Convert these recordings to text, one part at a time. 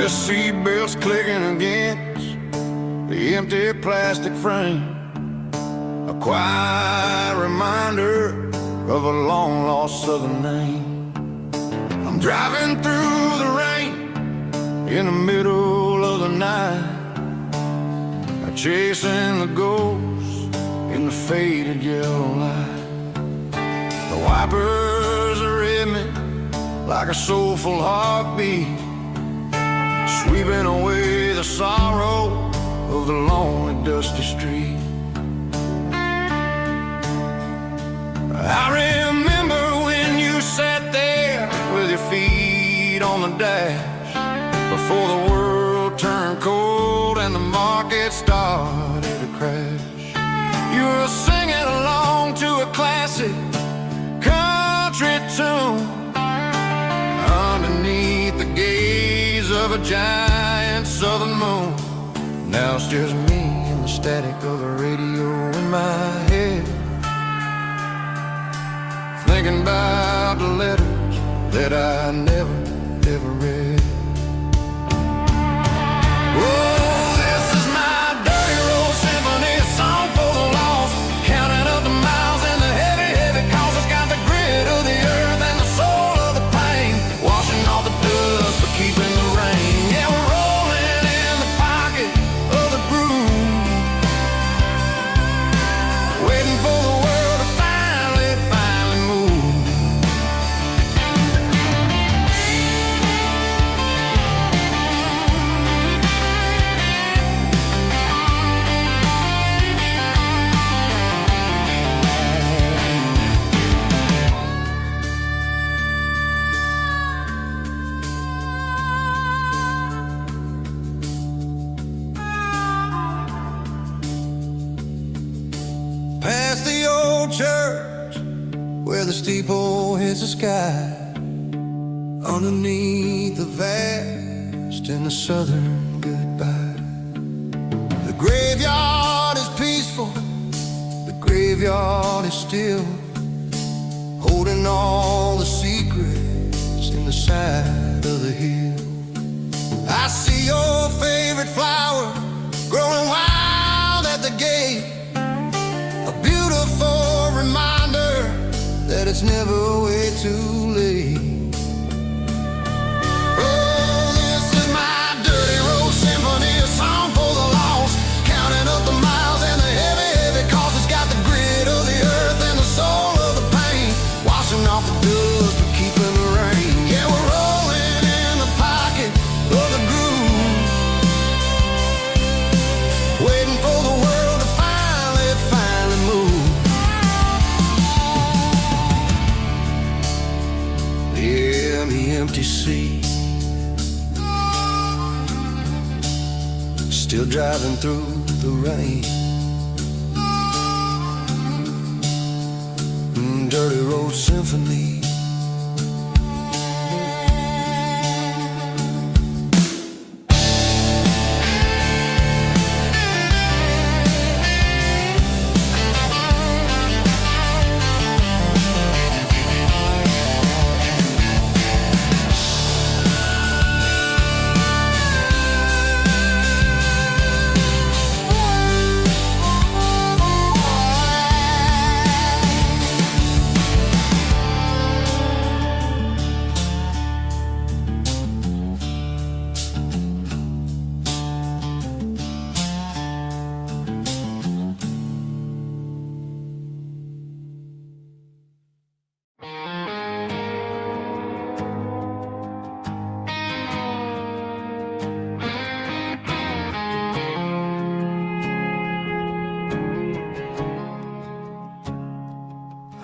the seatbelts clicking against the empty plastic frame. A quiet reminder of a long-lost southern name. I'm driving through the rain in the middle of the night, chasing the ghosts in the faded yellow light. The wipers are in me like a soulful heartbeat, sweeping away the sorrow of the lonely dusty street. I remember when you sat there with your feet on the dash, before the world turned cold and the market started to crash. You were singing along to a classic country tune underneath the gaze of a giant southern moon. Now it's just me and the static of the radio in my head, thinking about the letters that I never, ever read. Oh, this is my dirty road symphony, a song for the lost, counting up the miles and the heavy, heavy calls. It's got the grit of the earth and the soul of the pain, washing off the dust but keeping the rain. Yeah, we're rolling in the pocket of the groove, waiting for the world to finally move. Past the old church where the steeple hits the sky, underneath the vast and the southern goodbye. The graveyard is peaceful, the graveyard is still, holding all the secrets in the side of the hill. I see your favorite flower growing wild at the gate, a beautiful reminder that it's never way too late. Oh, this is my dirty road symphony, a song for the lost, counting up the miles and the heavy, heavy calls. It's got the grit of the earth and the soul of the pain, washing off the dust but keeping the rain. Yeah, we're rolling in the pocket of the groove, waiting for the world to finally move. Yeah, the empty sea, still driving through the rain. Dirty road symphony.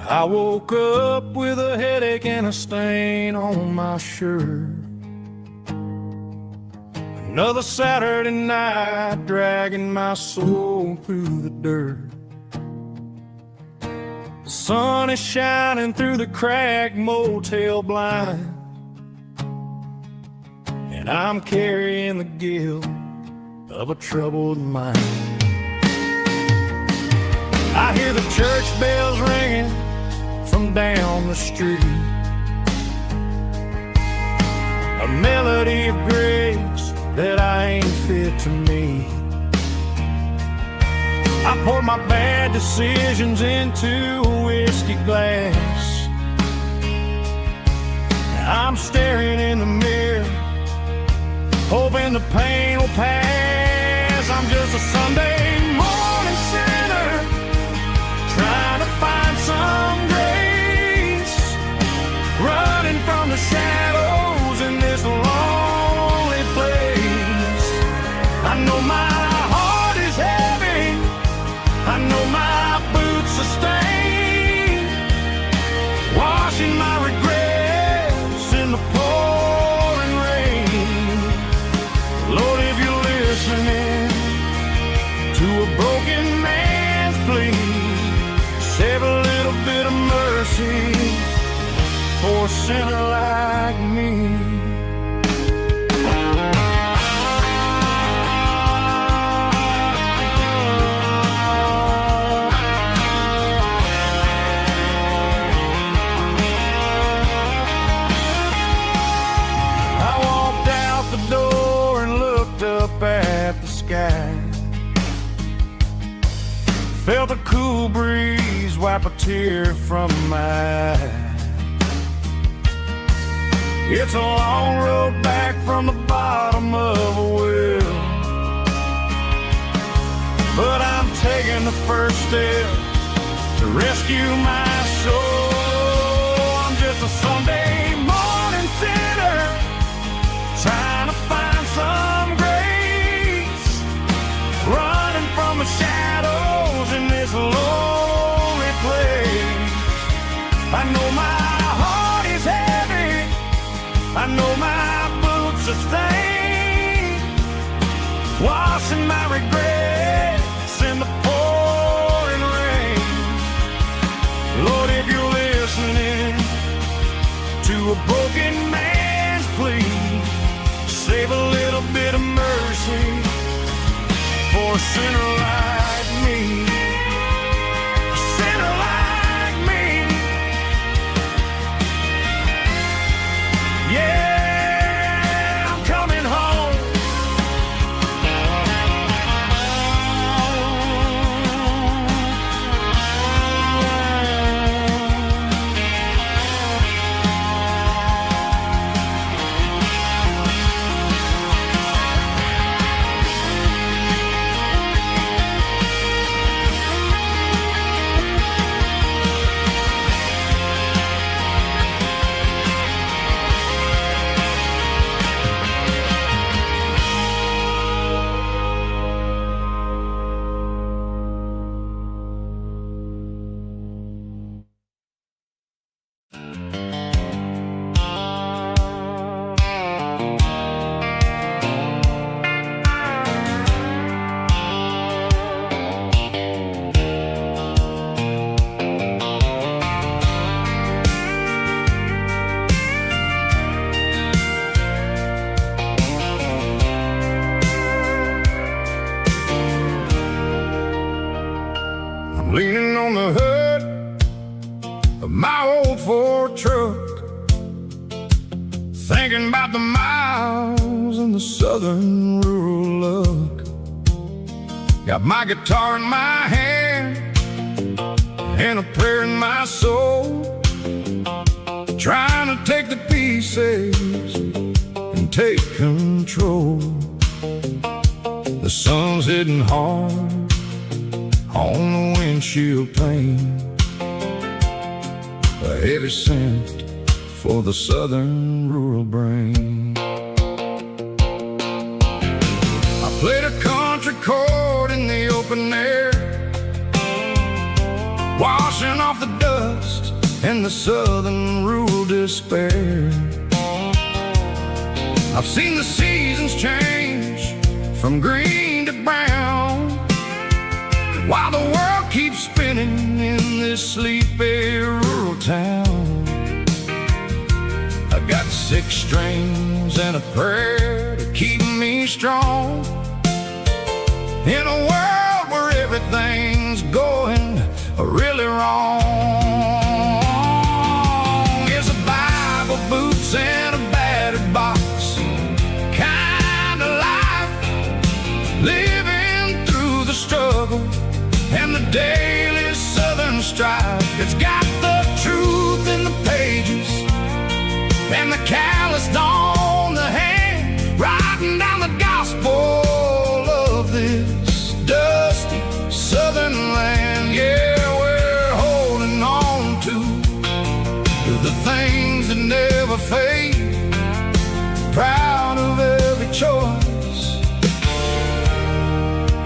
I woke up with a headache and a stain on my shirt. Another Saturday night dragging my soul through the dirt. The sun is shining through the cracked motel blind, and I'm carrying the guilt of a troubled mind. I hear the church bells ringing from down the street, a melody of grace that I ain't fit to me. I poured my bad decisions into a whiskey glass. I'm staring in the mirror, hoping the pain will pass. I'm just a Sunday morning sinner, trying to find some grace, running from the shadows in this lonely place. I know my heart is heavy, I know my boots are stained, washing my regrets in the pouring rain. Lord, if you're listening to a broken man's plea, save a little bit of mercy for a sinner like me. At the sky, felt a cool breeze wipe a tear from my eye. It's a long road back from the bottom of a well, but I'm taking the first step to rescue my soul. I'm just a Sunday morning sinner, trying to find some grace, running from the shadows in this lonely place. I know my heart is heavy, I know my boots are stained, washing my regrets in the pouring rain. Lord, if you're listening to a broken man's plea, save a little bit of mercy for a sinner like me. A sinner like me. Yeah, I'm coming home. Leaning on the hood of my old Ford truck, thinking about the miles and the southern rural look. Got my guitar in my hand and a prayer in my soul, trying to take the pieces and take control. The sun's hitting hard on the windshield pane, a heavy scent for the southern rural brain. I played a country chord in the open air, washing off the dust and the southern rural despair. I've seen the seasons change from green to brown, while the world keeps spinning in this sleepy rural town. I got 6 strings and a prayer to keep me strong in a world where everything's going really wrong. It's a Bible, boots, and a battered box, kinda like daily Southern strife. It's got the truth in the pages and the calloused on the hand, writing down the gospel of this dusty Southern land. Yeah, we're holding on to the things that never fade, proud of every choice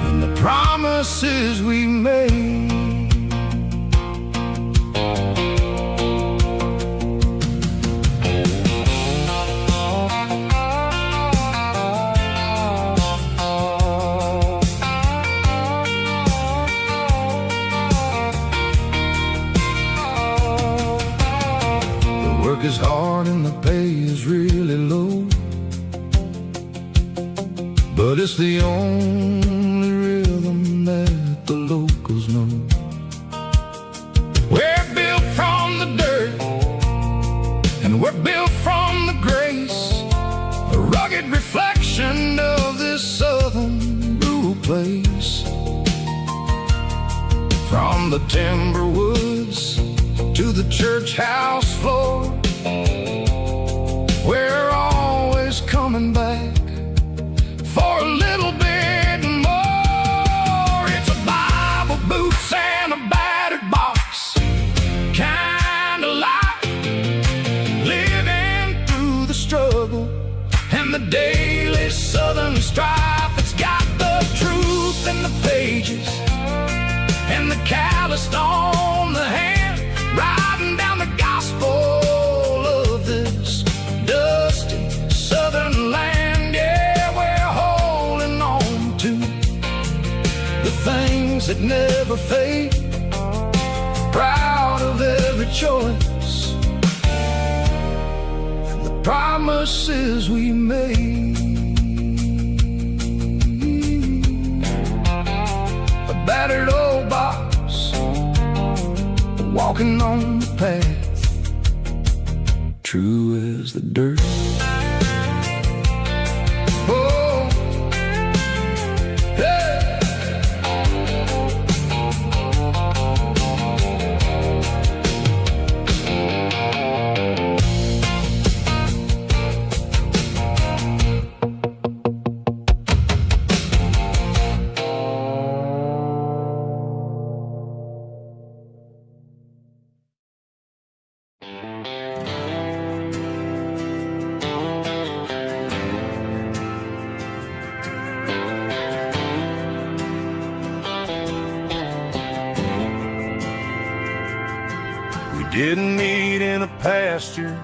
and the promises we made. Work is hard and the pay is really low, but it's the only rhythm that the locals know. We're built from the dirt and we're built from the grace, a rugged reflection of this southern rural place. From the timber woods to the church house floor, we're always coming back for a little bit more. It's a Bible, boots, and a battered box kind of life, living through the struggle and the daily Southern strife. It's got the truth in the pages and the calloused on the hand, writing down the gospel of this dusty Southern land. Yeah, we're holding on to the things that never fade, proud of every choice and the promises we made. A battered old box, walking on the path, true as the dirt. Oh, hey. Didn't meet in a pasture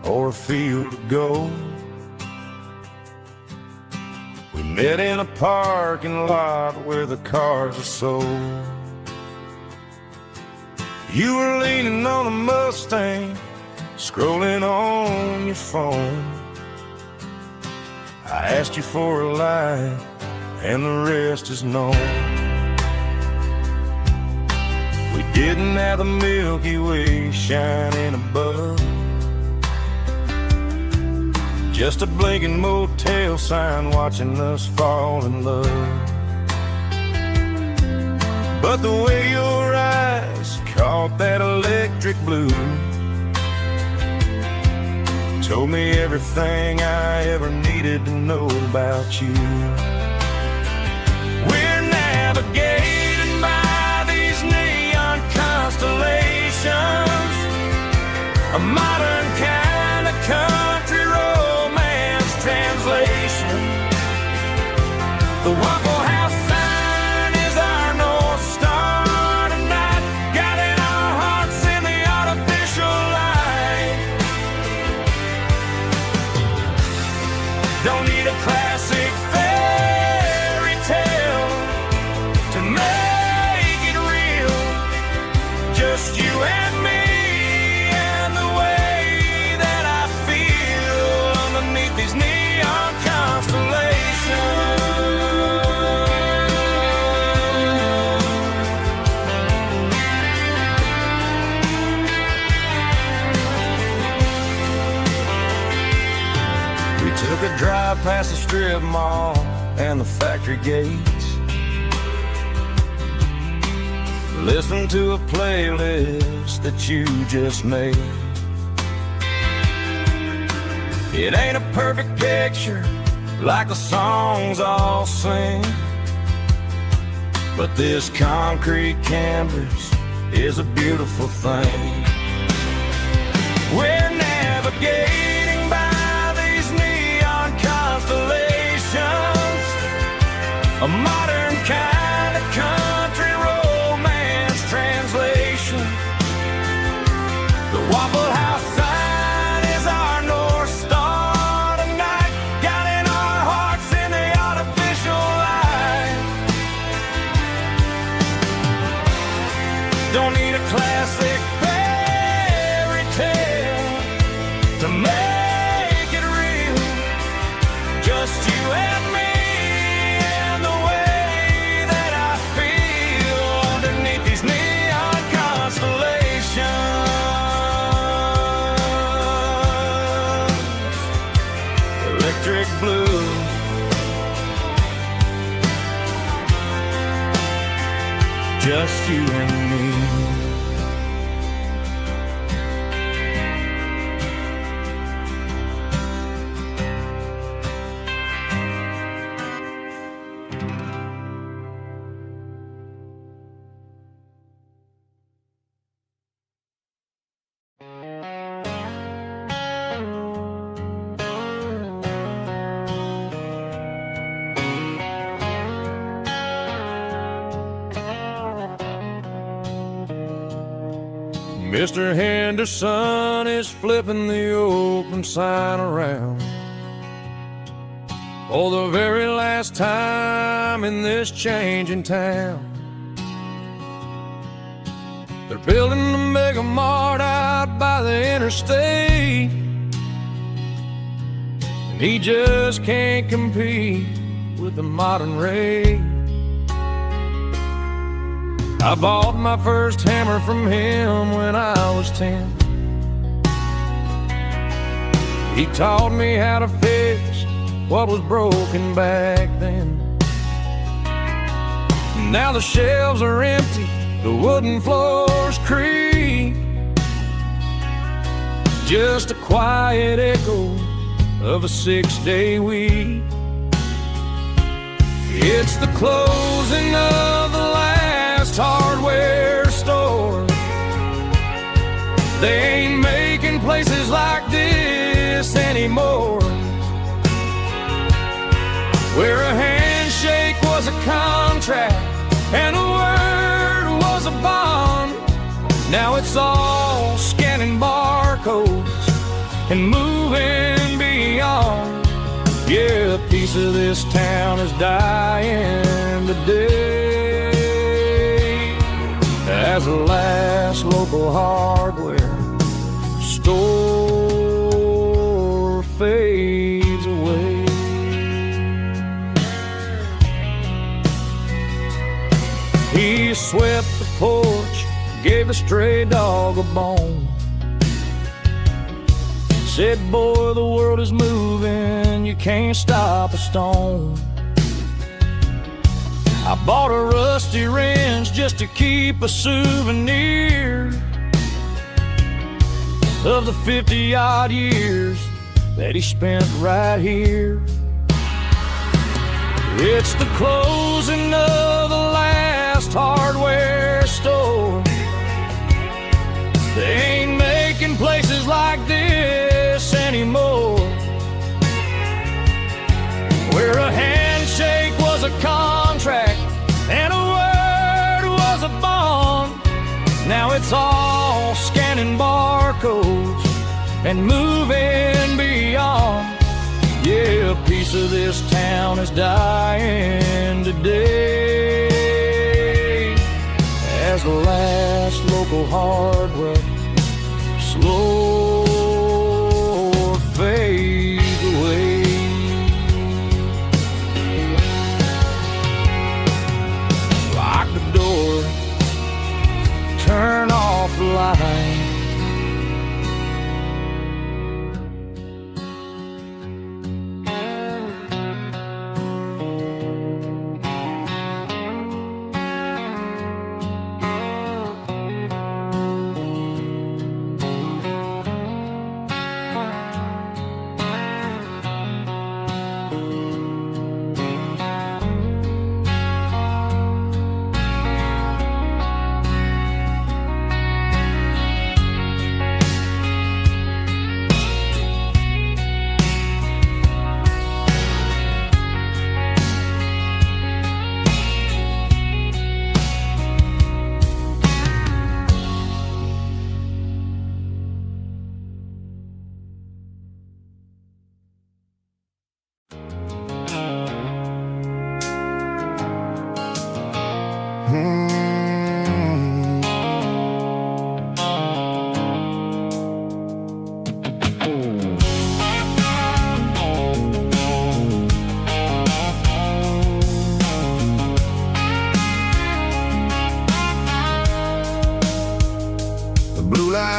or a field of gold. We met in a parking lot where the cars are sold. You were leaning on a Mustang, scrolling on your phone. I asked you for a light, and the rest is known. We didn't have the Milky Way shining above, just a blinking motel sign watching us fall in love. But the way your eyes caught that electric blue told me everything I ever needed to know about you. We're navigating by these neon constellations, a modern kind of country romance translation. The Waffle House sign is our North Star tonight, guiding our hearts in the artificial light. Don't need a classic fairy tale to make it real, just you and me and the way that I feel underneath these neon constellations. We took a drive past the strip mall and the factory gates, listen to a playlist that you just made. It ain't a perfect picture like the songs all sing, but this concrete canvas is a beautiful thing. We're navigating by these neon constellations, a modern kind of country romance translation. The Waffle House sign is our North Star tonight, guiding our hearts in the artificial light. Don't need a classic fairy tale to make it real, just you and me. Electric blue, just you and me. Mr. Henderson is flipping the open sign around for the very last time in this changing town. They're building a mega mart out by the interstate, and he just can't compete with the modern rate. I bought my first hammer from him when I was 10. He taught me how to fix what was broken back then. Now the shelves are empty, the wooden floors creak, just a quiet echo of a 6-day week. It's the closing of the last hardware store. They ain't making places like this anymore, where a handshake was a contract and a word was a bond. Now it's all scanning barcodes and moving beyond. Yeah, a piece of this town is dying today as the last local hardware store fades away. He swept the porch, gave the stray dog a bone, said, boy, the world is moving, you can't stop a stone. I bought a rusty wrench just to keep a souvenir of the 50-odd years that he spent right here. It's the closing of the last hardware store. They ain't making places like this anymore, where a handshake was a contract and a word was a bond. Now it's all scanning barcodes and moving beyond. Yeah, a piece of this town is dying today as the last local hardware slow fades away. Lock the door, turn off the light.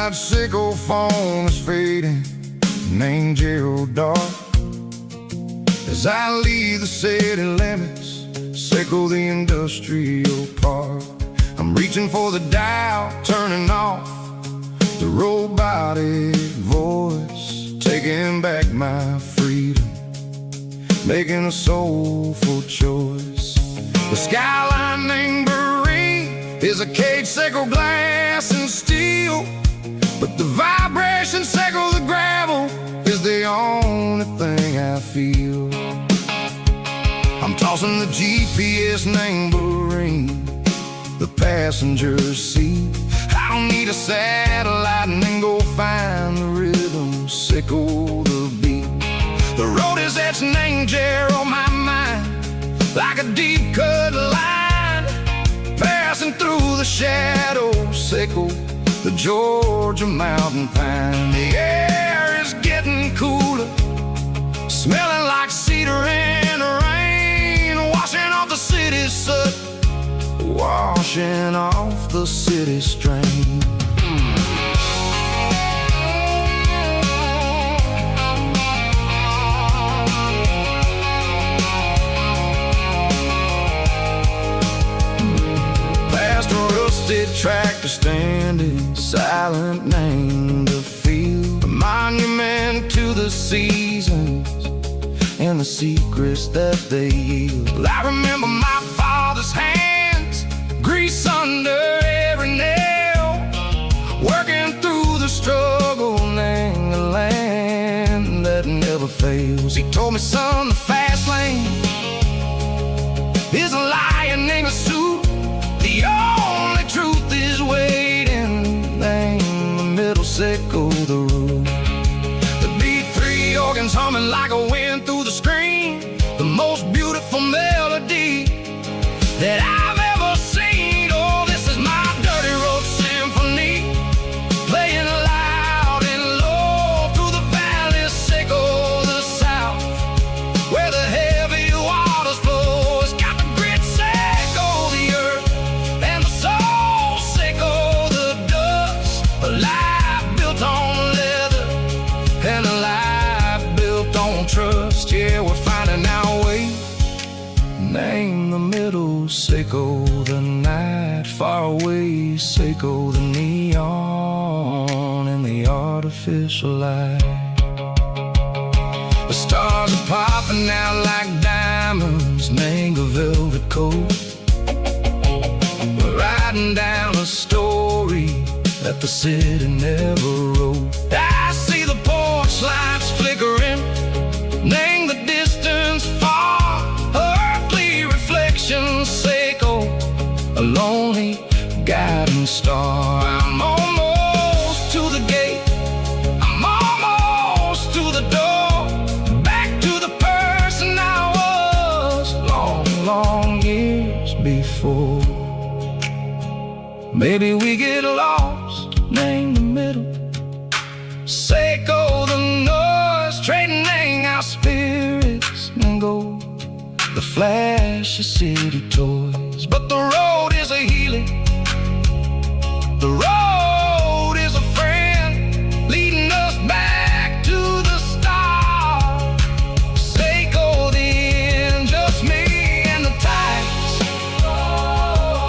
white sickle phone is fading, an angel dark. As I leave the city limits, sickle the industrial park. I'm reaching for the dial, turning off the robotic voice, taking back my freedom, making a soulful choice. The skyline named Marine is a cage, sickle glass and steel, but the vibration sickle the gravel is the only thing I feel. I'm tossing the GPS named Marine, the passenger seat. I don't need a satellite and then go find the rhythm, sickle the beat. The road is etched an angel on my mind, like a deep cut line, passing through the shadows, sickle the Georgia mountain pine. The air is getting cooler, smelling like cedar in the rain, washing off the city's soot, washing off the city strain. Past a rusted tractor standing silent, named a field, a monument to the seasons and the secrets that they yield. I remember my father's hands, grease under every nail, working through the struggle, in the land that never fails. He told me, son, the fast lane is a lion in a suit. The only truth is waiting. Name the middle, sickle the root. The B3 organs humming like a wind through the screen, the most beautiful melody that I've ever seen. Oh, this is my dirty road symphony, playing loud and low through the valleys, sickle the south, where the heavy waters flow. It's got the grit, sickle the earth, and the soul, sickle the dust. A life built on leather and a life built on trust. Yeah, we're finding our way. Name the middle, sickle the night, far away, sickle the neon and the artificial light. The stars are popping out like diamonds, name a velvet coat. We're riding down a story that the city never wrote. I see the porch lights flickering, name the distance far, earthly reflections, sickle a lonely guiding star. I'm almost to the gate, I'm almost to the door, back to the person I was long, long years before. Maybe we get lost, name the middle, sickle the noise, trading our spirits and go the flash of city toys. But the road is a healing, the road is a friend, leading us back to the stars. Sickle the end, just me and the tides,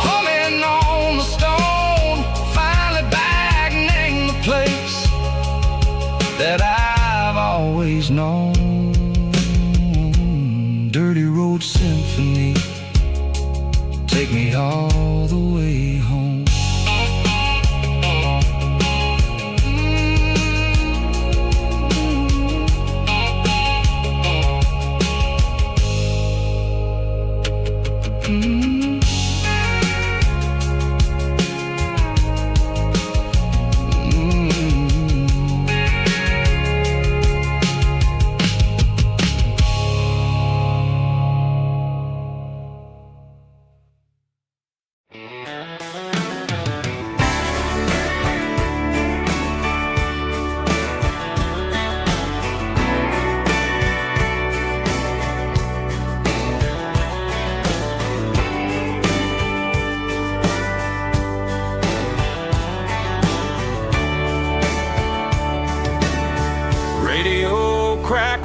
humming on the stone, finally back, name the place that I've always known. Dirty road symphony, take me all the way home.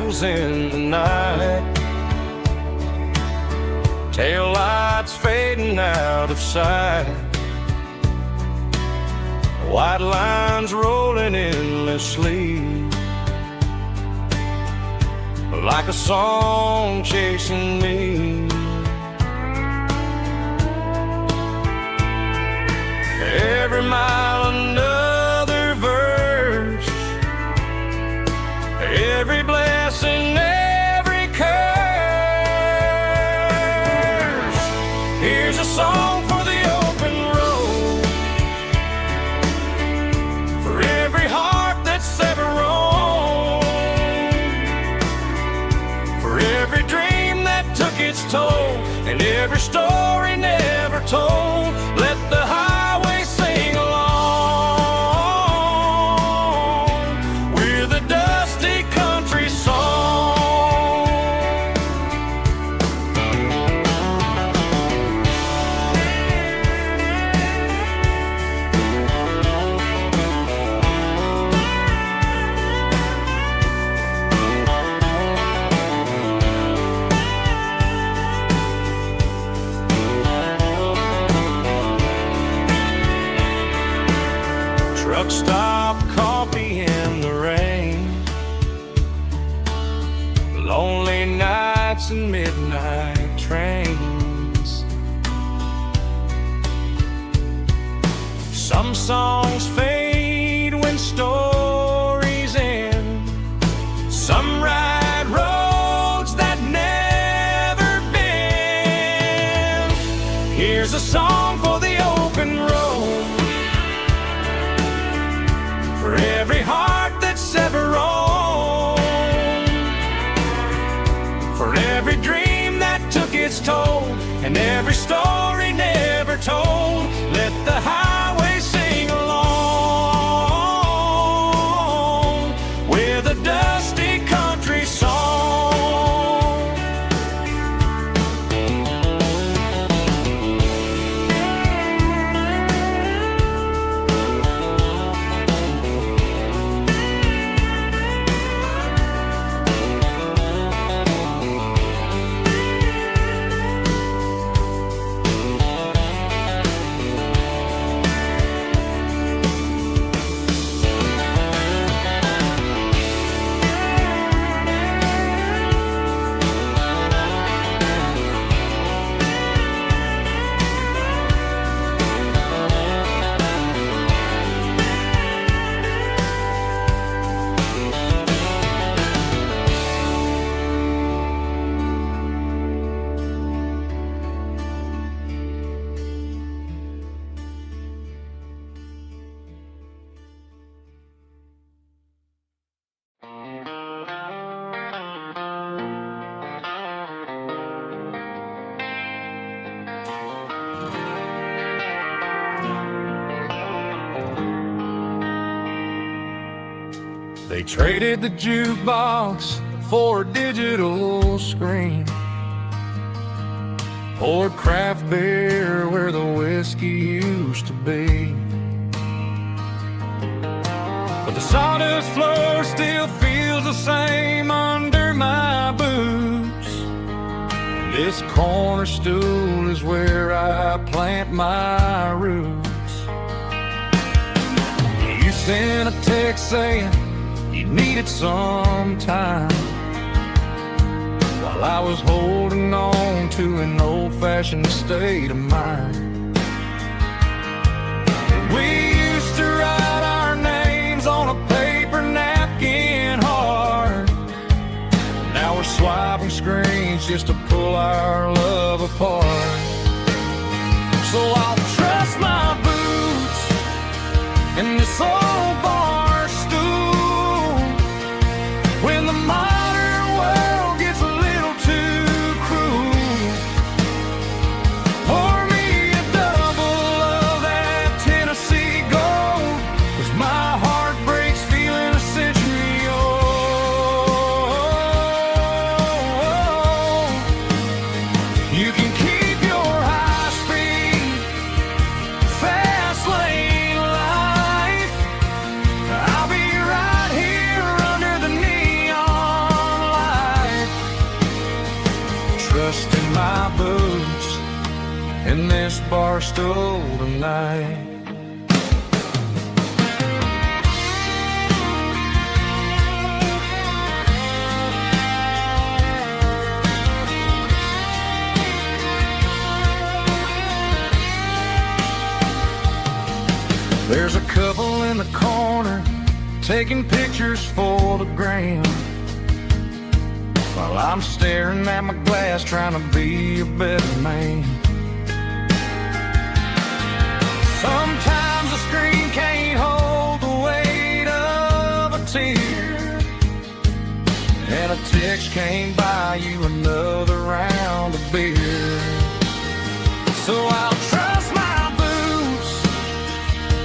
twinkles in the night, tail lights fading out of sight, white lines rolling endlessly, like a song chasing me. Every mile another verse, every blessing, every curse. Here's a song for the open road, for every heart that's ever roamed, for every dream that took its toll, and every story never told. Let the highway sing along with a dusty country song. Truck stop, coffee in the rain, lonely nights and midnight trains. Some songs fade when stories end, some ride roads that never bend. Here's a song for the open road, for every heart that's ever roamed, for every dream that took its toll, and every story never told. Let the highway sing along with a dusty country song. They traded the jukebox for a digital screen, poured craft beer where the whiskey used to be. But the sawdust floor still feels the same under my boots. This corner stool is where I plant my roots. You sent a text saying you needed some time, while I was holding on to an old-fashioned state of mind. We used to write our names on a paper napkin hard. Now we're swiping screens just to pull our love apart. So I'll trust my boots and this old bar stool when the modern world gets a little too cruel. Pour me a double of that Tennessee Gold, 'cause my heart breaks feeling a century old. You can keep your high speed fast lane life, Barstool tonight. There's a couple in the corner taking pictures for the gram, while I'm staring at my glass trying to be a better man. Sometimes the screen can't hold the weight of a tear, and a text can't buy you another round of beer. So I'll trust my boots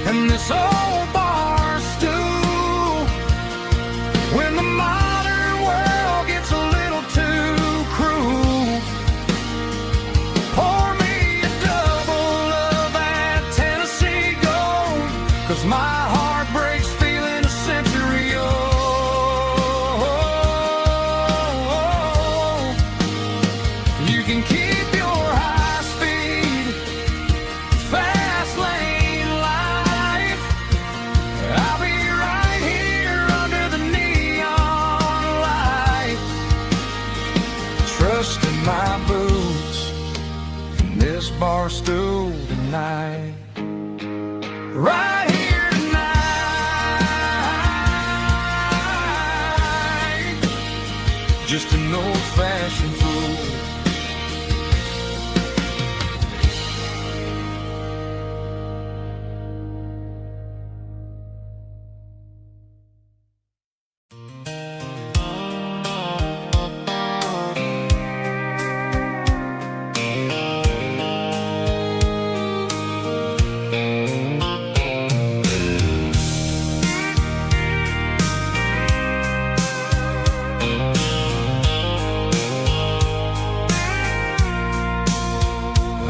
and this old bar stool when the modern world gets a little too cruel. Pour me a double of that Tennessee Gold, 'cause my heart breaks feeling a century old. You can keep your high speed, fast lane life. I'll be right here under the neon light, trusting my boots in this bar stool tonight. Right here tonight, just an old-fashioned fool.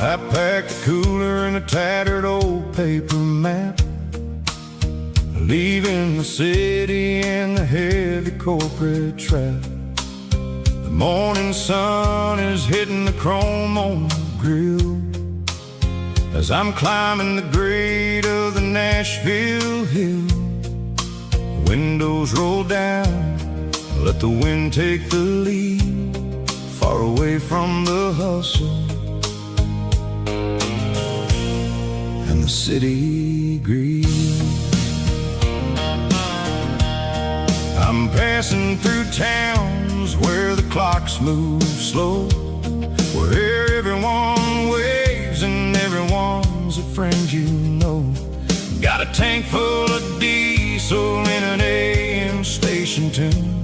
I packed a cooler and a tattered old paper map, leaving the city and the heavy corporate trap. The morning sun is hitting the chrome on the grill as I'm climbing the grade of the Nashville hill. The windows roll down, let the wind take the lead, far away from the hustle and the city green. I'm passing through towns where the clocks move slow, where everyone waves and everyone's a friend you know. Got a tank full of diesel in an AM station tune,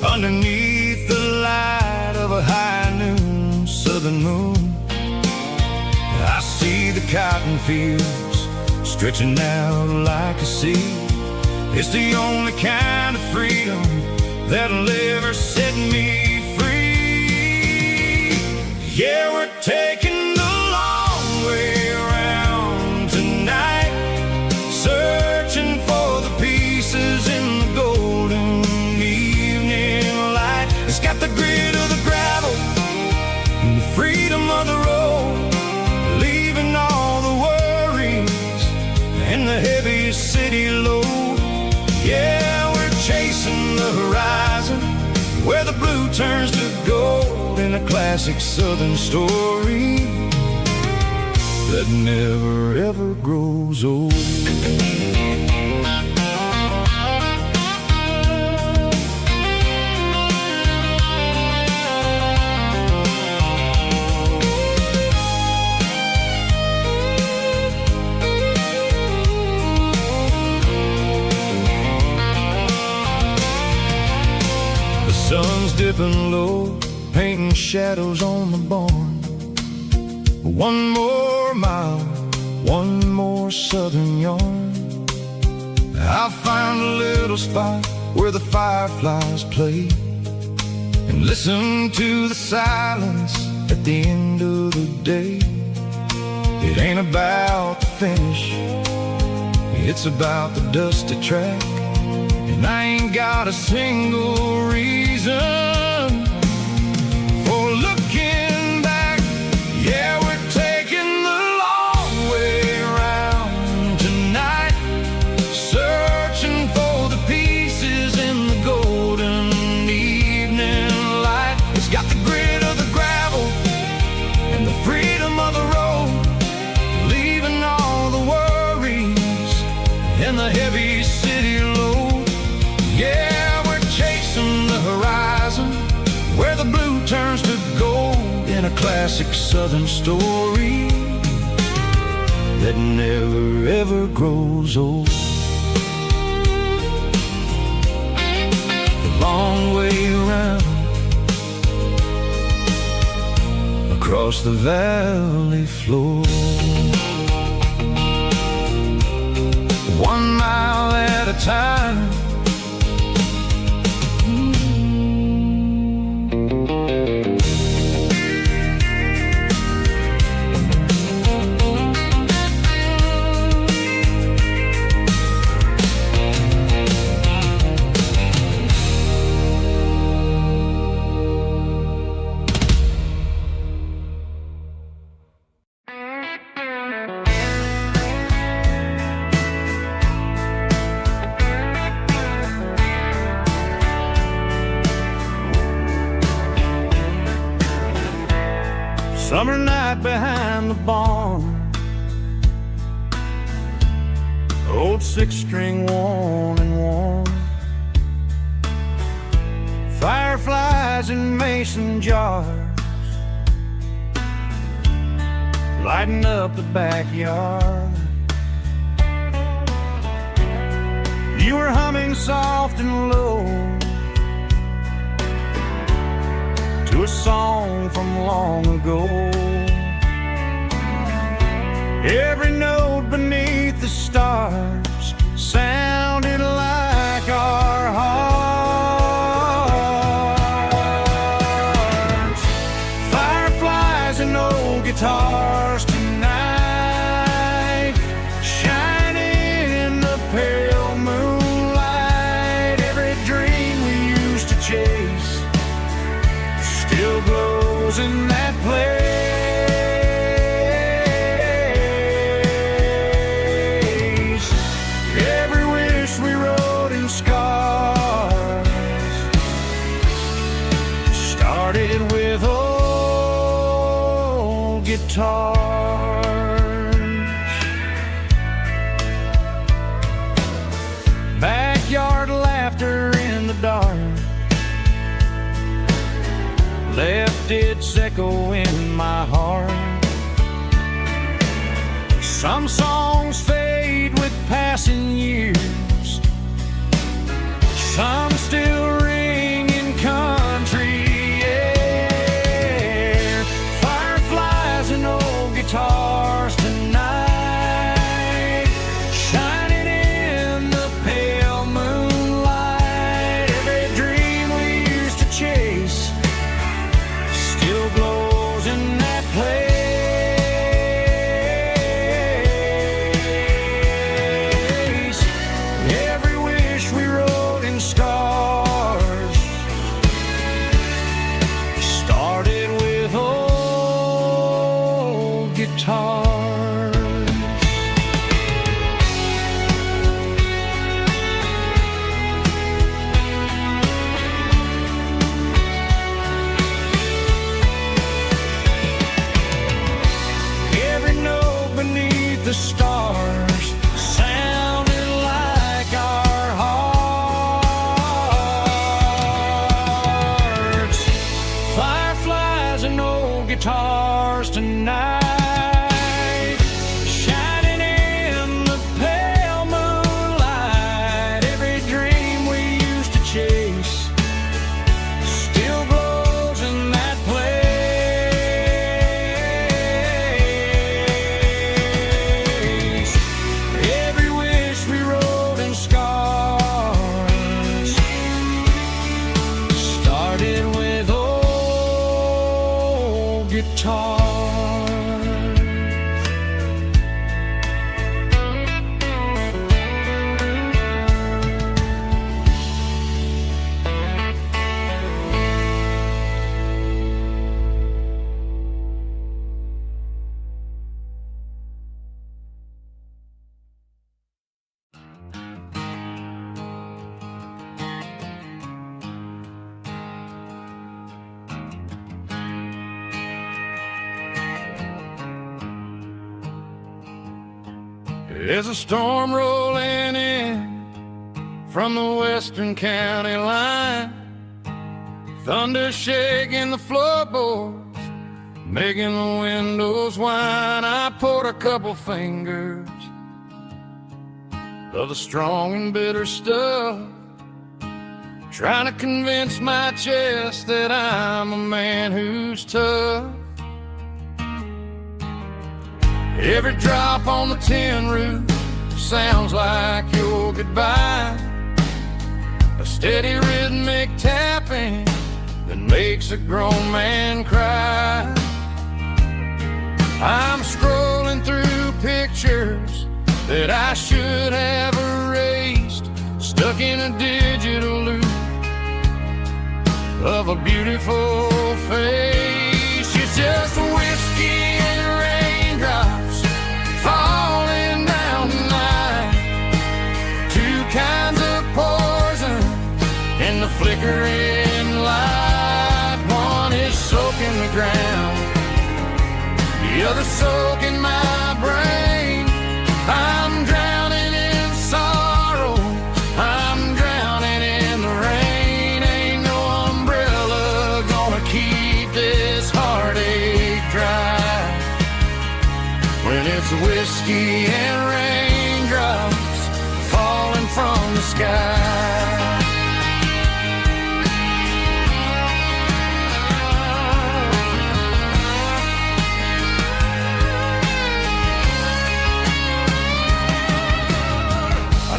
underneath the light of a high noon southern moon. I see the cotton fields stretching out like a sea. It's the only kind of freedom that'll ever set me free. Yeah, we're taking the long way around tonight, searching for the pieces in the golden evening light. It's got the grit of the gravel and the freedom of the road, leaving all the worries and the heavy city load. Yeah, we're chasing the horizon where the blue turns to gold, in a classic southern story that never ever grows old. Sun's dipping low, painting shadows on the barn. One more mile, one more southern yarn. I'll find a little spot where the fireflies play, and listen to the silence at the end of the day. It ain't about the finish, it's about the dusty track. And I ain't got a single reason for looking back. Yeah, we're taking the long in the heavy city load. Yeah, we're chasing the horizon, where the blue turns to gold, in a classic southern story that never ever grows old. The long way around, across the valley floor, 1 mile at a time. Summer night behind the barn, old 6-string worn and worn, fireflies in mason jars, lighting up the backyard. You were humming soft and low to a song from long ago. Every note beneath the stars sounded like our hearts. Fireflies and old guitars tonight, shining in the pale moonlight. Every dream we used to chase still glows in that place. Every wish we wrote in scars started with old guitars. Backyard laughter in the dark left its echo in my heart. Some songs fade with passing years, some still ring in country air. Fireflies and old guitars tonight, shining in the pale moonlight. Every dream we used to chase still glows in that place. There's a storm rolling in from the western county line, thunder shaking the floorboards, making the windows whine. I poured a couple fingers of the strong and bitter stuff, trying to convince my chest that I'm a man who's tough. Every drop on the tin roof sounds like your goodbye, a steady rhythmic tapping that makes a grown man cry. I'm scrolling through pictures that I should have erased, stuck in a digital loop of a beautiful face. It's just whiskey and raindrops falling down tonight, two kinds of poison in the flickering light. One is soaking the ground, the other soaking my brain. I'm drowning in sorrow, I'm drowning in the rain. Ain't no umbrella gonna keep this heartache dry when it's whiskey and raindrops falling from the sky.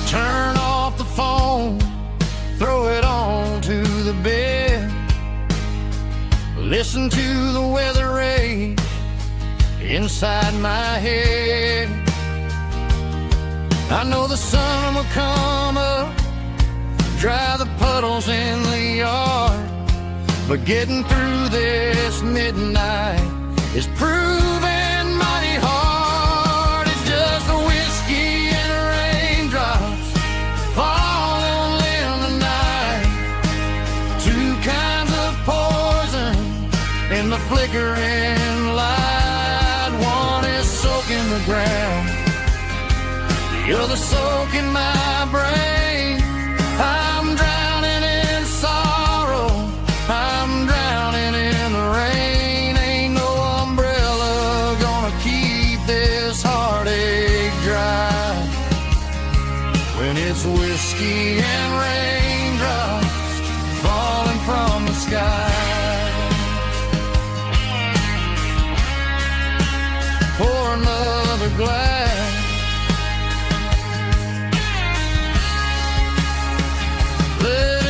Turn off the phone, throw it on to the bed, listen to the weather rage inside my head. I know the sun will come up, dry the puddles in the yard, but getting through this midnight is proving mighty hard. It's just a whiskey and raindrops falling in the night, two kinds of poison in the flickering light. One is soaking the ground, the other soaking my brain. I'm drowning in sorrow, I'm drowning in the rain. Ain't no umbrella gonna keep this heartache dry when it's whiskey and raindrops falling from the sky. Pour another glass, let it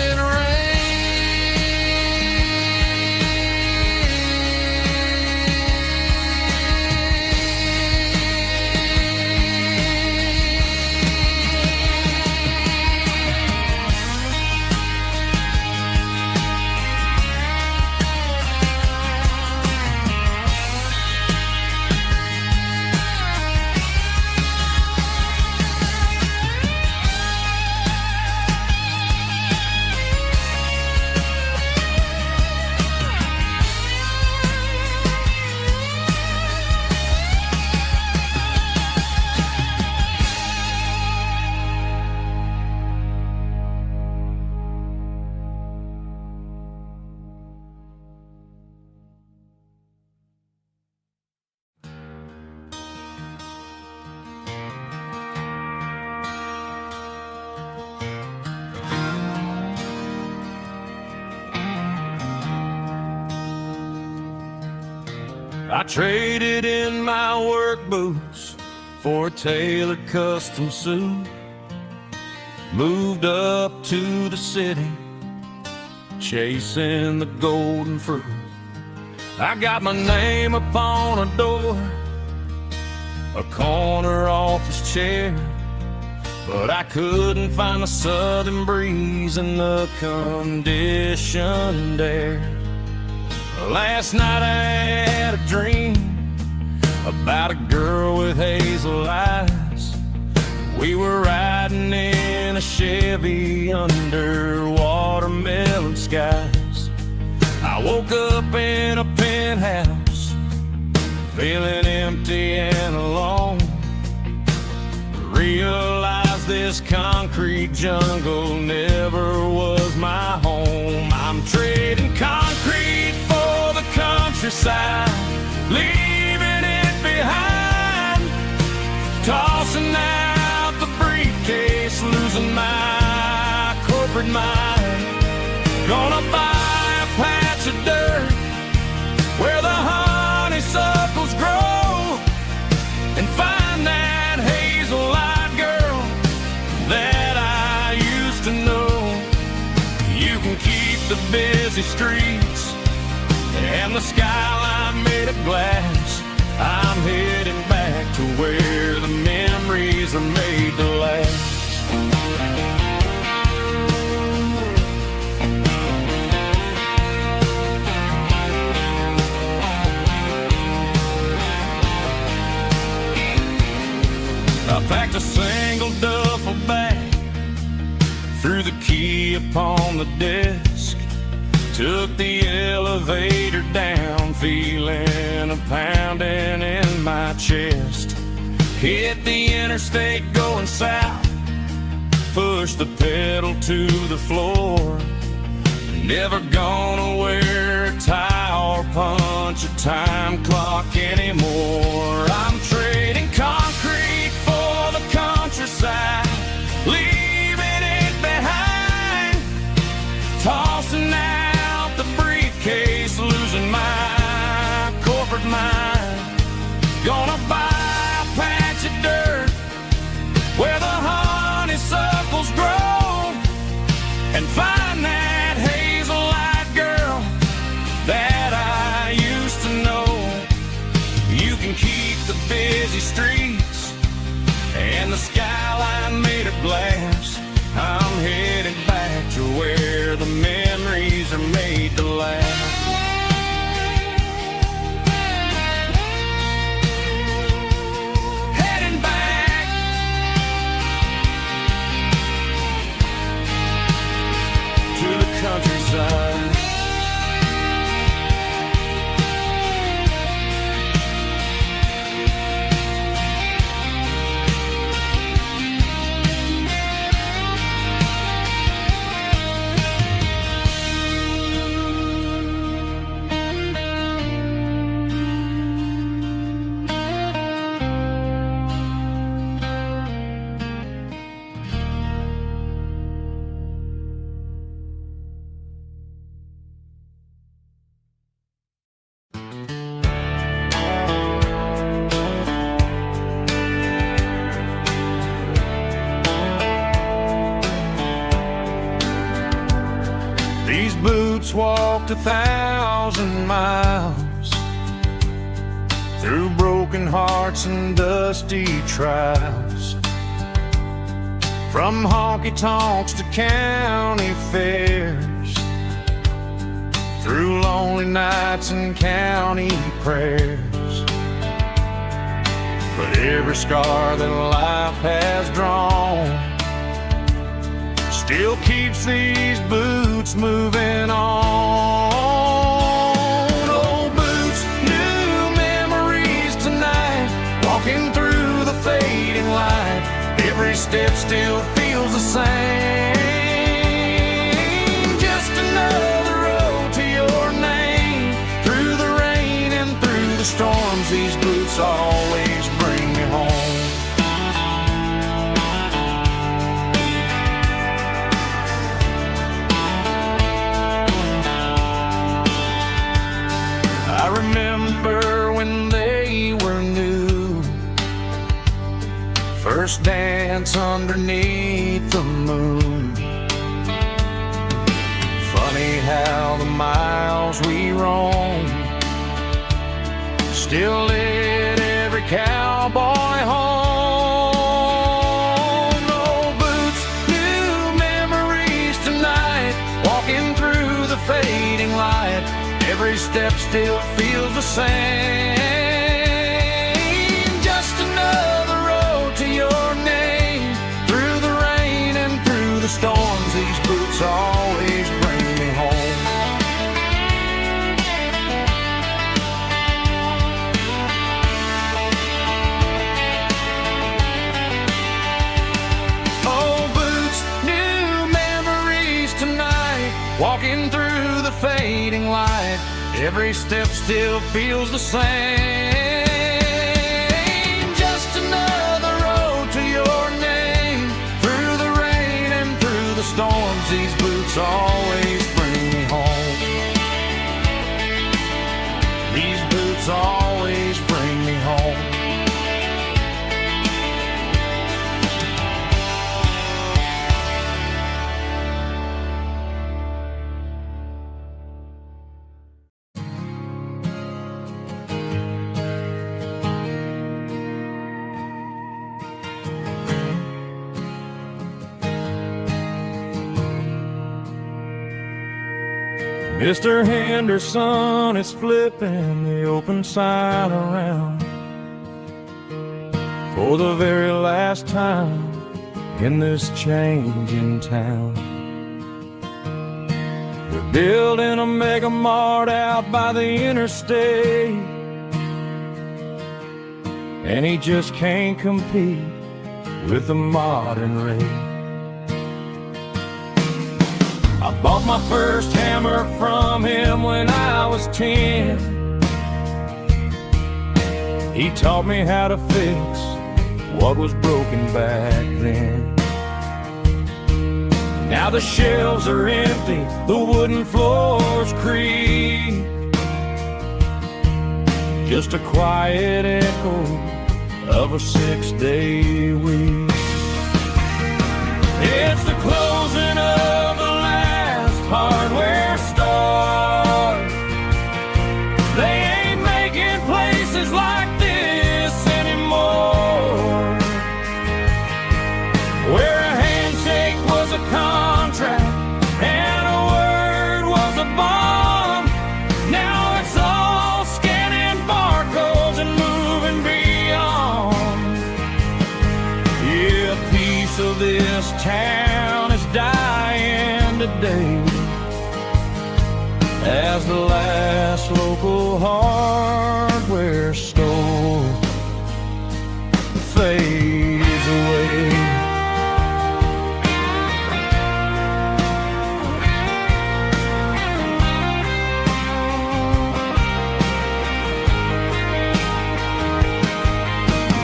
I traded in my work boots for a tailored custom suit, moved up to the city, chasing the golden fruit. I got my name upon a door, a corner office chair, but I couldn't find the southern breeze in the conditioned air. Last night I had a dream about a girl with hazel eyes. We were riding in a Chevy under watermelon skies. I woke up in a penthouse, feeling empty and alone. The realized this concrete jungle never was my home. I'm trading concrete for the countryside, leaving it behind, tossing out the briefcase, losing my corporate mind. Gonna buy a patch of dirt where the honeysuckles grow and find that hazel-eyed girl that I used to know. You can keep the busy streets and the skyline made of glass. I'm heading back to where the memories are made to last. I packed a single duffel bag, threw the key upon the desk, took the elevator down, feeling a pounding in my chest. Hit the interstate going south, pushed the pedal to the floor. Never gonna wear a tie or punch a time clock anymore. I'm trading concrete for the countryside, leaving it behind, tossing out the briefcase, losing my corporate mind. Gonna buy a patch of dirt where the honeysuckles grow and find that hazel-eyed girl that I used to know. You can keep the busy streets and the skyline made of glass. I'm headed back to where the memories are made to last. Heading back to the countryside. These boots walked 1,000 miles through broken hearts and dusty trials, from honky-tonks to county fairs, through lonely nights and county prayers. But every scar that life has drawn still keeps these boots moving on. Old boots, new memories tonight, walking through the fading light. Every step still feels the same. Just another road to your name. Through the rain and through the storms, these boots always bring me home. I remember when they were new, first dance underneath the moon. Funny how the miles we roam still lit every cowboy home. Old boots, new memories tonight, walking through the fading light. Every step still feels the same. Just another road to your name. Through the rain and through the storms, these boots always bring me home. Walking through the fading light, every step still feels the same. Just another road to your name. Through the rain and through the storms, these boots always bring me home. These boots always bring me home. Mr. Henderson is flipping the open sign around for the very last time in this changing town. They're building a mega mart out by the interstate, and he just can't compete with the modern rate. I bought my first hammer from him when I was 10. He taught me how to fix what was broken back then. Now the shelves are empty, the wooden floors creak, just a quiet echo of a 6-day week. It's the closing of the hardware store. They ain't making places like this anymore, where a handshake was a contract and a word was a bond. Now it's all scanning barcodes and moving beyond. Yeah, a piece of this town is dying today as the last local hardware store fades away.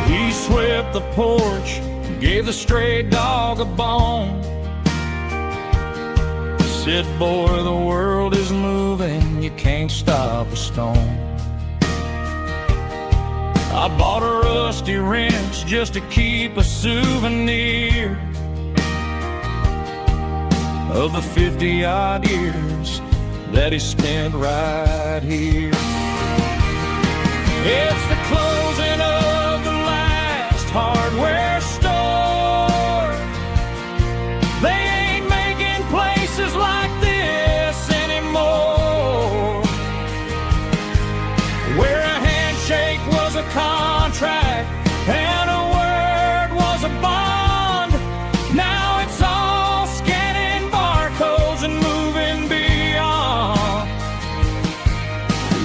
He swept the porch, gave the stray dog a bone, said, boy, the world is moving, you can't stop a stone. I bought a rusty wrench just to keep a souvenir of the 50-odd years that he spent right here. It's the closing of the last hardware store. They ain't making places like this anymore, where a handshake was a contract and a word was a bond. Now it's all scanning barcodes and moving beyond.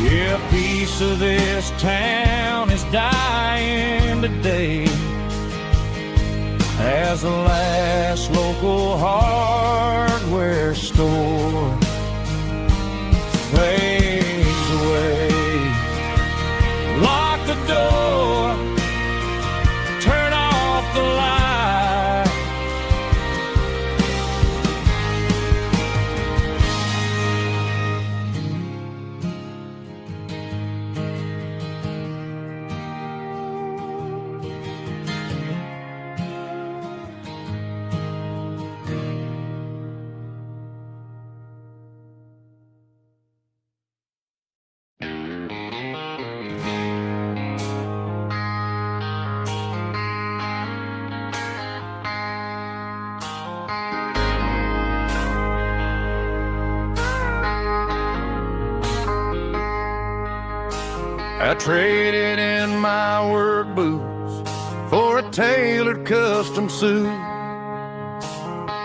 Yeah, a piece of this town is dying today as the last local hardware store fades away. Lock the door, turn off the light. I traded in my work boots for a tailored custom suit.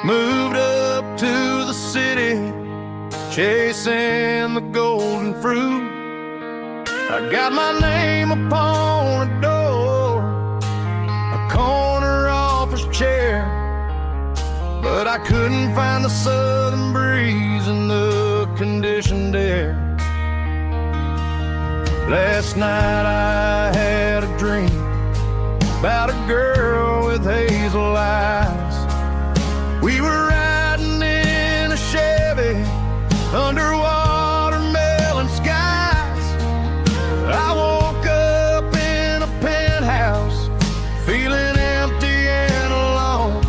Moved up to the city, chasing the golden fruit. I got my name upon a door, a corner office chair, but I couldn't find the southern breeze in the conditioned air. Last night I had a dream about a girl with hazel eyes. We were riding in a Chevy under watermelon skies. I woke up in a penthouse feeling empty and alone.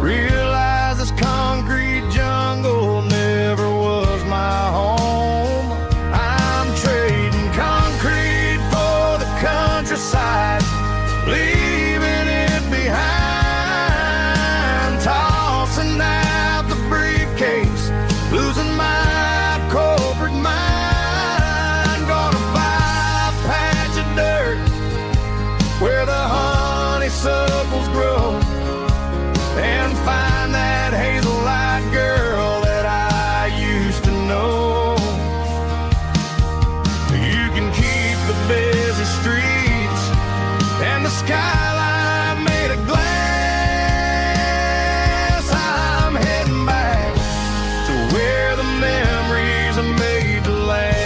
Realized this concrete jungle never was my home. I'm trading concrete for the countryside, leaving it behind, tossing out the briefcase, losing my corporate mind. Gonna buy a patch of dirt where the honeysuckles grow, and find that hazel-eyed girl that I used to know. You can keep the busy streets and the skyline made of glass. I'm heading back to where the memories are made to last.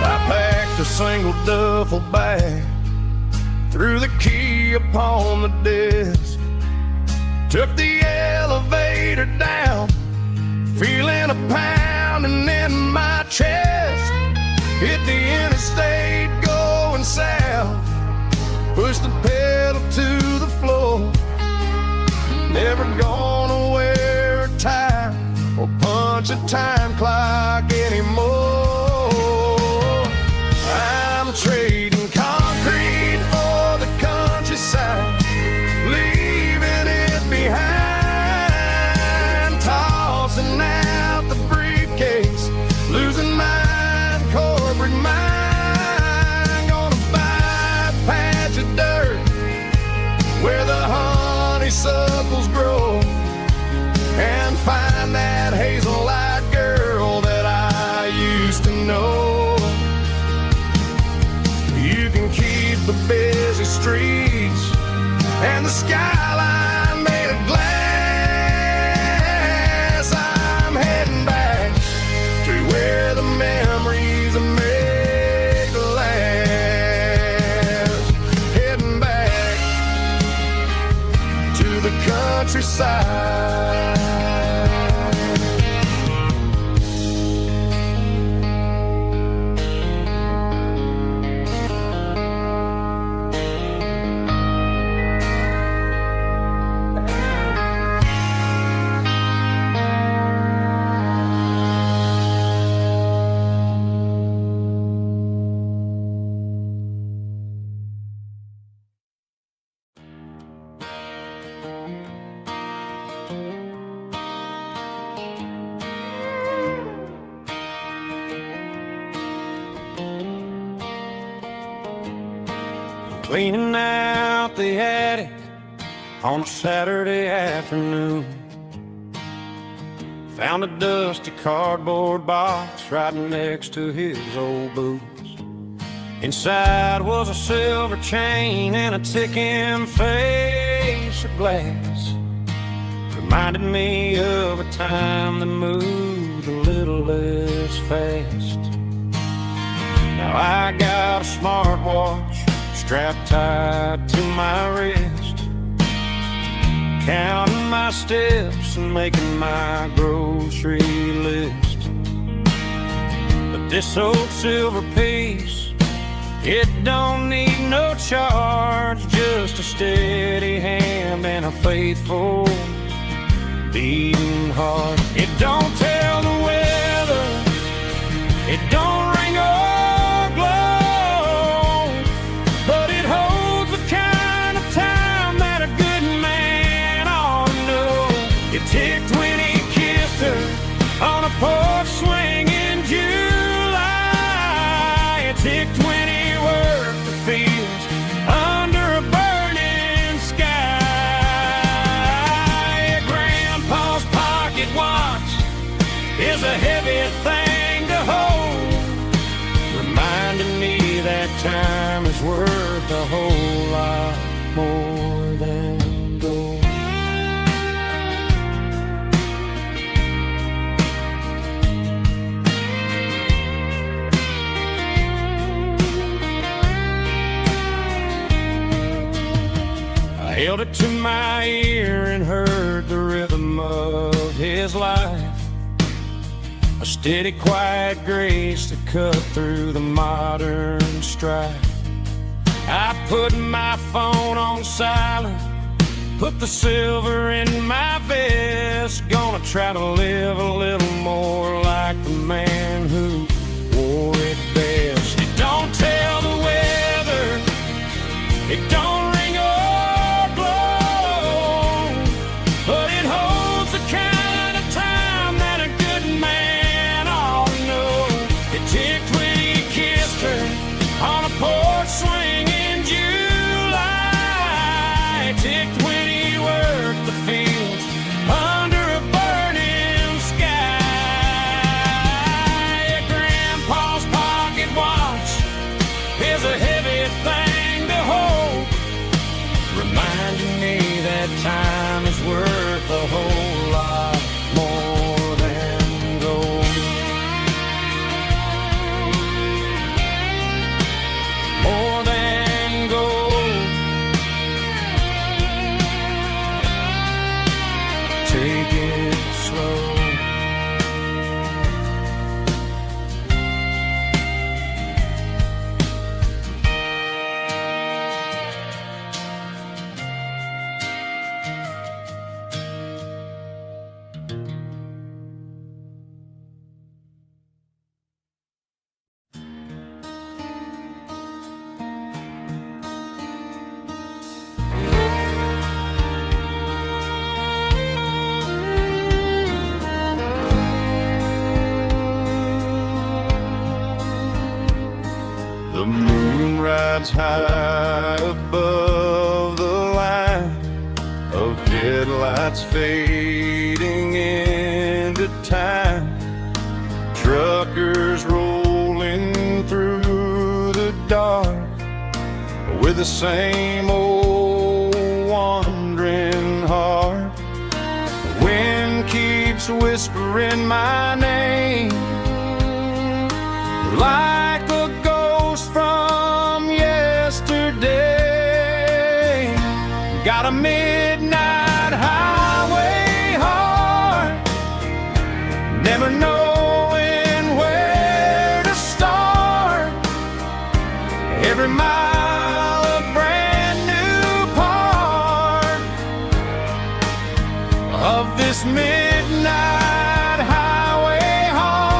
I packed a single duffel bag, threw the key upon the desk, took the elevator down, feeling a pounding in my chest. Hit the interstate going south, pushed the pedal to the floor. Never gonna wear a tie or punch a time clock anymore. I'm trading concrete for the countryside, leaving it behind, tossing out the briefcase, losing my corporate mind. Gonna buy a patch of dirt where the honeysuckles grow, and find that hazel-eyed girl that I used to know. You can keep the busy streets and the skyline made of glass. I'm heading back to where the memories are made to last. Heading back to the countryside. Cleaning out the attic on a Saturday afternoon, found a dusty cardboard box right next to his old boots. Inside was a silver chain and a ticking face of glass. Reminded me of a time that moved a little less fast. Now I got a smartwatch strapped tight to my wrist, counting my steps and making my grocery list. But this old silver piece, it don't need no charge, just a steady hand and a faithful beating heart. It don't tell the weather, it don't ring or glow, but it holds the kind of time that a good man ought to know. It ticked when he kissed her on a porch swing in July. It ticked when he worked the fields under a burning sky. Grandpa's pot is a heavy thing to hold, reminding me that time is worth a whole lot more than gold. I held it to my ear and heard the rhythm of his life, a steady, quiet grace to cut through the modern strife. I put my phone on silent, put the silver in my vest, gonna try to live a little more like the man who wore it best. It don't tell the weather, it don't ring or glow, but it holds the kind of time that a good man ought to know. It ticked when he kissed her on a porch swing in July. It ticked when he worked the fields under a burning sky. Grandpa's pocket watch is a heavy thing to hold, reminding me that time is worth a whole lot more than gold. More than gold. Take it slow. The moon rides high above the line of headlights fading into time. Truckers rolling through the dark with the same old wandering heart. The wind keeps whispering my name like a ghost from yesterday. Got a midnight highway heart, never knowing where to start. Every mile a brand new part of this midnight highway heart.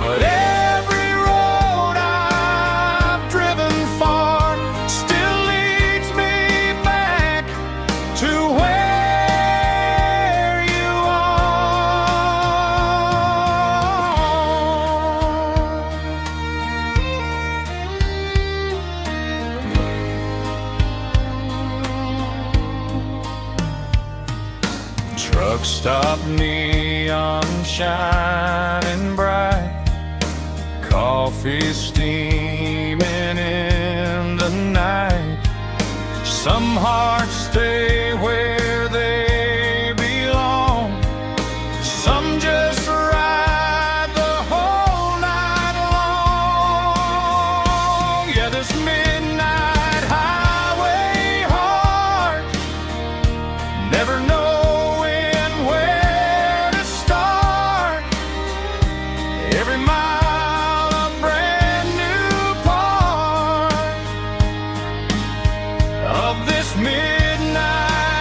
But every road I've driven far still leads me back to where you are. Truck stop, neon shining bright, coffee steaming in the night. Some hearts stay where they belong, some just ride the whole night long. Yeah, this midnight highway heart, never knowing where to start. Every mile a brand new part of this midnight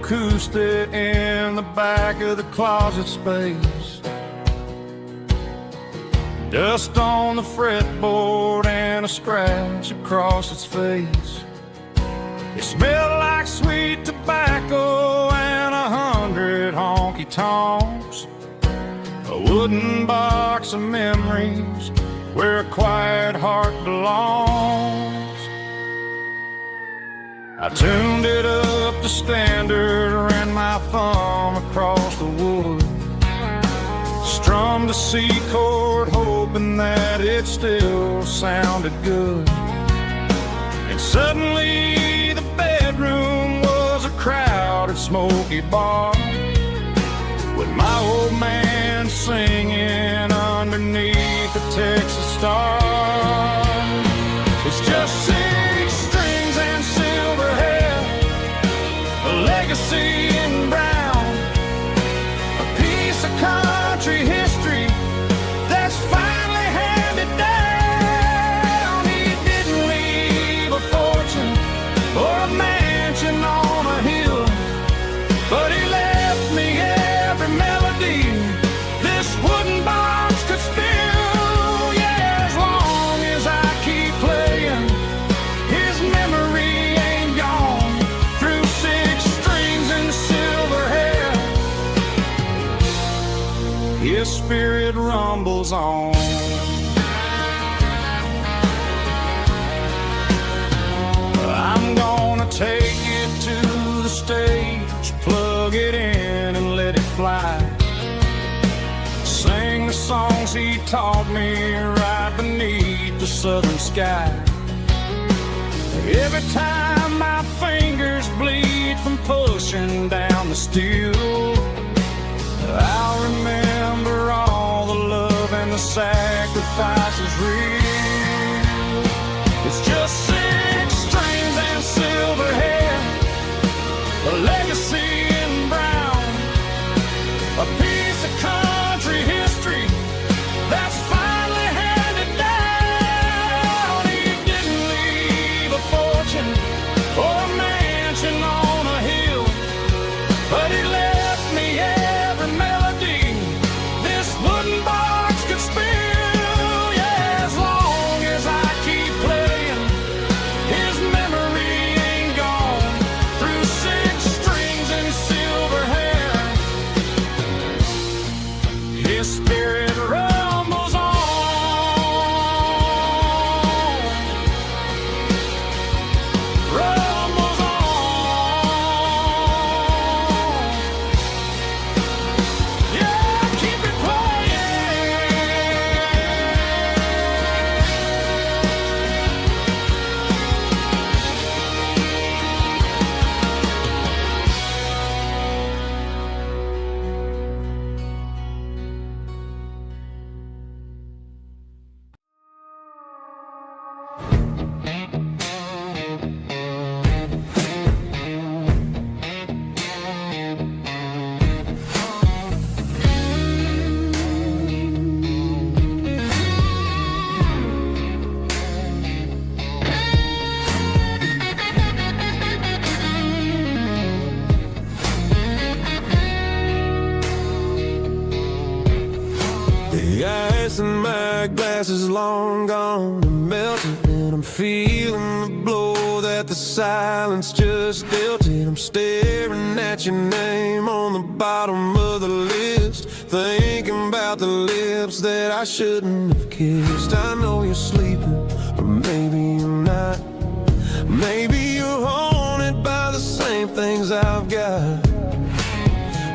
acoustic in the back of the closet space. Dust on the fretboard and a scratch across its face. It smelled like sweet tobacco and 100 honky-tonks. A wooden box of memories where a quiet heart belongs. I tuned it up to standard, ran my thumb across the wood, strummed a C chord hoping that it still sounded good. And suddenly the bedroom was a crowded smoky bar, with my old man singing underneath the Texas stars. It's just 6 strings and silver hair, a legacy in brown, a piece of country history that's finally handed down. He didn't leave a fortune or a mansion on a hill, but he left me every melody this wooden box could spill. Yeah, as long as I keep playing, his memory ain't gone. Through 6 strings and silver hair, his spirit rumbles on. I'm gonna take it to the stage, plug it in and let it fly. Sing the songs he taught me right beneath the southern sky. Every time my fingers bleed from pushing down the steel, I'll remember all the love and the sacrifices real. It's just 6 strings and silver hair, a legacy in brown, a piece of country history that's finally handed down. He didn't leave a fortune or a mansion on a hill, but he left me every melody this wooden box could spill. Yeah, as long as I keep playing, his memory ain't gone. Through 6 strings and silver hair, his spirit rumbles on. Rumbles on. Yeah, keep it playing. The ice in my glass is long gone and melted, and I'm feeling the blow that the silence just dealt it. I'm staring at your name on the bottom of the list, thinking about the lips that I shouldn't have kissed. I know you're sleeping, or maybe you're not. Maybe you're haunted by the same things I've got.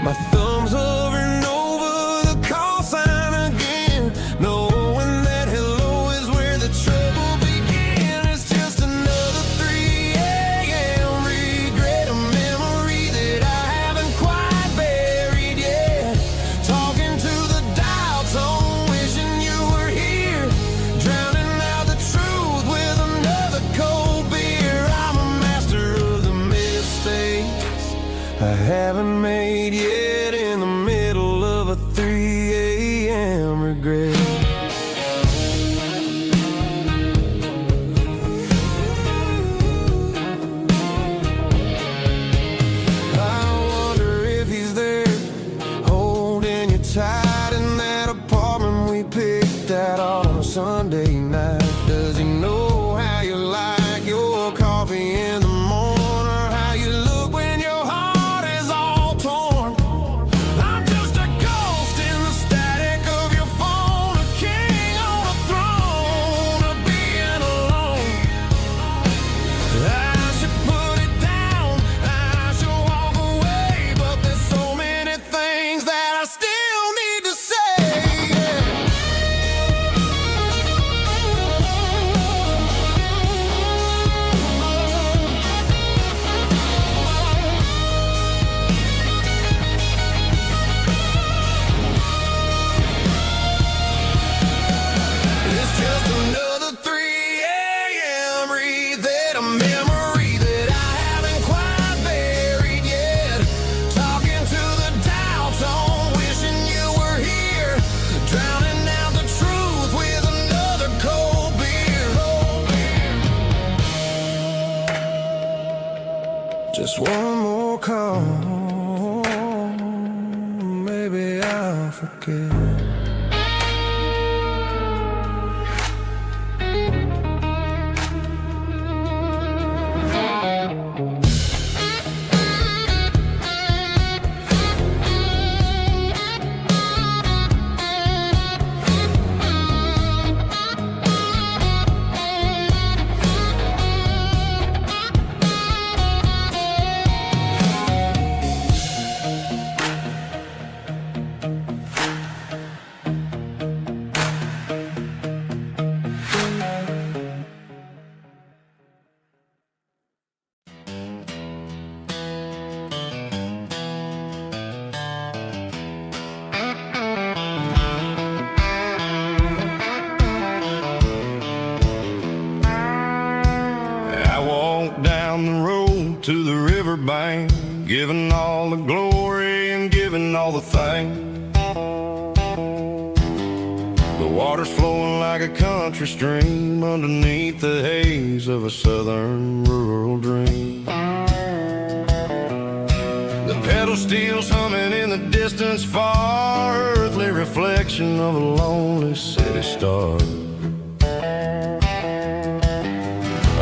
My thumb's hovering over the call sign again, knowing that hello is where the trouble began. It's just another 3 a.m. regret, a memory that I haven't quite buried yet. Talking to the dial tone, wishing you were here, drowning out the truth with another cold beer. I'm a master of the mistakes I haven't made yet, in the middle of a 3 a.m. regret. I forget. Down the road to the riverbank, giving all the glory and giving all the thanks. The water's flowing like a country stream underneath the haze of a southern rural dream. The pedal steel's humming in the distance far, earthly reflection of a lonely city star.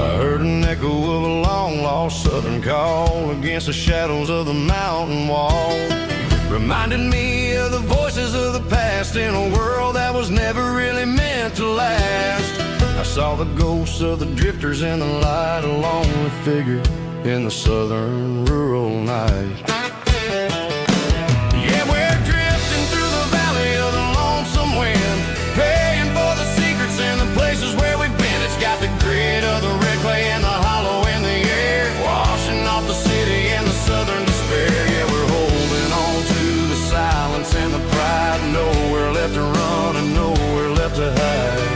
I heard an echo of a long-lost southern call against the shadows of the mountain wall. Reminded me of the voices of the past in a world that was never really meant to last. I saw the ghosts of the drifters in the light, a lonely figure in the southern rural night. Yeah, we're drifting through the valley of the lonesome wind, paying for the secrets and the places where we've been. It's got the grit of the red clay and the hollow in the air, washing off the city and the southern despair. Yeah, we're holding on to the silence and the pride, nowhere left to run and nowhere left to hide.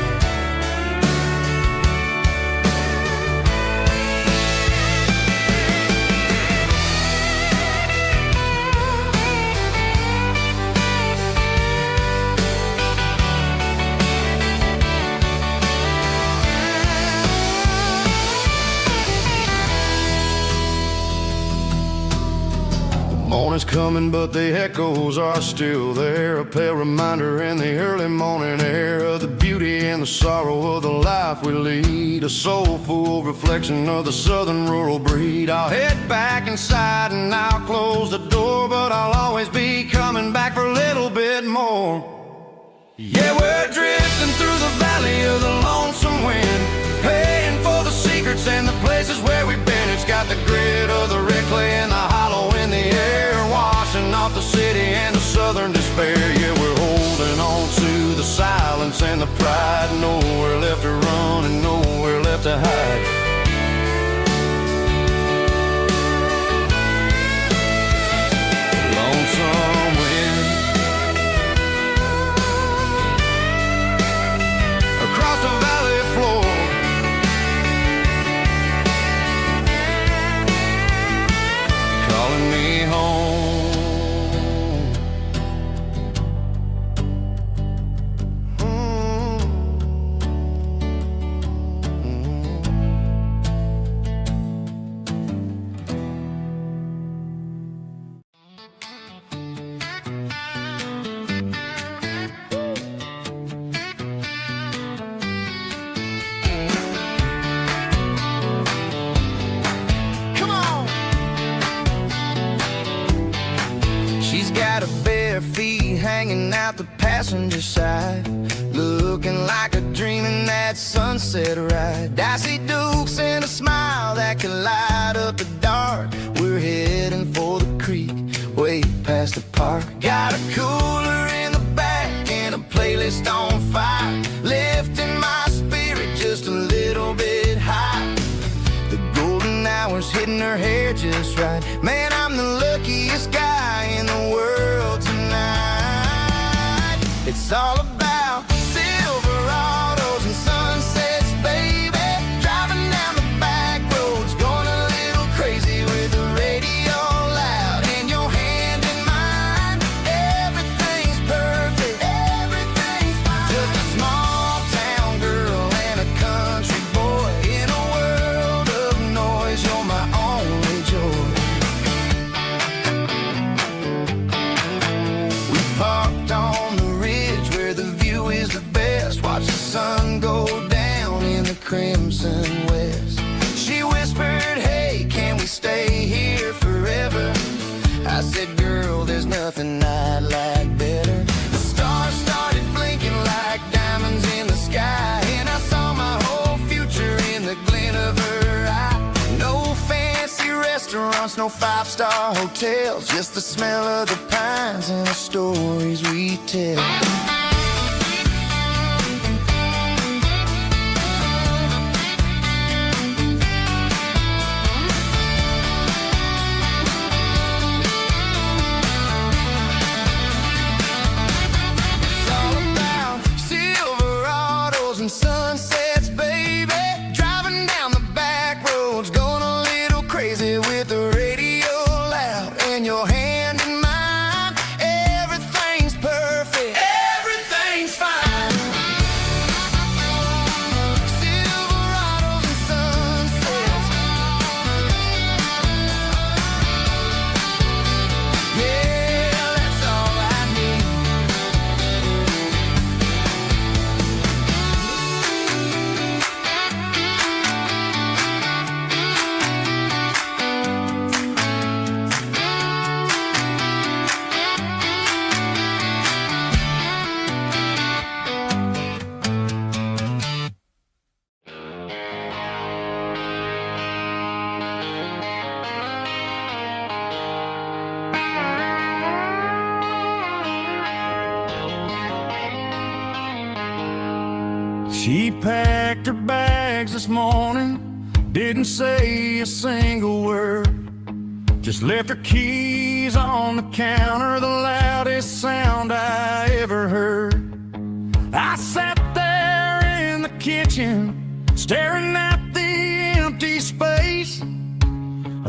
Morning's coming, but the echoes are still there, a pale reminder in the early morning air of the beauty and the sorrow of the life we lead, a soulful reflection of the southern rural breed. I'll head back inside and I'll close the door, but I'll always be coming back for a little bit more. Yeah, we're drifting through the valley of the lonesome wind, paying for the secrets and the places where we've been. It's got the grit of the red clay and the hollow in the air, washing off the city and the southern despair. Yeah, we're holding on to the silence and the pride, nowhere left to run and nowhere left to hide. Lonesome wind across the valley floor, calling me home. Got her bare feet hanging out the passenger side, looking like a dream in that sunset ride. I see Dukes and a smile that can light up the dark. We're heading for the creek, way past the park. Got a cooler in the back and a playlist on fire, lifting my spirit just a little bit high. The golden hours hitting her hair just right. Man, I'm the luckiest guy in the world tonight. It's all about Silverados and sunsets, baby. Driving down the back roads, going a little crazy with the radio loud and your hand in mine. Everything's perfect, everything's fine. Just a small town girl and a country boy in a world of noise. You're my only joy. We parked on said, girl, there's nothing I'd like better. The stars started blinking like diamonds in the sky, and I saw my whole future in the glint of her eye. No fancy restaurants, no five-star hotels, just the smell of the pines and the stories we tell. And sunsets, baby, driving down the back roads, going a little crazy with the radio loud and your hand in mine. Everything's perfect, everything's fine. Silverados and sunsets, yeah, that's all I need. She packed her bags this morning, didn't say a single word, just left her keys on the counter, the loudest sound I ever heard. I sat there in the kitchen, staring at the empty space,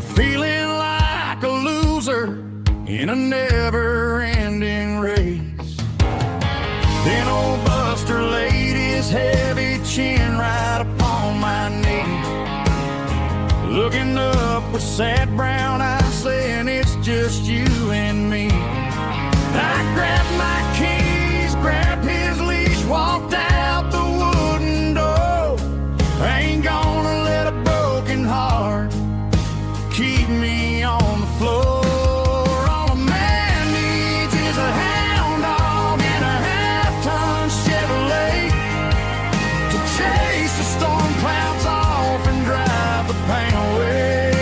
feeling like a loser in a never-ending race. Then old Buster laid his heavy chin right upon my knee, looking up with sad brown eyes, saying it's just you and me. I grabbed my keys, grabbed his leash, walked out the wooden door. I ain't gonna let a broken heart keep me on the floor. All a man needs is a hound dog and a half-ton Chevrolet to chase the storm clouds off and drive the pain away.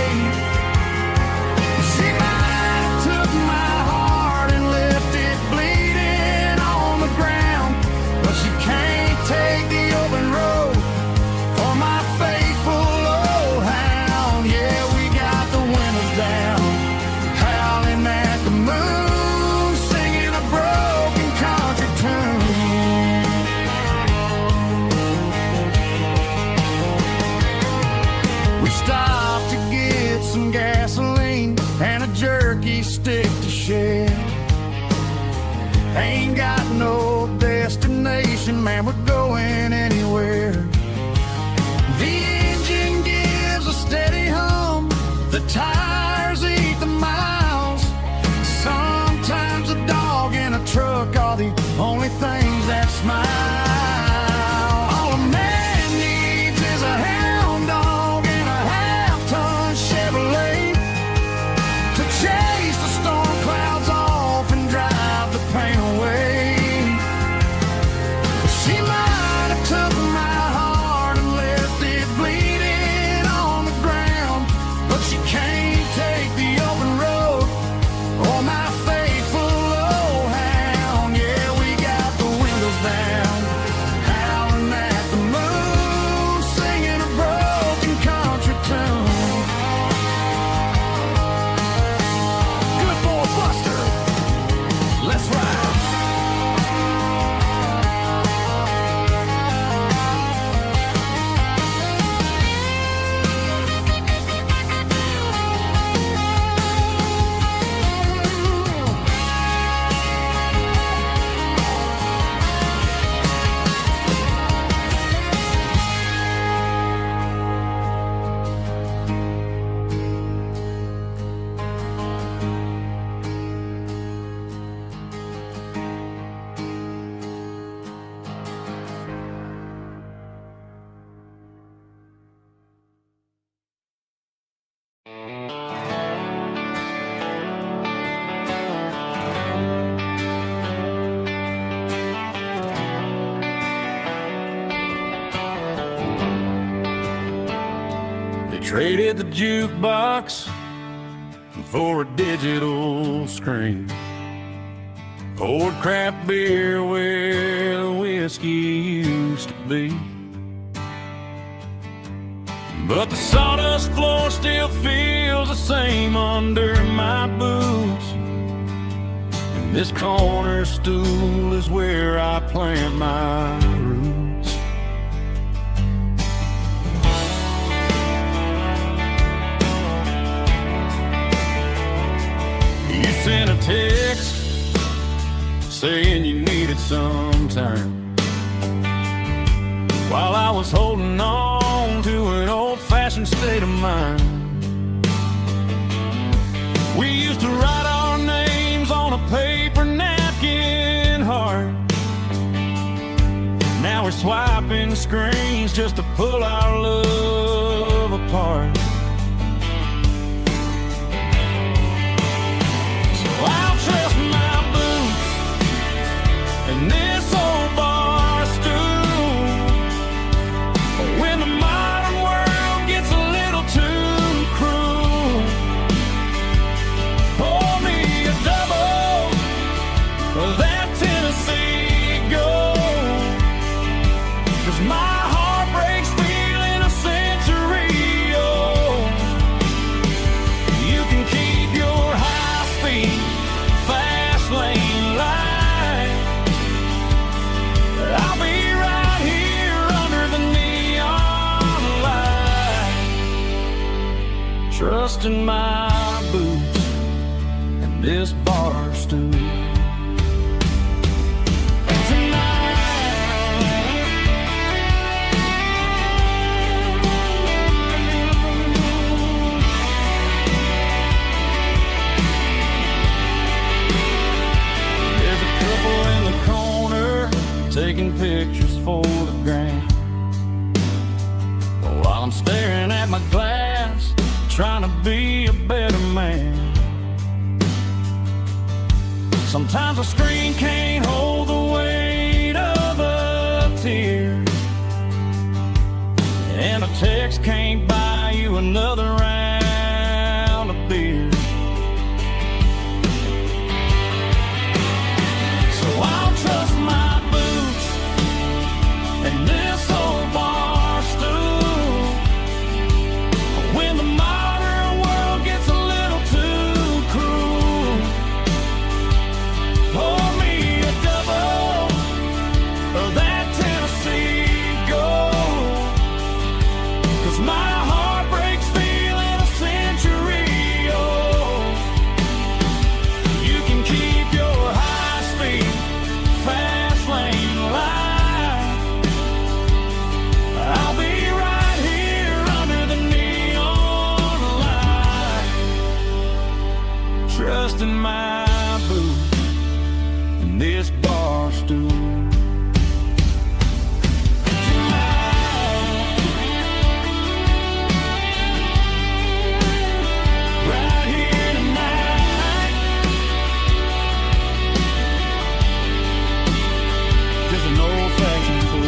She might have took my heart and left it bleeding on the ground, but she can't take the open road for my faithful old hound. Yeah, we got the windows down, howling at the moon, singing a broken country tune. We stopped to get some gasoline and a jerky stick to share. Ain't got no destination, man, we're going anywhere. The engine gives a steady hum, the tires eat the miles. Sometimes a dog and a truck are the only things that smile. All a man needs is a hound dog and a half-ton Chevrolet to chase the storm clouds off and drive the pain away. She might have took my heart Traded the jukebox for a digital screen. Poured craft beer where the whiskey used to be. But the sawdust floor still feels the same under my boots. And this corner stool is where I plant my roots. You sent a text saying you needed some time, while I was holding on to an old-fashioned state of mind. We used to write our names on a paper napkin heart. Now we're swiping screens just to pull our love apart. So I'll trust my boots and this old bar stool. When the modern world gets a little too cruel, pour me a double of that Tennessee Gold. 'Cause my heart breaks feeling a century old. You can keep your high-speed, fast lane light. I'll be right here under the neon light, trusting my boots and this bar stool. There's a couple in the corner taking pictures for the gram, while I'm staring at my glass, trying to be a better man. Sometimes a screen can't hold the weight of a tear, and a text can't buy you another round of beer. So I'll trust my boots and this old bar stool. When the modern world gets a little too cruel, pour me a double of that Tennessee Gold. 'Cause my heart breaks feeling a century old. You can keep your high-speed, fast lane light. I'll be right here under the neon light, trusting my boots and this bar stool. Right here tonight, just an old-fashioned fool.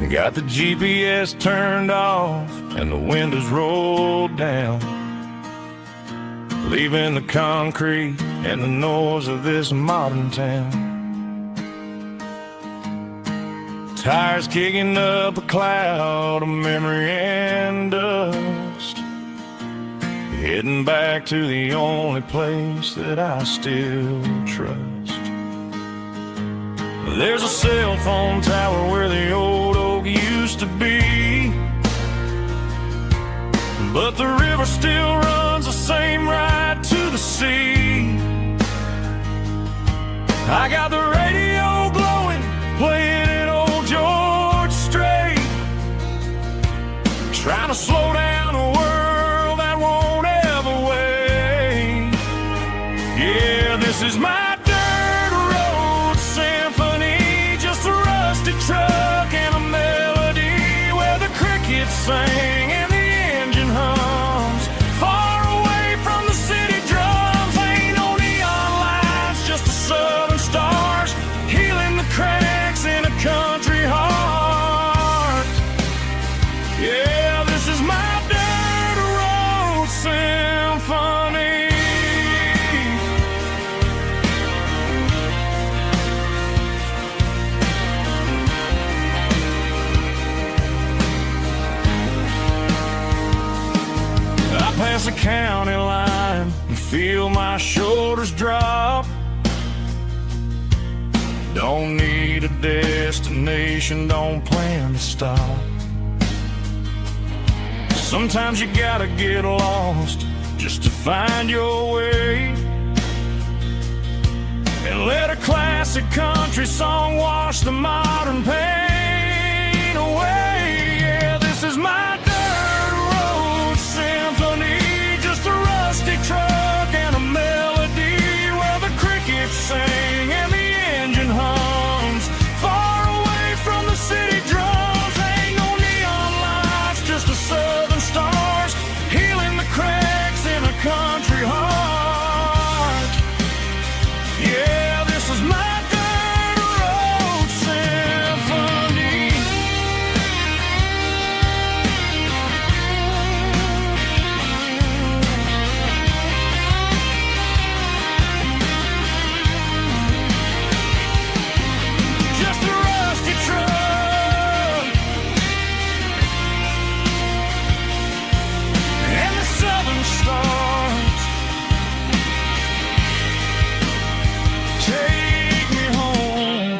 Got the GPS turned off and the windows rolled down, leaving the concrete and the noise of this modern town. Tires kicking up a cloud of memory and dust, heading back to the only place that I still trust. There's a cell phone tower where the old oak used to be, but the river still runs the same right to the sea. I got the radio glowing, playing it old George Strait, county line and feel my shoulders drop. Don't need a destination, don't plan to stop. Sometimes you gotta get lost just to find your way, and let a classic country song wash the modern pain away. Yeah, this is my dirt road symphony, just a rusty truck and a melody where the crickets sing and the engine hums far away from the city drums. Ain't no neon lights, just the southern stars healing the cracks in a country heart. Yeah, this is my dirt road symphony. Just a rusty truck and the southern stars take me home.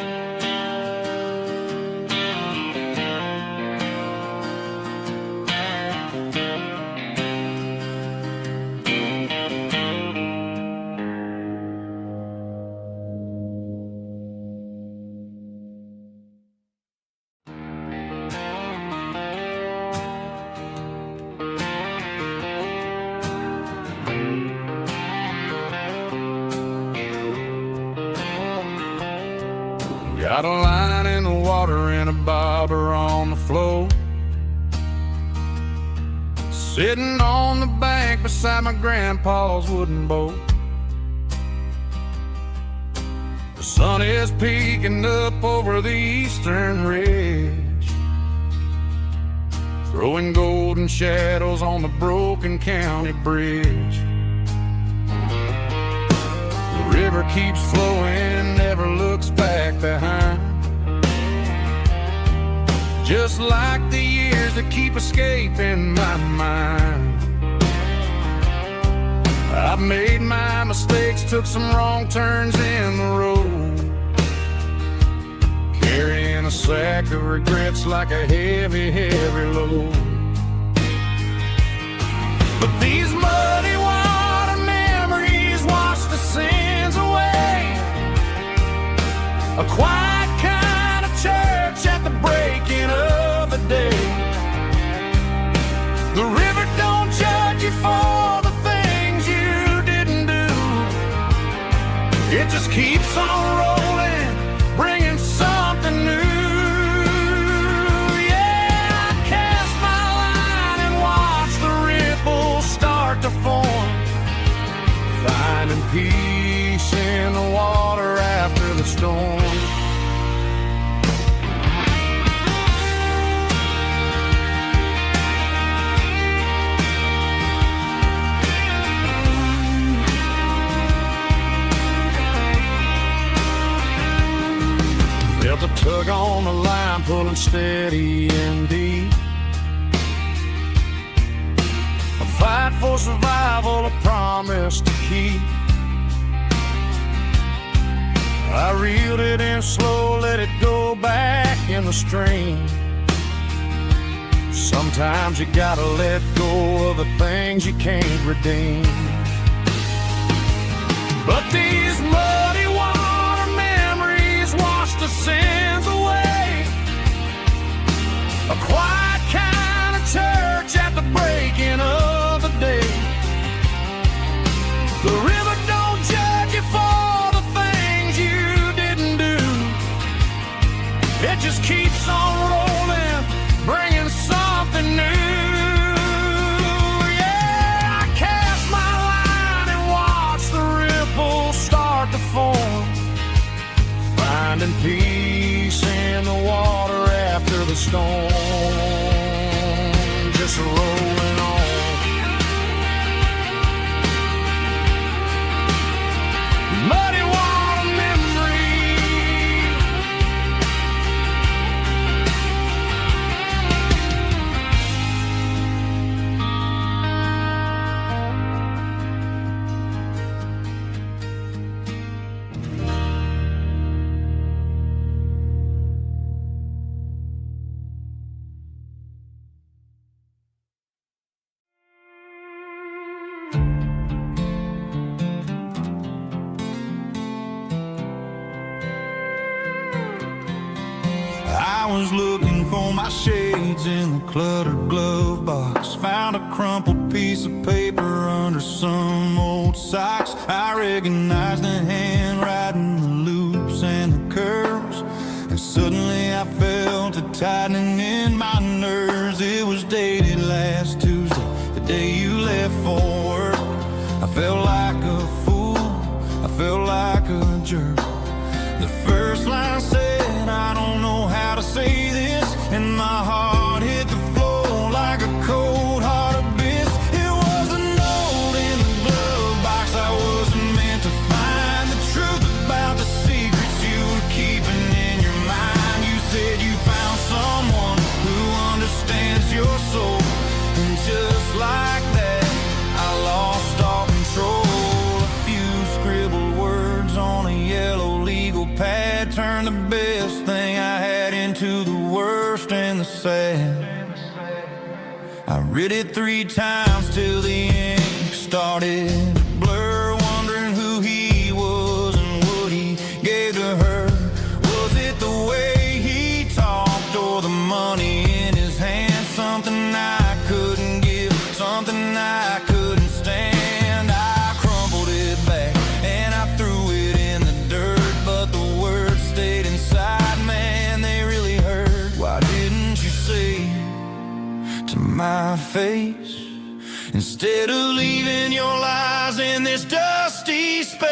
Got a line in the water and a bobber on the floor, sitting on the bank beside my grandpa's wooden boat. The sun is peeking up over the eastern ridge, throwing golden shadows on the broken county bridge. The river keeps flowing, never looks back behind, just like the years that keep escaping my mind. I've made my mistakes, took some wrong turns in the road, carrying a sack of regrets like a heavy, heavy load. But these muddy water memories wash the sins away. A quiet kind of church at the breaking of the day. The river don't judge you for the things you didn't do. It just keeps on rolling, bringing something new. Yeah, I cast my line and watch the ripples start to form, finding peace in the water after the storm. Felt a tug on the line, pulling steady and deep. A fight for survival, a promise to keep. I reeled it in slow, let it go back in the stream. Sometimes you gotta let go of the things you can't redeem. But these muddy water memories wash the sins away. A quiet kind of church at the breaking of the day. The river don't judge you for the things you didn't do. It just keeps on rolling, bringing something new. Yeah, I cast my line and watch the ripples start to form, finding peace in the water after the storm. Just rolling on. Muddy water memory. was looking for my shades in the cluttered glove box. Found a crumpled piece of paper under some old socks. I recognized the handwriting, the loops and the curves, and suddenly I felt a tightening in my nerves. It was dated last Tuesday, the day you left for work. I felt like a fool, I felt like a jerk. The first line said, I don't know how to say this, and my heart hit the floor like a cold hard abyss. It was a note in the glove box. I wasn't meant to find the truth about the secrets you were keeping in your mind. You said you found someone who understands your soul, and just like that, I lost all control. A few scribbled words on a yellow legal pad turned the best thing I had into the worst and the sad. I read it 3 times till the ink started to blur, wondering who he was and what he gave to her. Was it the way he talked or the money in his hand? Something I couldn't give, something I couldn't stand. I crumpled it back and I threw it in the dirt, but the words stayed inside, man, they really hurt. Why didn't you say to my face, instead of leaving your lies in this dusty space?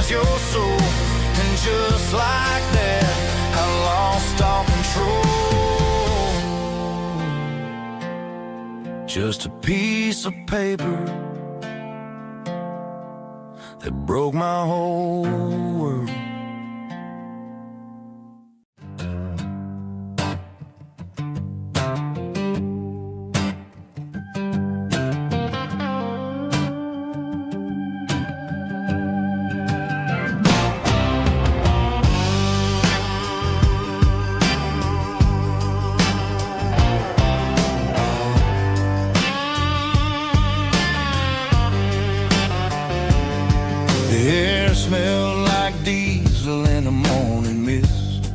Your soul, and just like that, I lost all control. Just a piece of paper that broke my whole world. The air smelled like diesel in the morning mist,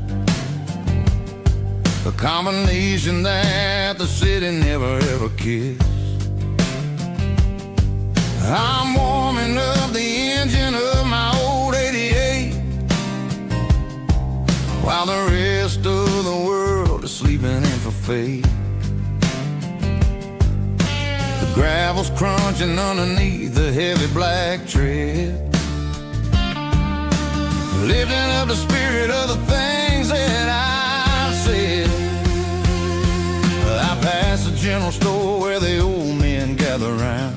a combination that the city never ever kissed. I'm warming up the engine of my old 88, while the rest of the world is sleeping in for fate. The gravel's crunching underneath the heavy black tread, lifting up the spirit of the things that I've said. I passed the general store where the old men gather round,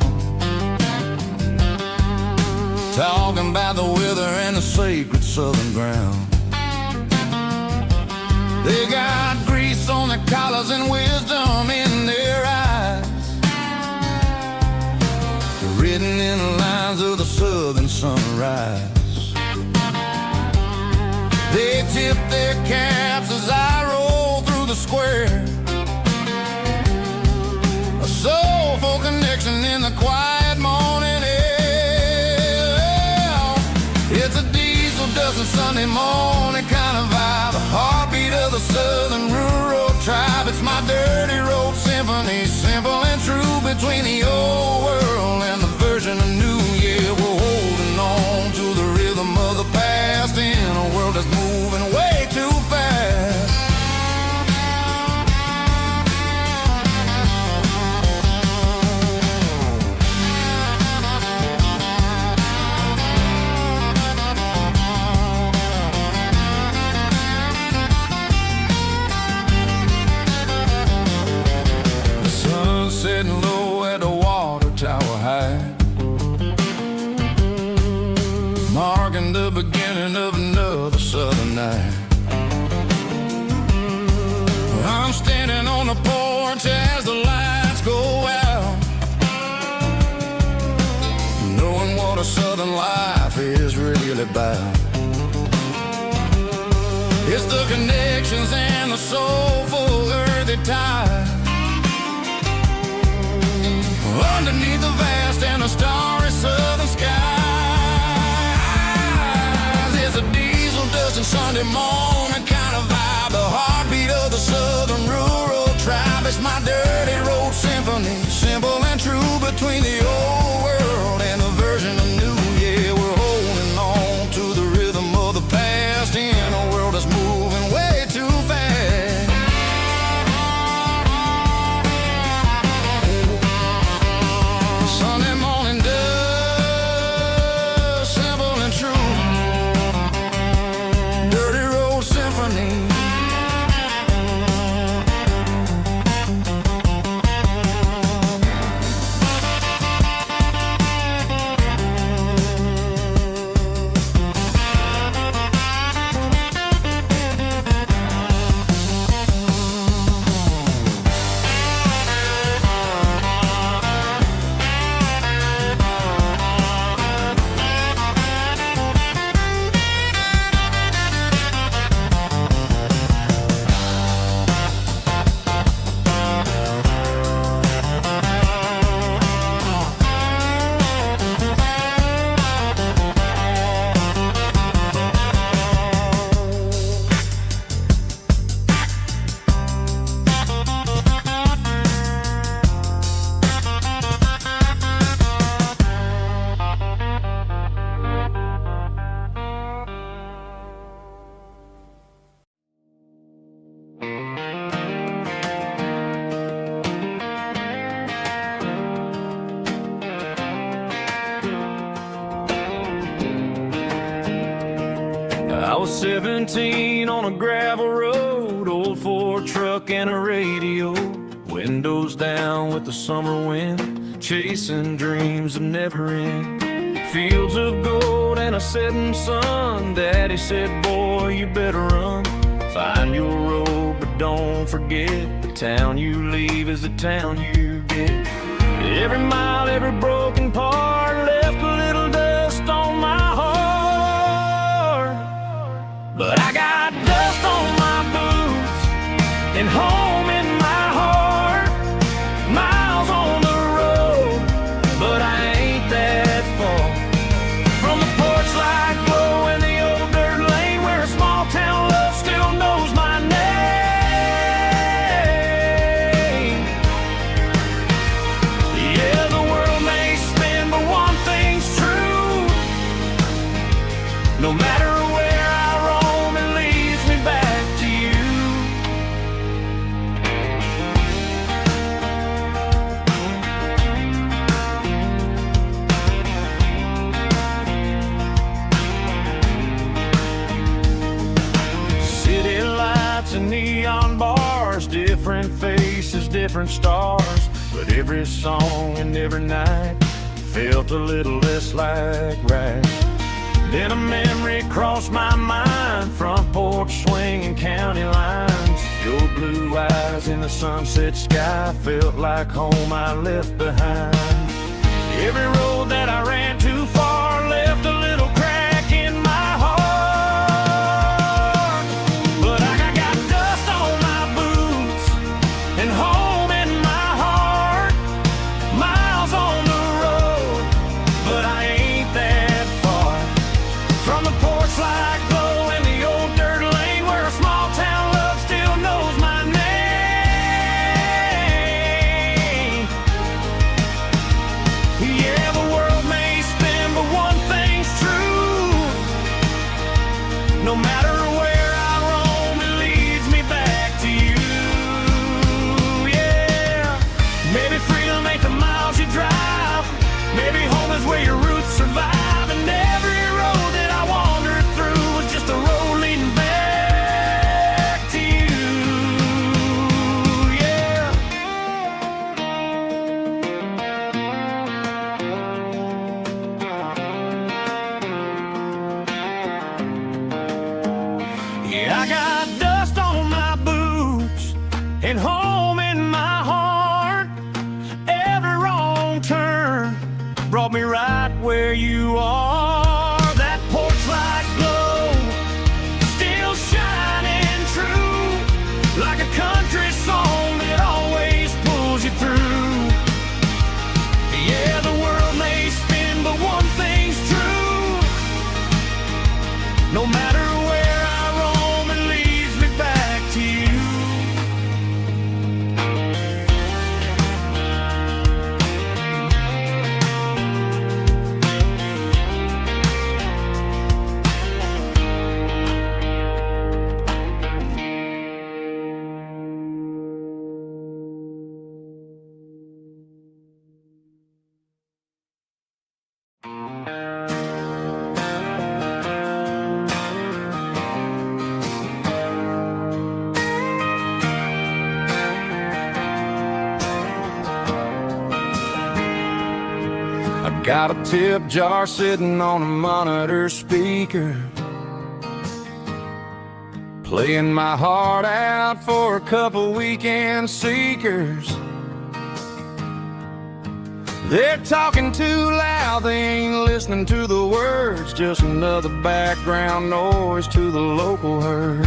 talking about the weather and the sacred southern ground. They got grease on their collars and wisdom in their eyes, written in the lines of the southern sunrise. They tip their caps as I roll through the square, a soulful connection in the quiet morning air. It's a diesel dusting Sunday morning kind of vibe, a heartbeat of the southern rural tribe. It's my dirty road symphony, simple and true, between the old world and the version of new. Yeah, we're holding on to the rhythm of the past in a world that's moving way too fast. The sun setting low at the water tower high, marking the beginning of another southern night. on the porch as the lights go out, knowing what a southern life is really about. It's the connections and the soulful earthy tide underneath the vast and the starry southern skies. It's a diesel dusting Sunday morning kind of vibe, the heartbeat of the southern rural tribe. It's my dirty road symphony, simple and true, between the old world and the version of new. Yeah, we're holding on to the rhythm of the past in a world that's moving way too fast. Sunday morning dust, simple and true, dirty road symphony. I was 17 on a gravel road, old Ford truck and a radio, windows down with the summer wind, chasing dreams of never end. Fields of gold and a setting sun, Daddy said, boy, you better run. Find your road, but don't forget, the town you leave is the town you get. Every mile, every broken part left a little dust on my heart. But I got dust on my boots and home in my heart. Miles on the road, but I ain't that far from the porch light glow in the old dirt lane where a small town love still knows my name. Yeah, the world may spin, but one thing's true. No matter where I roam, it leads me back to you. City lights and neon bars, different faces, different stars, but every song and every night felt a little less like right. Then a memory crossed my mind, front porch swinging county lines. Your blue eyes in the sunset sky felt like home I left behind. Every road that I ran too far left a little crack in my heart. But I got dust on my boots and home in my heart. Miles on the road, but I ain't that far from the porch light glow in the old dirt lane where a small town love still knows my name. Yeah, the world may where you are. That porch light glow, still shining true, like a country song that always pulls you through. Yeah, the world may spin, but one thing's true. No matter where I roam, it leads me back to you. Got a tip jar sitting on a monitor speaker, playing my heart out for a couple weekend seekers. They're talking too loud, they ain't listening to the words, just another background noise to the local herd.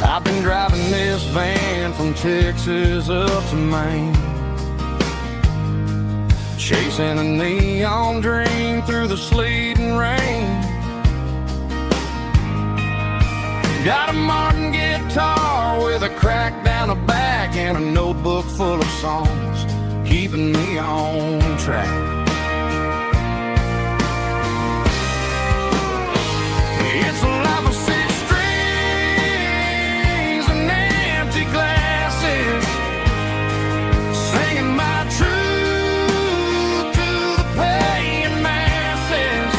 I've been driving this van from Texas up to Maine, chasing a neon dream through the sleet and rain. Got a Martin guitar with a crack down the back and a notebook full of songs, keeping me on track. It's a life of six strings and empty glasses, singing my truth to the paying masses.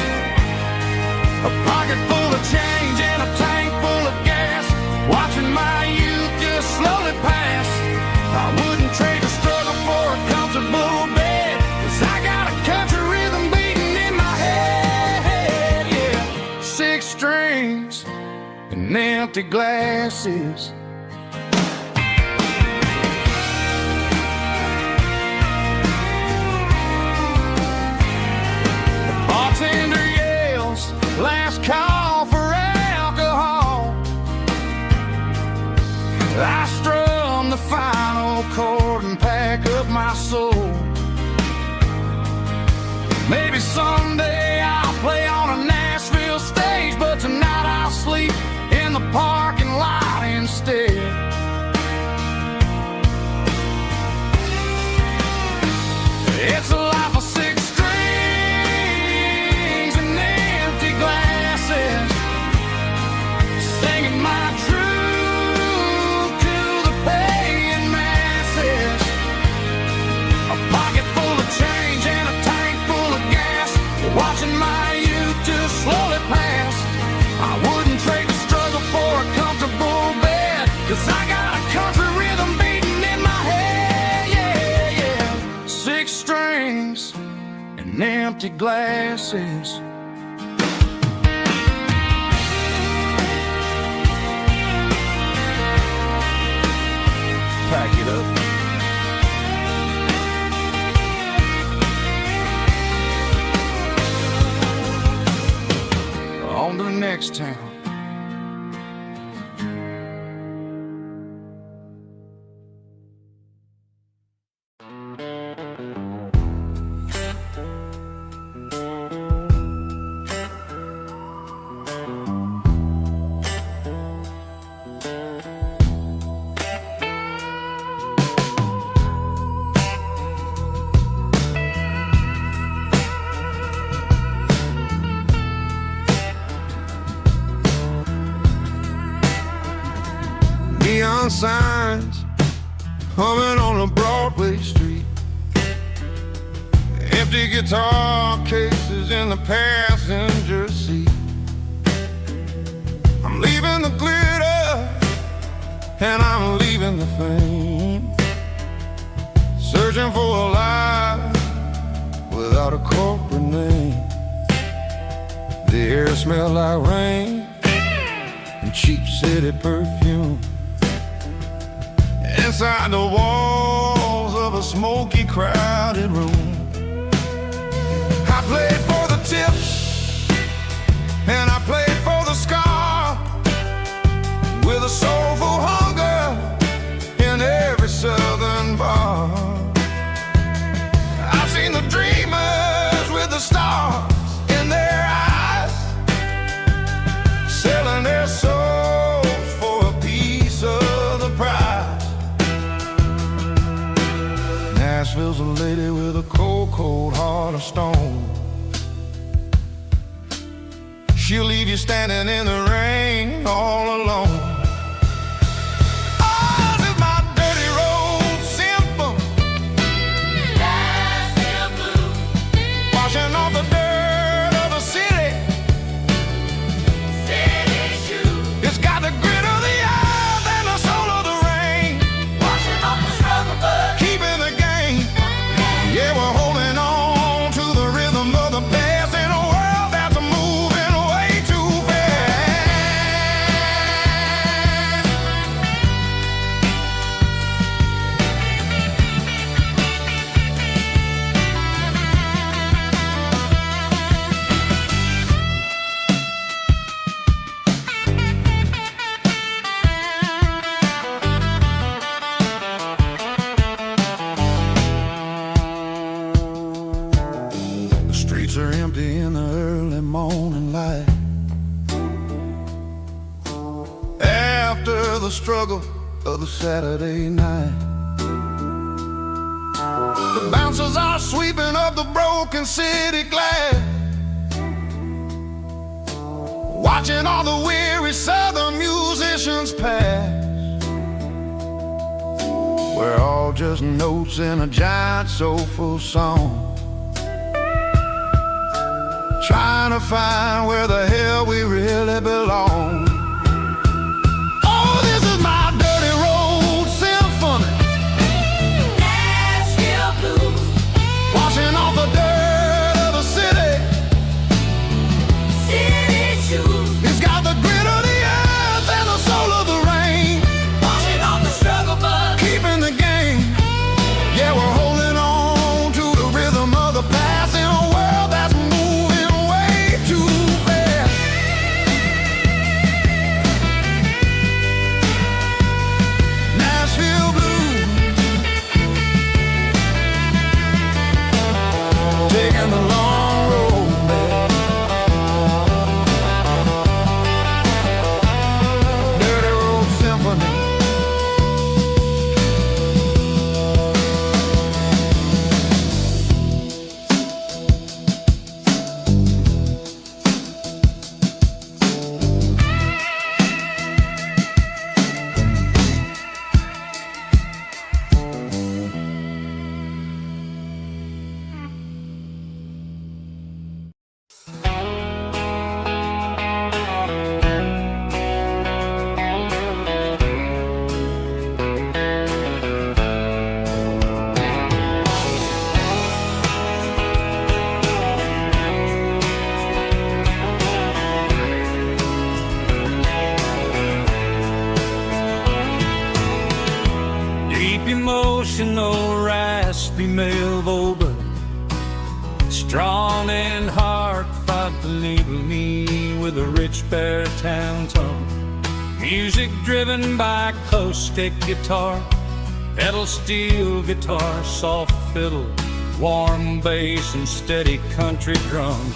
A pocket full of change and a tank full of gas, watching my youth just slowly pass. I wouldn't trade the struggle for a comfortable bed, 'cause I got a country rhythm beating in my head. Yeah, six strings and empty glasses. The bartender yells, last call for alcohol. I strum the final chord and pack up my soul. Maybe someday I'll play on a Nashville stage, but tonight I'll sleep in the parking lot instead. It's a life of six strings and empty glasses, singing my truth to the paying masses. A pocket full of change and a tank full of gas, watching my youth just slowly pass. I wouldn't trade the struggle for a comfortable bed, 'cause I got a country rhythm beating in my head. Yeah, yeah. Six strings and empty glasses. Pack it up. On to the next town. Neon signs humming on a Broadway street, empty guitar cases in the passenger seat. I'm leaving the glitter and I'm leaving the fame, searching for a life without a corporate name. The air smelled like rain and cheap city perfume. Inside the wall crowded room. I played for the tips, and I played for the scar, with a soulful hunger in every southern bar. I've seen the dreamers with the stars in their eyes, selling their souls for a piece of the prize. Nashville's a lady with a cold, cold heart of stone. She'll leave you standing in the rain all alone. Ours is my dirty road symphony, Nashville blues, washing off the dirt of the city, city shoes. It's got the grit of the earth and the soul of the rain, washing off the struggle but keeping the game. Yeah, we're holding on to the rhythm of the past in a world that's moving way too The streets are empty in the early morning light, after the struggle of the Saturday night. The bouncers are sweeping up the broken city glass, watching all the weary southern musicians pass. We're all just notes in a giant soulful song, trying to find where the hell we really belong. Oh, this is my dirty road symphony, Nashville blues, washing off the dirt of the city, city shoes. It's got the grit of the earth and the soul of the rain, washing off the struggle but keeping the game. Yeah, we're holding on to the rhythm of the past in a world that's moving way too fast. Nashville blues, taking the long road back. Dirty road symphony. Deep emotional, raspy male vocal, strong and heart fought to label me with a rich baritone tone. Music driven by acoustic guitar, pedal steel guitar, soft fiddle, warm bass and steady country drum.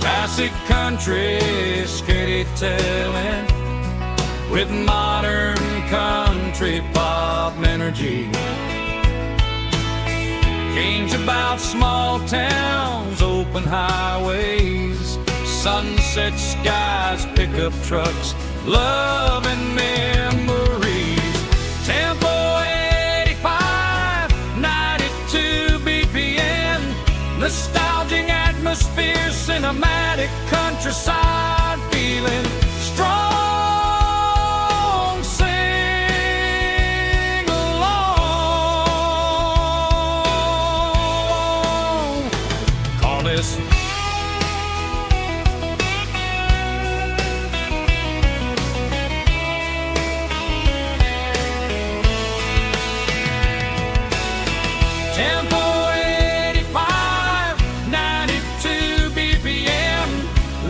Classic country storytelling with modern country pop energy. Games about small towns, open highways, sunset skies, pickup trucks, love and memories. Tempo 85, 92 BPM, nostalgic atmosphere, cinematic countryside feeling strong. Sing along. Call this Tempo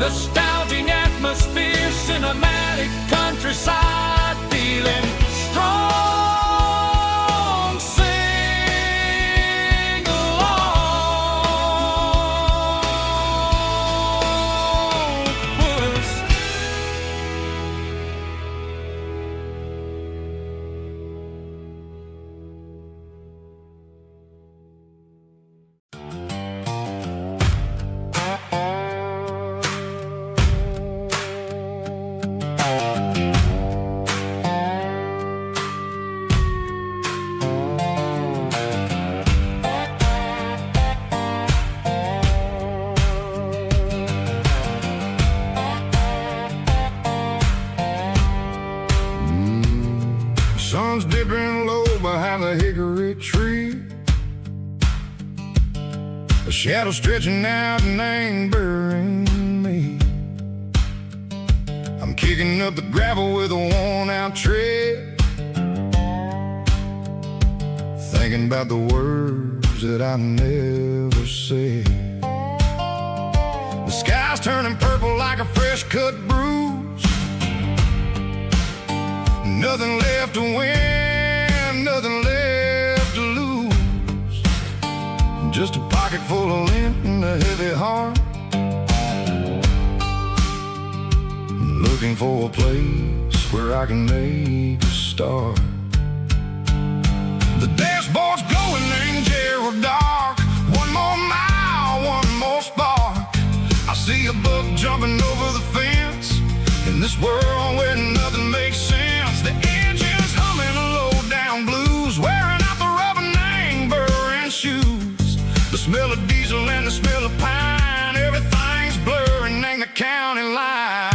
Nostalgic atmosphere, cinematic countryside, feeling strong. Sing along with us. Sun's dipping low behind the hickory tree. A shadow stretching out and ain't burying me. I'm kicking up the gravel with a worn-out tread, thinking about the words that I never said. The sky's turning purple like a fresh-cut bruise. Nothing left to win, nothing left to lose. Just a pocket full of lint and a heavy heart, looking for a place where I can make a start. The dashboard's glowing, angel dark. One more mile, one more spark. I see a buck jumping over the fence in this world where nothing makes sense. The engine's humming a low-down blues, wearing out the rubber name burring shoes. The smell of diesel and the smell of pine, everything's blurring, ain't the county line.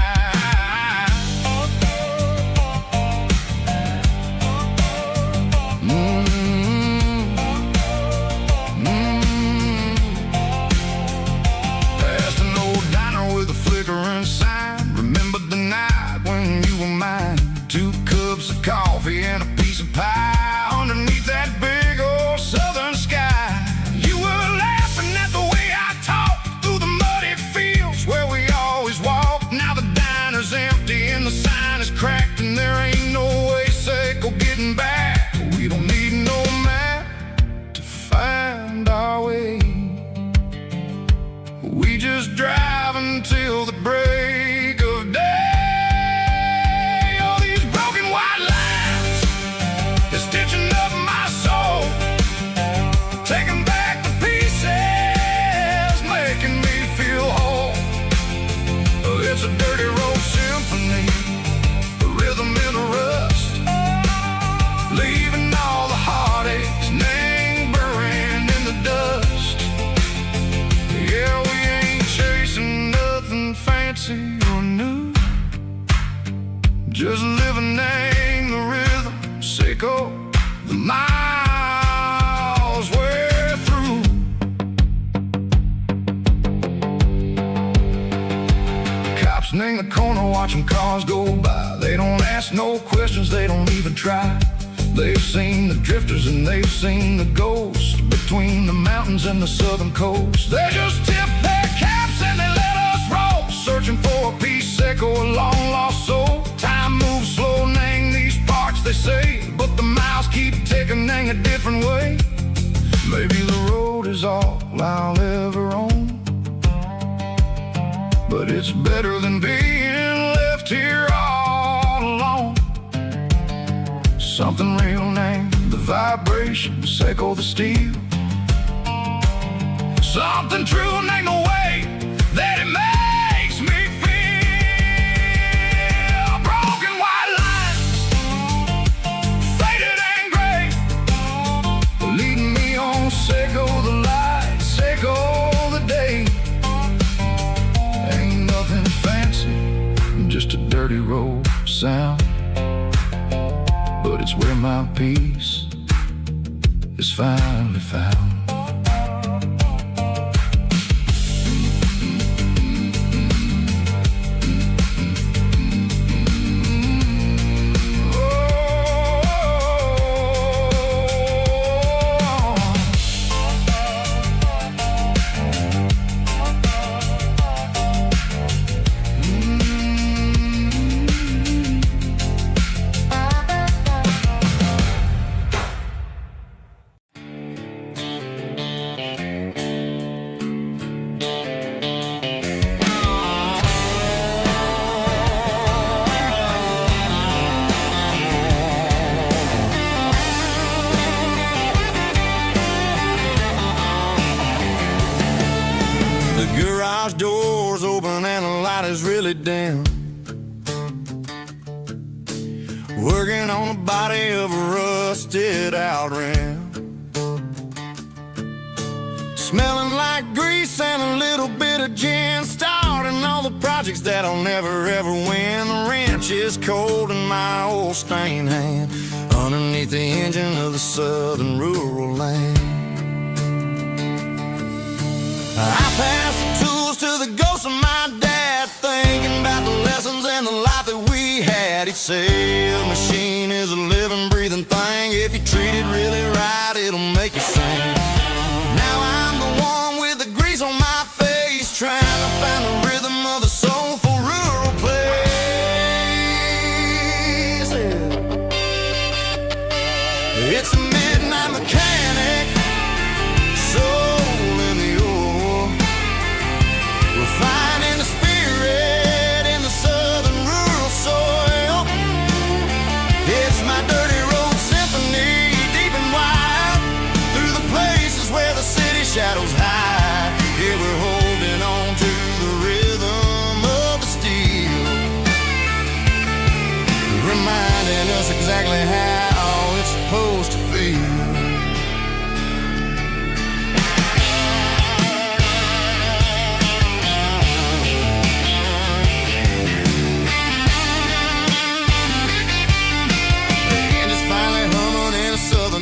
Past an old diner with a flickering sign. Remember the night when you were mine. 2 cups of coffee and a piece of pie underneath that big old southern sky. You were laughing at the way I talked through the muddy fields where we always walked. Now the diner's empty and the sign is cracked, and there ain't no way safe or getting back. We don't need no map to find our way. We just drive until the break of day. It's a dirty road symphony, a rhythm in the rust, leaving all the heartaches, name buried in the dust. Yeah, we ain't chasing nothing fancy or new, just living in the rhythm, sicko, the miles we're through. In the corner watching cars go by. They don't ask no questions, they don't even try. They've seen the drifters and they've seen the ghosts between the mountains and the southern coast. They just tip their caps and they let us roll, searching for a piece or a long lost soul. Time moves slow, nang these parts they say, but the miles keep ticking, nang a different way. Maybe the road is all I'll ever own, but it's better than being left here all alone. Something real named the vibration, echo the steel. Something true named the way that it makes me feel. Broken white lines, faded and gray, leading me on, echo the light, echo the day. Just a dirty road sound, but it's where my peace is finally found. light is really dim, working on the body of a rusted out rim, smelling like grease and a little bit of gin, starting all the projects that'll never ever win. The wrench is cold in my old stained hand, underneath the engine of the southern rural land. I pass the tools to the ghost of my dad, thinking about the lessons and the life that we had. He'd say a machine is a living, breathing thing. If you treat it really right, it'll make you sing. Now I'm the one with the grease on my face, trying to find the rhythm of the soulful rural place. It's a midnight mechanic, soul in the ore, refining the spirit in the southern rural soil. It's my dirty road symphony, deep and wide, through the places where the city shadows hide. Yeah, we're holding on to the rhythm of the steel, reminding us exactly how it's supposed to feel.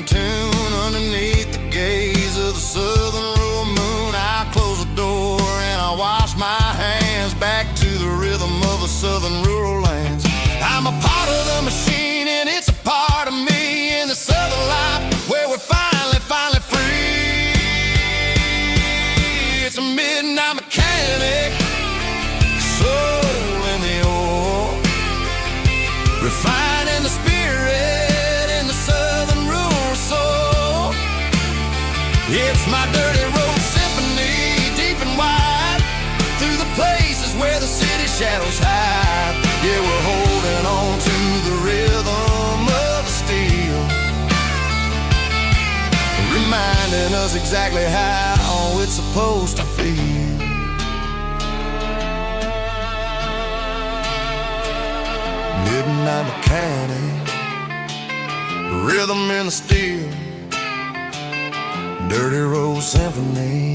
Tune underneath the gaze of the southern rural moon. I close the door and I wash my hands, back to the rhythm of the southern rural lands. I'm a part of the machine and it's a part of me in the southern life where we're finally free. It's a midnight mechanic, soul in the ore, refining the spirit in the southern rural soul. It's my dirty road symphony, deep and wide, through the places where the city shadows hide. Yeah, we're holding on to the rhythm of the steel, reminding us exactly how it's supposed to feel. Midnight mechanic, rhythm in the steel, dirty road symphony.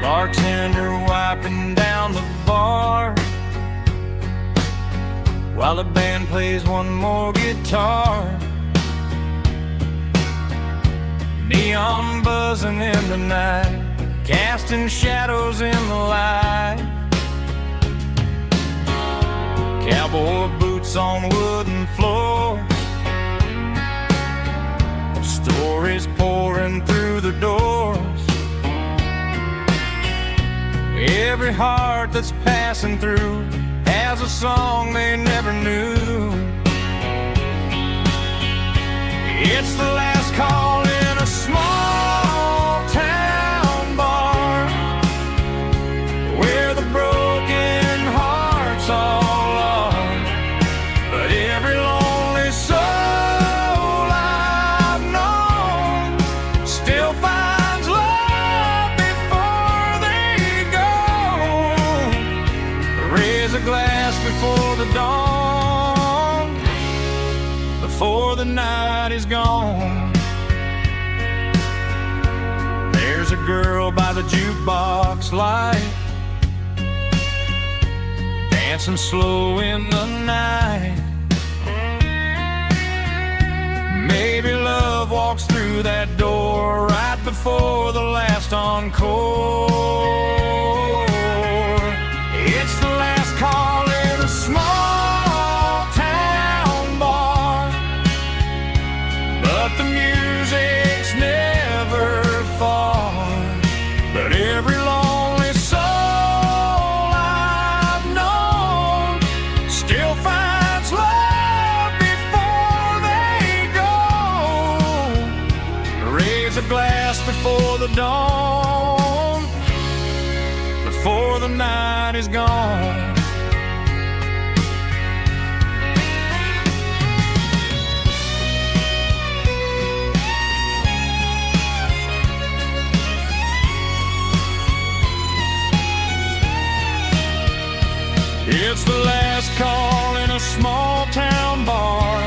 Bartender wiping down the bar while the band plays one more guitar. Neon buzzing in the night, casting shadows in the light. Cowboy boots on wooden floors, stories pouring through the doors. Every heart that's passing through has a song they never knew. It's the last call in a small town bar, where the broken hearts all are. But every lonely soul I've known still finds love before they go. Raise a glass before the dawn, before the night is gone. There's a girl by the jukebox light, dancing slow in the night. Maybe love love walks through that door right before the last encore. It's the last call in a small town bar, but the music's never far. But every lonely soul I've known still finds love before they go. Raise a glass before the dawn, before the night is gone. It's the last call in a small town bar,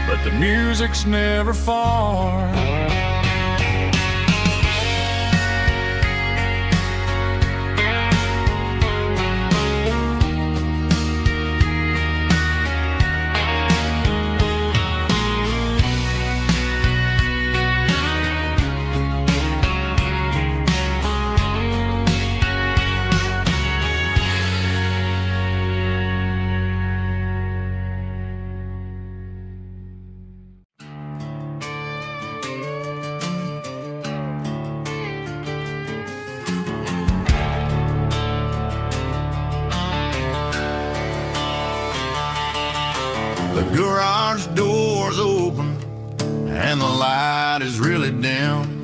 but the music's never far. The garage door's open and the light is really dim.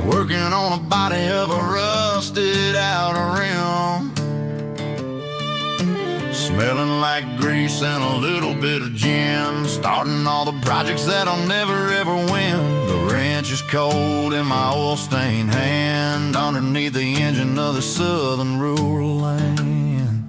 Working on a body of a rusted out rim, smelling like grease and a little bit of gin. Starting all the projects that I'll never ever win. The wrench is cold in my oil-stained hand, underneath the engine of the southern rural land.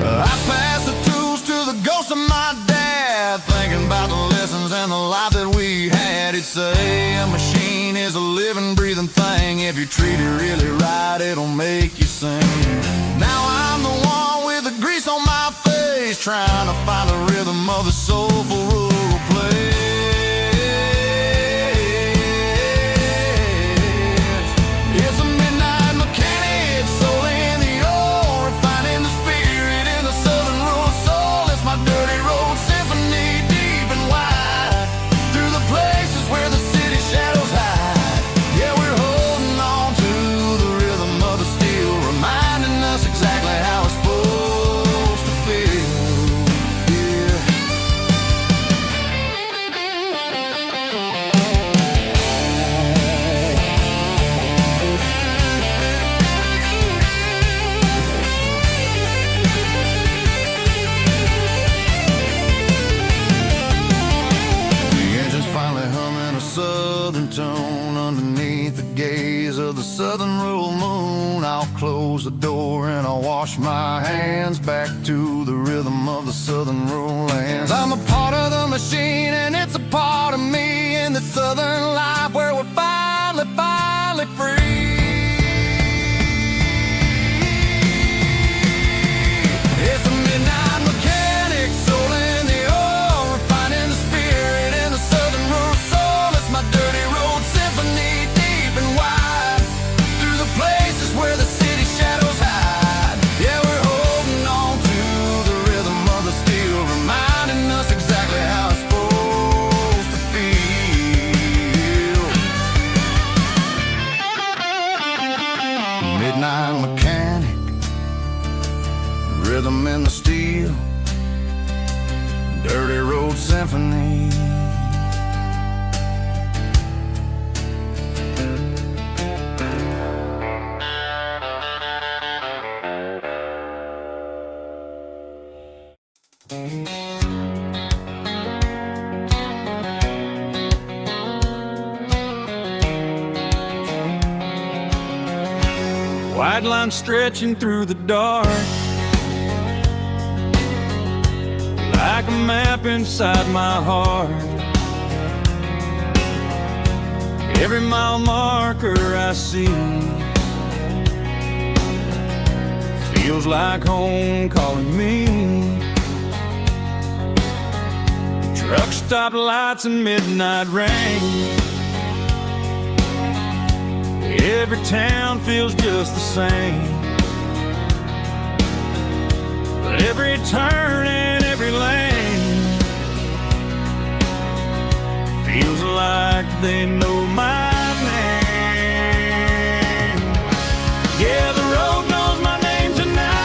I pass the tools to the ghost of my dad, thinking about the lessons and the life that we had. He'd say a machine is a living, breathing thing. If you treat it really right, it'll make you sing. Now I'm the one with the grease on my face, trying to find the rhythm of the soulful rural place. It's a midnight mechanic, soul in the ore, refining the spirit in the southern rural soul. It's my dirty road symphony, deep and wide, through the places where the city shadows hide. Yeah, we're holding on to the rhythm of the steel, reminding us exactly how it's supposed to feel. Yeah. The engine's finally humming a southern tone underneath the gaze of the southern rural moon. I'll close the door and I'll wash my hands, back to the rhythm of the southern rural lands. I'm a part of the machine and it's a part of me, in the southern life where we're finally free. It's a midnight mechanic, soul in the ore, refining the spirit in the southern rural soul. It's my dirty road symphony, deep and wide, through the places where the city shadows hide. Yeah, we're holding on to the rhythm of the steel, reminding us exactly how it's supposed to feel. Midnight mechanic, rhythm in the steel, dirty road symphony. White line stretching through the dark, like a map inside my heart. Every mile marker I see feels like home calling me. Truck stop lights and midnight rain. Every town feels just the same, but every turn and every lane feels like they know my name. Yeah, the road knows my name tonight,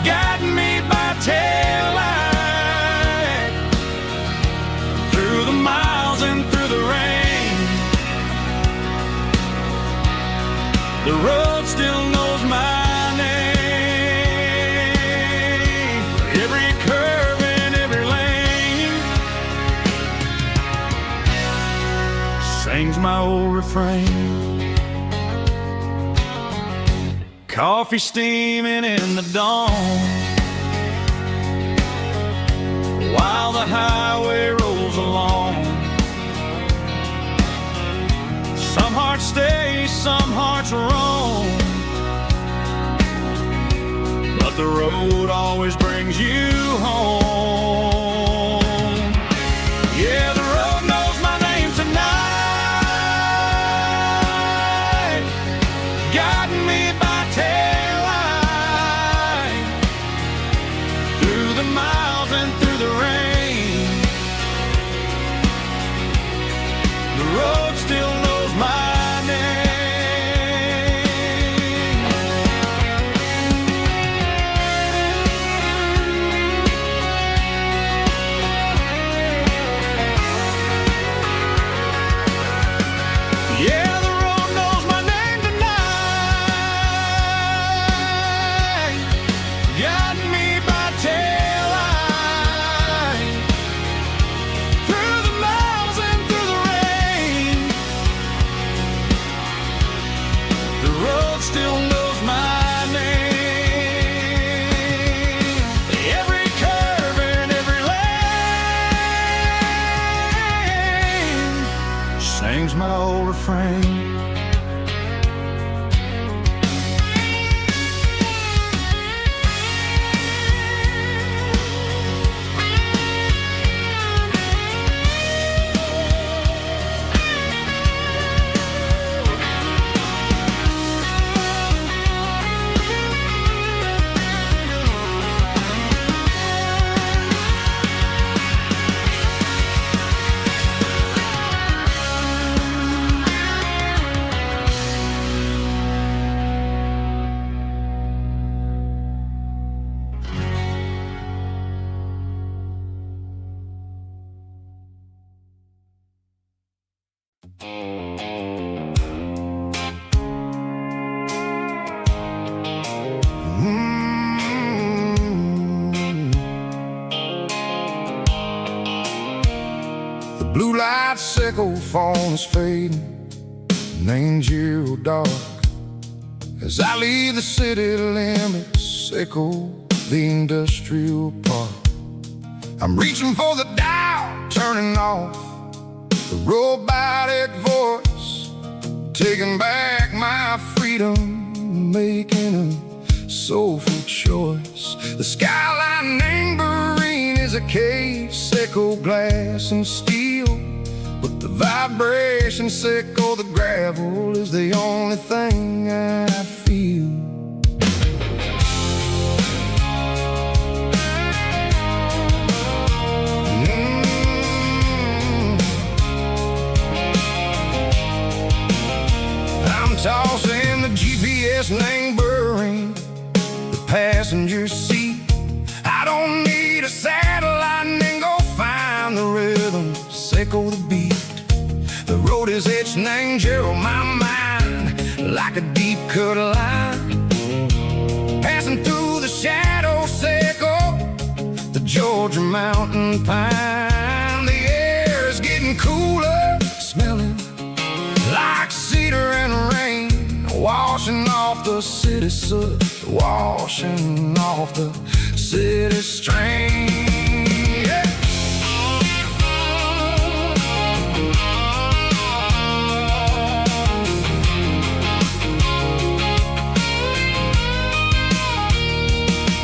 guiding me by taillight through the miles and through the rain. The road still knows my name. Every curve and every lane sings my old refrain. Coffee steaming in the dawn, while the highway rolls along. Some hearts stay, some hearts roam, but the road always brings you home. Yeah, the road knows my name tonight, guiding me by taillight through the miles and through the rain. The road still knows my name. Yeah, the road knows my name tonight, guiding me by taillight through the miles and through the rain. The road still knows my name. Every curve and every lane sings my old refrain. The blue light sickle phone is fading, and ain't zero dark. As I leave the city limits, sickle the industrial park. I'm reaching for the dial, turning off the robotic voice, taking back my freedom, making a soulful choice. The skyline neighboring is a cave, sickle glass and steel, but the vibration sickle the gravel is the only thing I feel. I'm tossing the GPS neighboring the passenger seat. I don't need a satellite and go find the rhythm, sickle the beat. The road is etched and angel on my mind like a deep cut line, passing through the shadow sickle, the Georgia mountain pine. The air is getting cooler, smelling like cedar and rain, washing off the city soot, washing off the city strain. Yeah.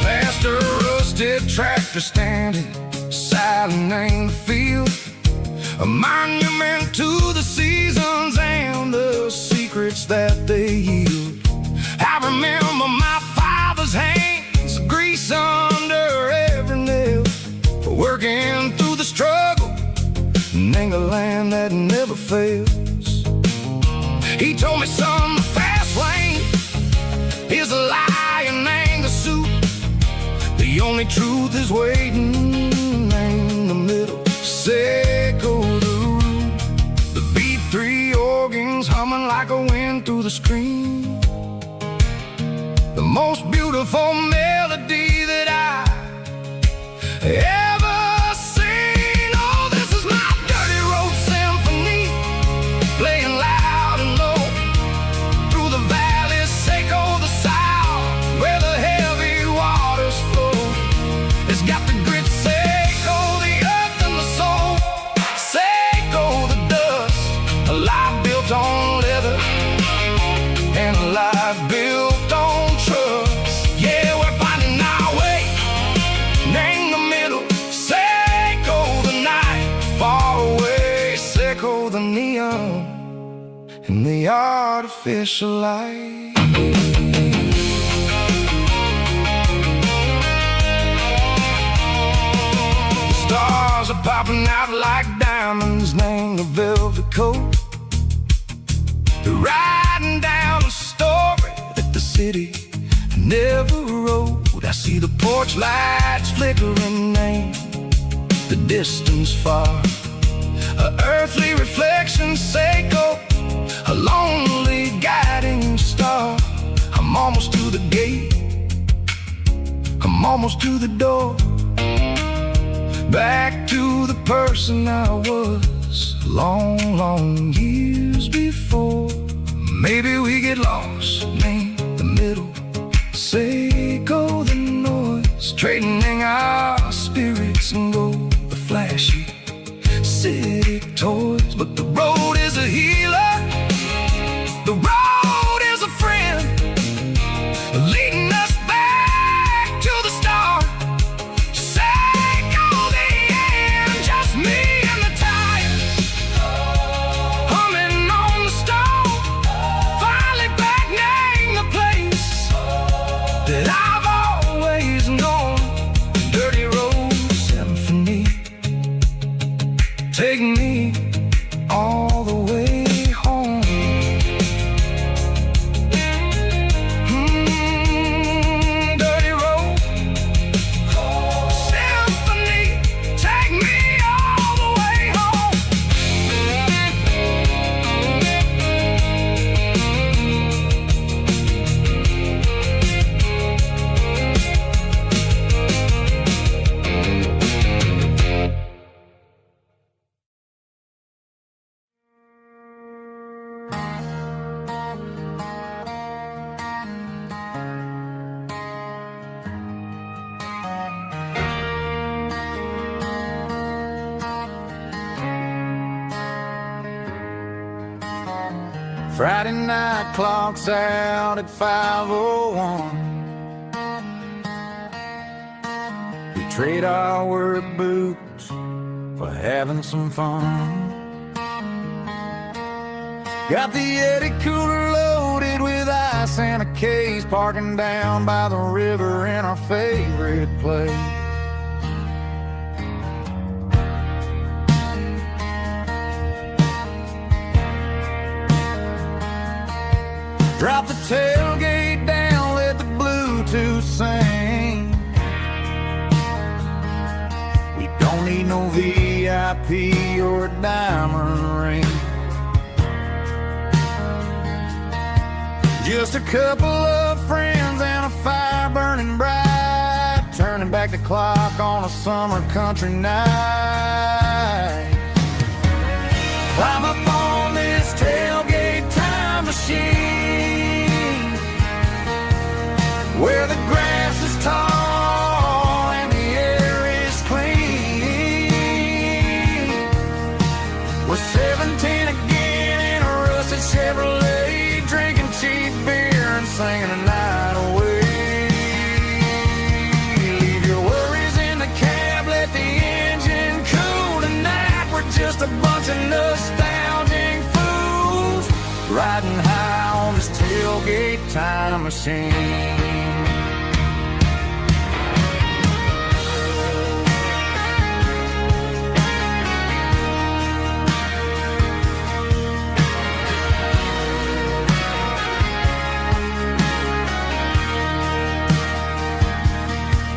Past a rusted tractor standing silent in the field, a monument to the seasons and the secrets that they yield. I remember my father's hands, grease under every nail, for working through the struggle in the land that never fails. He told me, son, the fast lane is a lie and ain't a suit. The only truth is waiting in the middle. Say, go the root. The B3 organs humming like a wind through the screen. The most beautiful melody that I ever seen. Oh, this is my dirty road symphony, playing loud and low through the valleys, Seco the south, where the heavy waters flow. It's got the grit, Seco, the earth and the soul. Seco, the dust, a life built on leather and a life built on trust. Yeah, we're finding our way in the middle. Seco the night, far away. Seco the neon and the artificial light. The stars are popping out like diamonds, name the velvet coat. They're riding down a story that the city never wrote. I see the porch lights flickering in the distance far, a earthly reflection, Seco, a lonely guiding star. I'm almost to the gate, I'm almost to the door, back to the person I was long, long years before. Maybe we get lost in the middle, Seco the noise, trading our spirits and gold, the flashy city toys. But the road is a healer, the road is a friend, leading us back to the start. Seco the end, just me and the tires, humming on the stove, finally back name the place that I've always known. Dirty road symphony, take me all the way home. Dirty road symphony, take me all the way home. Friday night clocks out at 5:01. We trade our work boots for having some fun. Got the Eddie cooler loaded with ice and a case, parking down by the river in our favorite place. Drop the tailgate down, let the Bluetooth sing. We don't need no VIP or a diamond ring. Just a couple of friends and a fire burning bright, turning back the clock on a summer country night. Climb up on this tailgate time machine, where the grass is tall and the air is clean. We're 17 again in a rusted Chevrolet, drinking cheap beer and singing the night away. Leave your worries in tailgate time machine.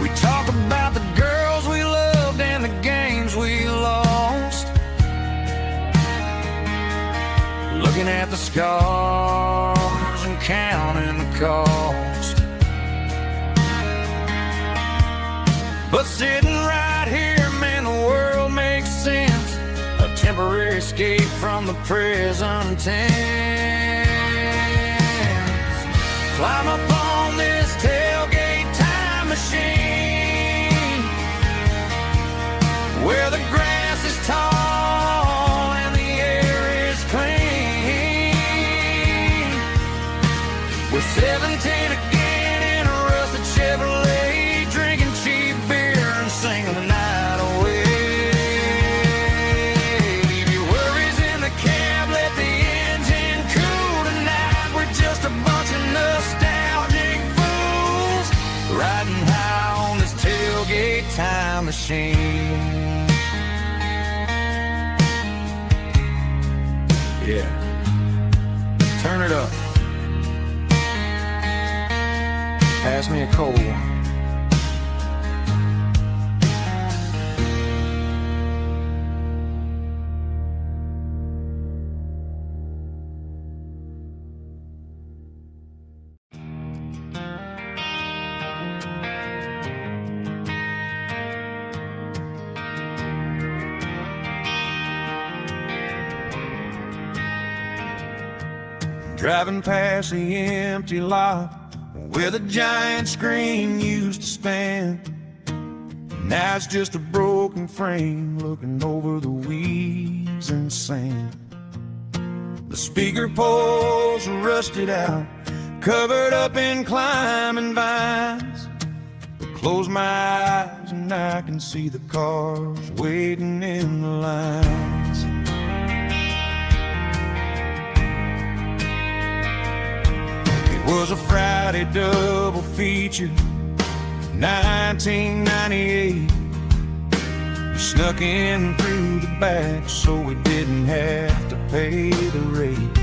We talk about the girls we loved and the games we lost, looking at the scars and counting the cost. But sitting right here, man, the world makes sense. A temporary escape from the present tense. Climb up on this tailgate time machine, where the grass is tall and the air is clean. We're 17 again in a rusted Chevrolet, drinking cheap beer and singing the night away. Leave your worries in the cab, let the engine cool tonight. We're just a bunch of nostalgic fools riding high on this tailgate time machine. Yeah, turn it up. Pass me a cold one. Driving past the empty lot where the giant screen used to stand. Now it's just a broken frame looking over the weeds and sand. The speaker poles are rusted out, covered up in climbing vines. But close my eyes and I can see the cars waiting in the lines. Was a Friday double feature, 1998. We snuck in through the back so we didn't have to pay the rate.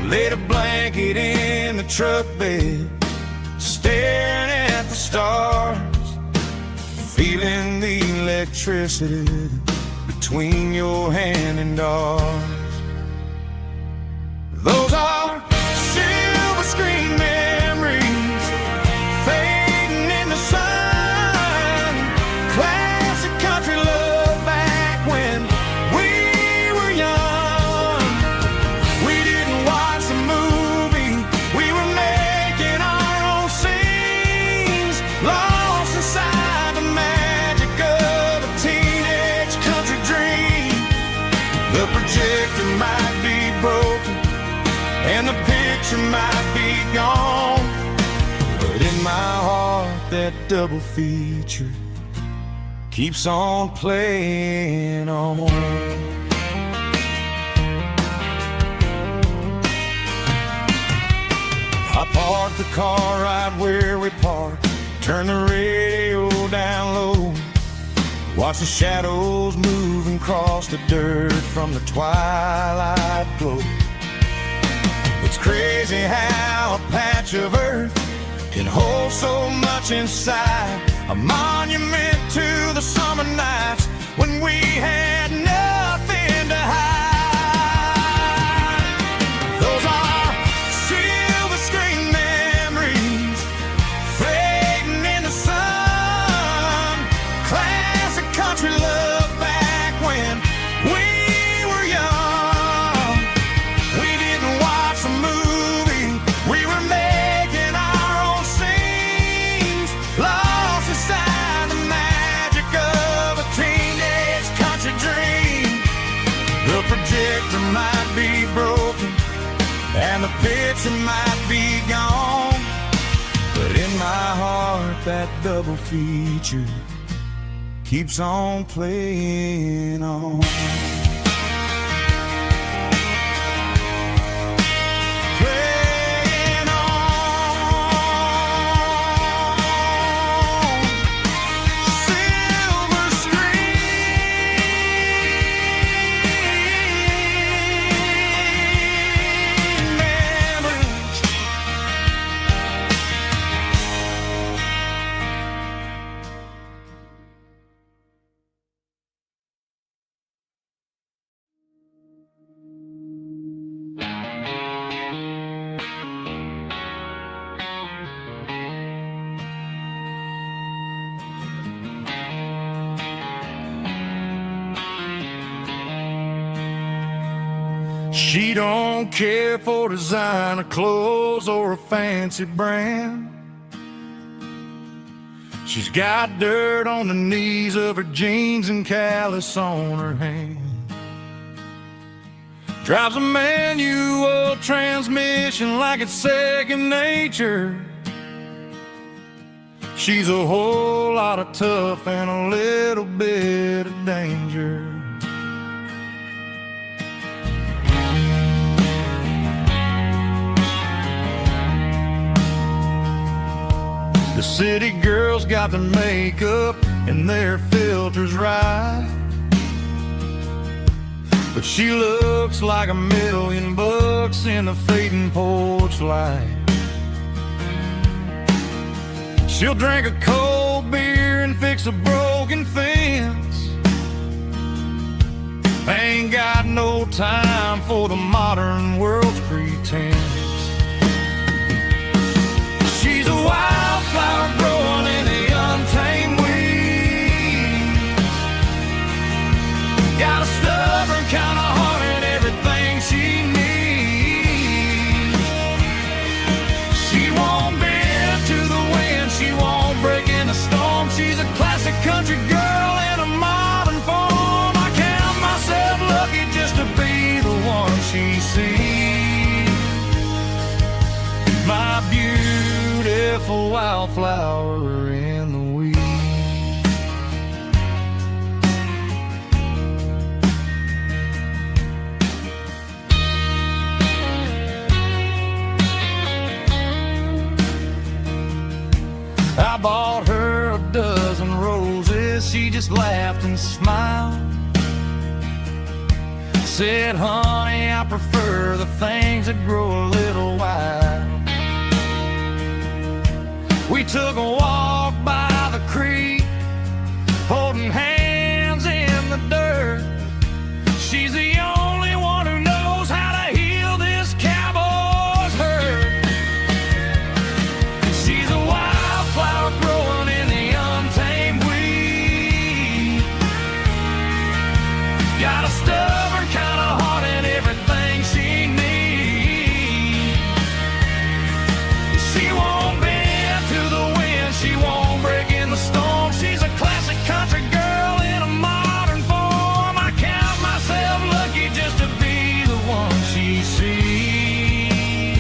Laid a blanket in the truck bed, staring at the stars, feeling the electricity between your hand and ours. Those are screen memories fading in the sun. Classic country love back when we were young. We didn't watch the movie, we were making our own scenes, lost inside the magic of a teenage country dream. The projector might be broken and the picture might be gone, but in my heart that double feature keeps on playing on. I parked the car right where we parked, turn the radio down low, watch the shadows move and cross the dirt from the twilight glow. It's crazy how a patch of earth can hold so much inside, a monument to the summer nights when we had nothing to hide. Those are silver screen memories fading in the sun. Classic country love back when we were young. We didn't watch the movie, we were making our own scenes, lost inside the magic of a teenage country dream. The projector might be broken and the picture might be gone, but in my heart that double feature keeps on playing on. Playing She don't care for designer clothes or a fancy brand. She's got dirt on the knees of her jeans and callus on her hand. Drives a manual transmission like it's second nature. She's a whole lot of tough and a little bit of danger. The city girls got their makeup and their filters right, but she looks like $1,000,000 in a fading porch light. She'll drink a cold beer and fix a broken fence. Ain't got no time for the modern world's pretense. She's a wildflower growing in the untamed weed. Got a stubborn kind of heart and everything she needs. She won't bend to the wind, she won't break in a storm. She's a classic country girl in a modern form. I count myself lucky just to be the one she sees. My beautiful wildflower in the weeds. I bought her a dozen roses, she just laughed and smiled. Said, honey, I prefer the things that grow a little wild. We took a walk by the creek, holding hands in the dirt. She's the only one who knows how to heal this cowboy's hurt. She's a wildflower growing in the untamed weed. Got a stubborn kind of heart and everything she needs. She won't bend to the wind, she won't break in the storm. She's a classic country girl in a modern form. I count myself lucky just to be the one she sees.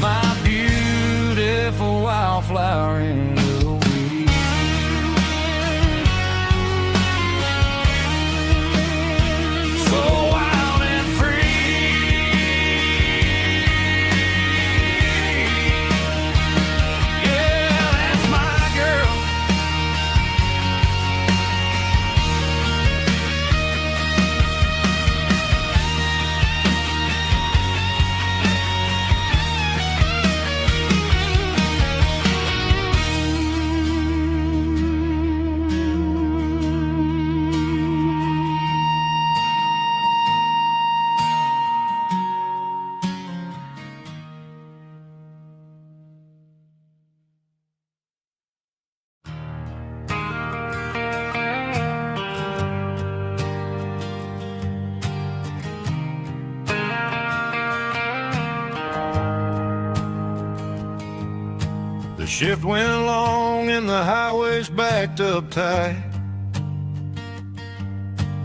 My beautiful wildflower in the weeds. So wild and free. Yeah, that's my girl. The shift went long and the highway's backed up tight.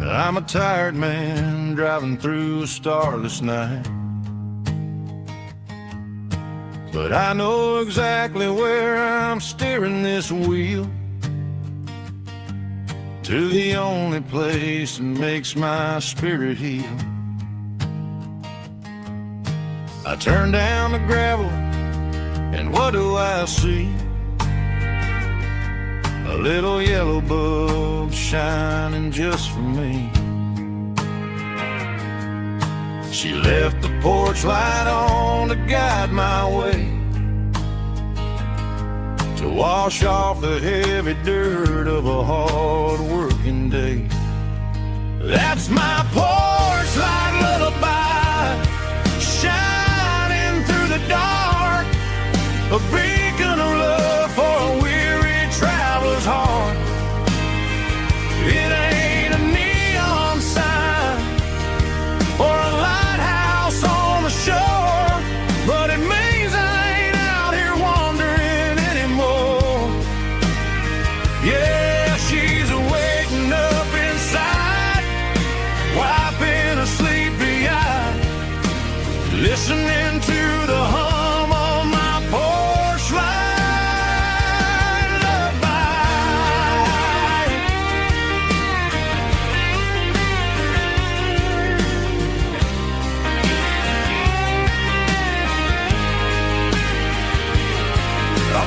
I'm a tired man driving through a starless night. But I know exactly where I'm steering this wheel, to the only place that makes my spirit heal. I turn down the gravel, and what do I see? A little yellow bulb shining just for me. She left the porch light on to guide my way, to wash off the heavy dirt of a hard-working day. That's my porch light lullaby, shining through the dark, a beacon of love for a weary traveler's heart. It ain't a neon sign or a light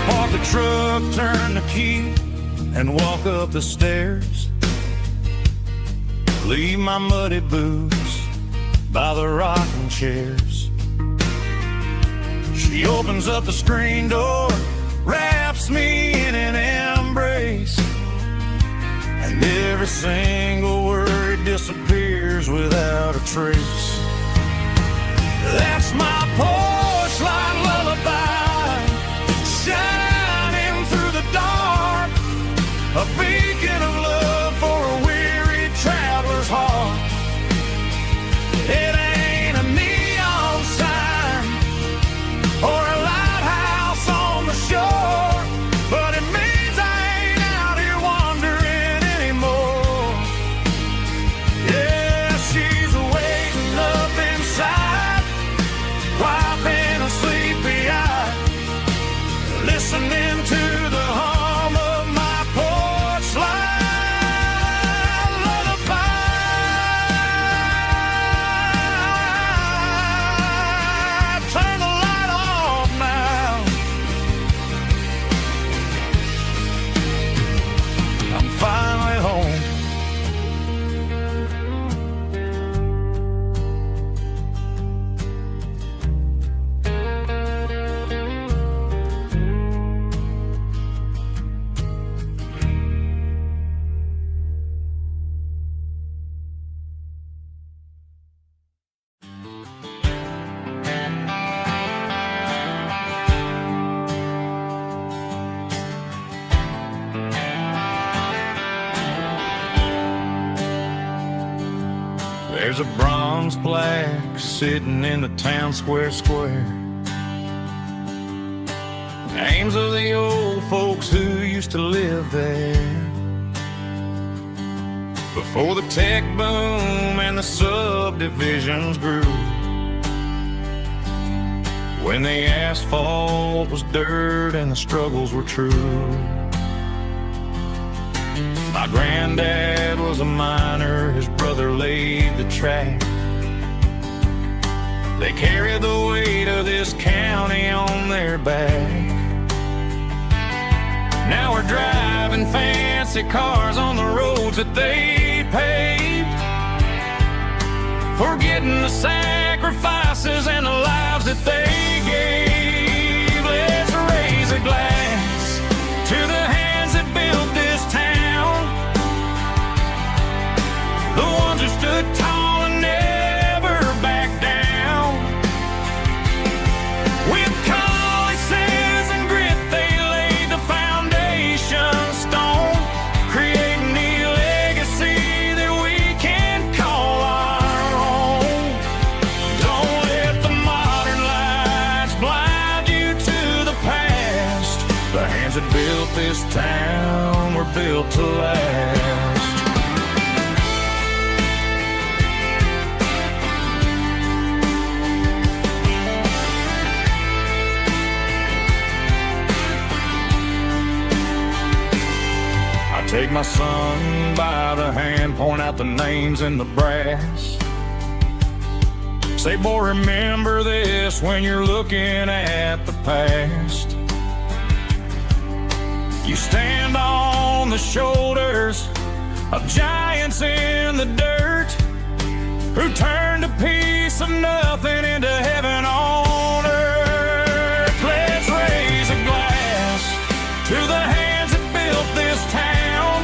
Park the truck, turn the key, and walk up the stairs. Leave my muddy boots by the rocking chairs. She opens up the screen door, wraps me in an embrace, and every single word disappears without a trace. That's my porch light lullaby, shining through the dark, a beacon of love for a weary traveler's heart. It ain't a neon sign or a lighthouse on the shore, but it means I ain't out here wandering anymore. Yeah, she's waiting up inside, wiping a sleepy eye, listening to the hum of my porch light lullaby. Turn the light off now. I'm finally home. There's a bronze plaque sitting in the town square. Names of the old folks who used to live there before the tech boom and the subdivisions grew, when the asphalt was dirt and the struggles were true. My granddad was a miner, his brother laid the track. They carried the weight of this county on their back. Now we're driving fancy cars on the roads that they paved, forgetting the sacrifices and the lives that they gave. Let's raise a glass to the hands that built this town, the ones who stood tall and never backed down. With calluses and grit, they laid the foundation stone, creating the legacy that we can call our own. Don't let the modern lights blind you to the past. The hands that built this town were built to last. Take my son by the hand, point out the names in the brass. Say, boy, remember this when you're looking at the past. You stand on the shoulders of giants in the dirt, who turned a piece of nothing into heaven on earth. Let's raise a glass to the hands that built this town,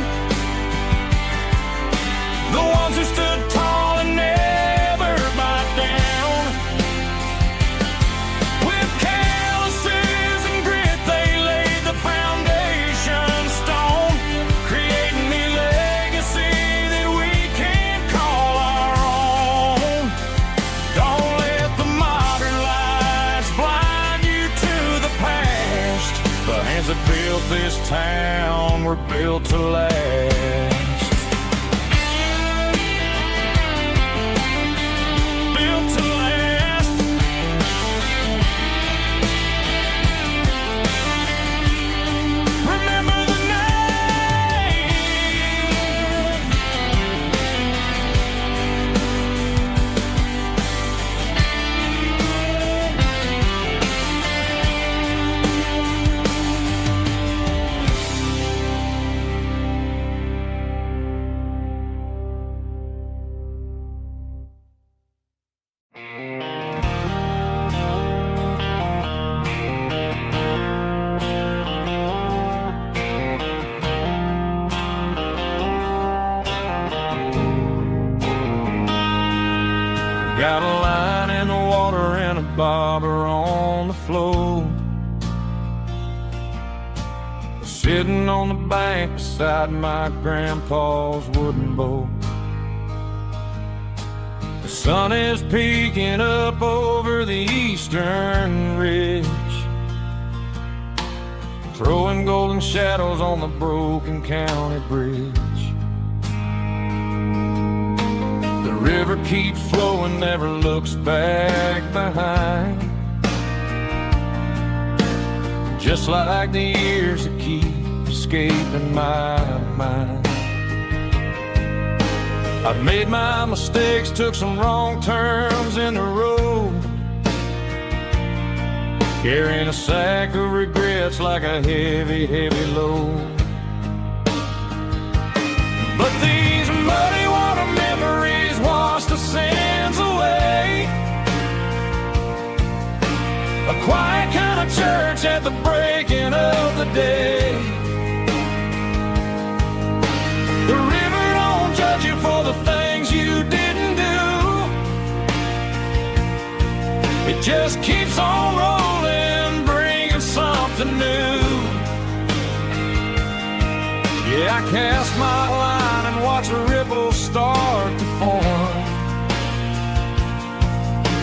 the ones who stood tall and never backed down. With calluses and grit, they laid the foundation stone, creating the legacy that we can call our own. Don't let the modern lights blind you to the past. The hands that built this town were built to last. bobber on the floor, sitting on the bank beside my grandpa's wooden boat. The sun is peeking up over the eastern ridge, throwing golden shadows on the broken county bridge. The river keeps flowing, never looks back behind, just like the years that keep escaping my mind. I've made my mistakes, took some wrong turns in the road, carrying a sack of regrets like a heavy, heavy load. But these muddy water memories wash the sins away. A quiet kind of church at the breaking of the day. The river don't judge you for the things you didn't do. It just keeps on rolling, bringing something new. Yeah, I cast my line and watch the ripples start to form,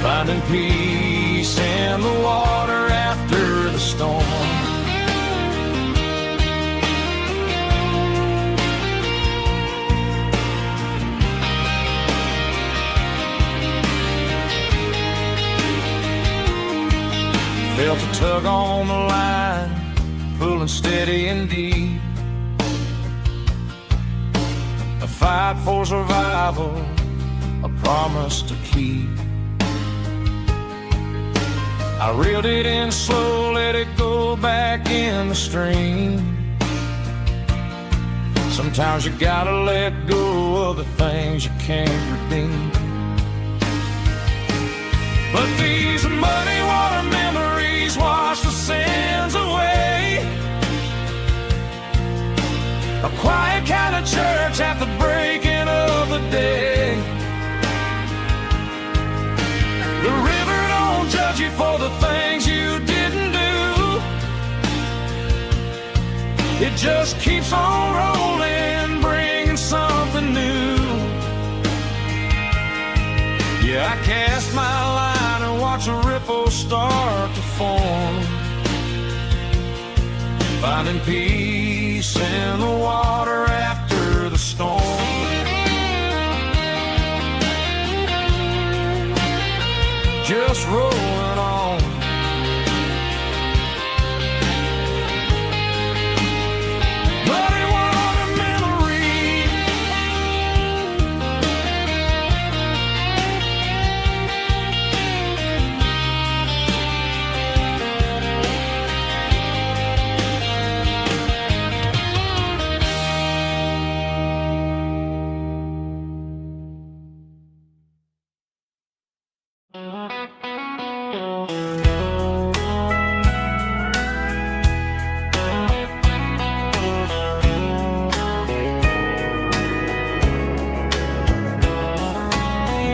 finding peace in the water after the storm. Felt a tug on the line, pulling steady and deep. A fight for survival, a promise to keep. I reeled it in slow, let it go back in the stream. Sometimes you gotta let go of the things you can't redeem. But these muddy water memories wash the sins away. A quiet kind of church at the breaking of the day. The river don't judge you for the things you didn't do. It just keeps on rolling, bringing something new. Yeah, I cast my line and watch the ripples start to form, finding peace in the water after the storm. Just rolling on. Muddy water memory.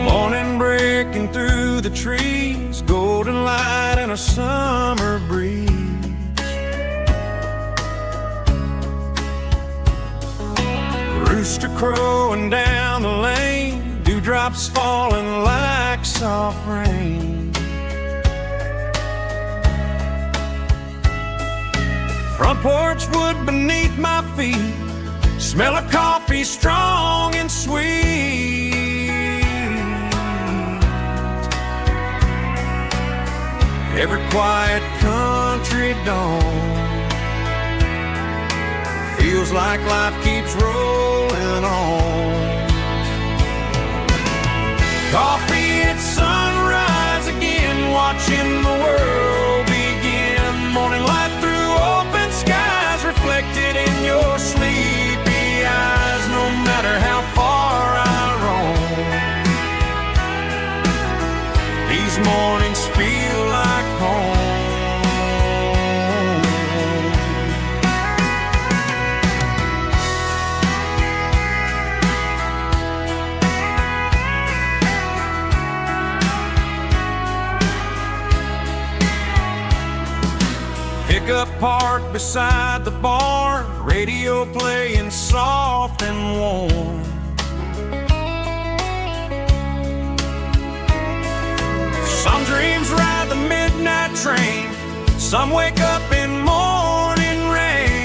Morning breaking through the trees, golden light and a summer breeze. Rooster crowing down the lane, dewdrops falling like soft rain. Front porch wood beneath my feet, smell of coffee strong and sweet. Every quiet country dawn feels like life keeps rolling on. Coffee at sunrise again, watching the world begin. Morning light through open skies, reflected in your sleepy eyes. No matter how far I roam, these mornings feel like home. pickup parked beside the barn, radio playing soft and warm. Some dreams ride the midnight train, some wake up in morning rain.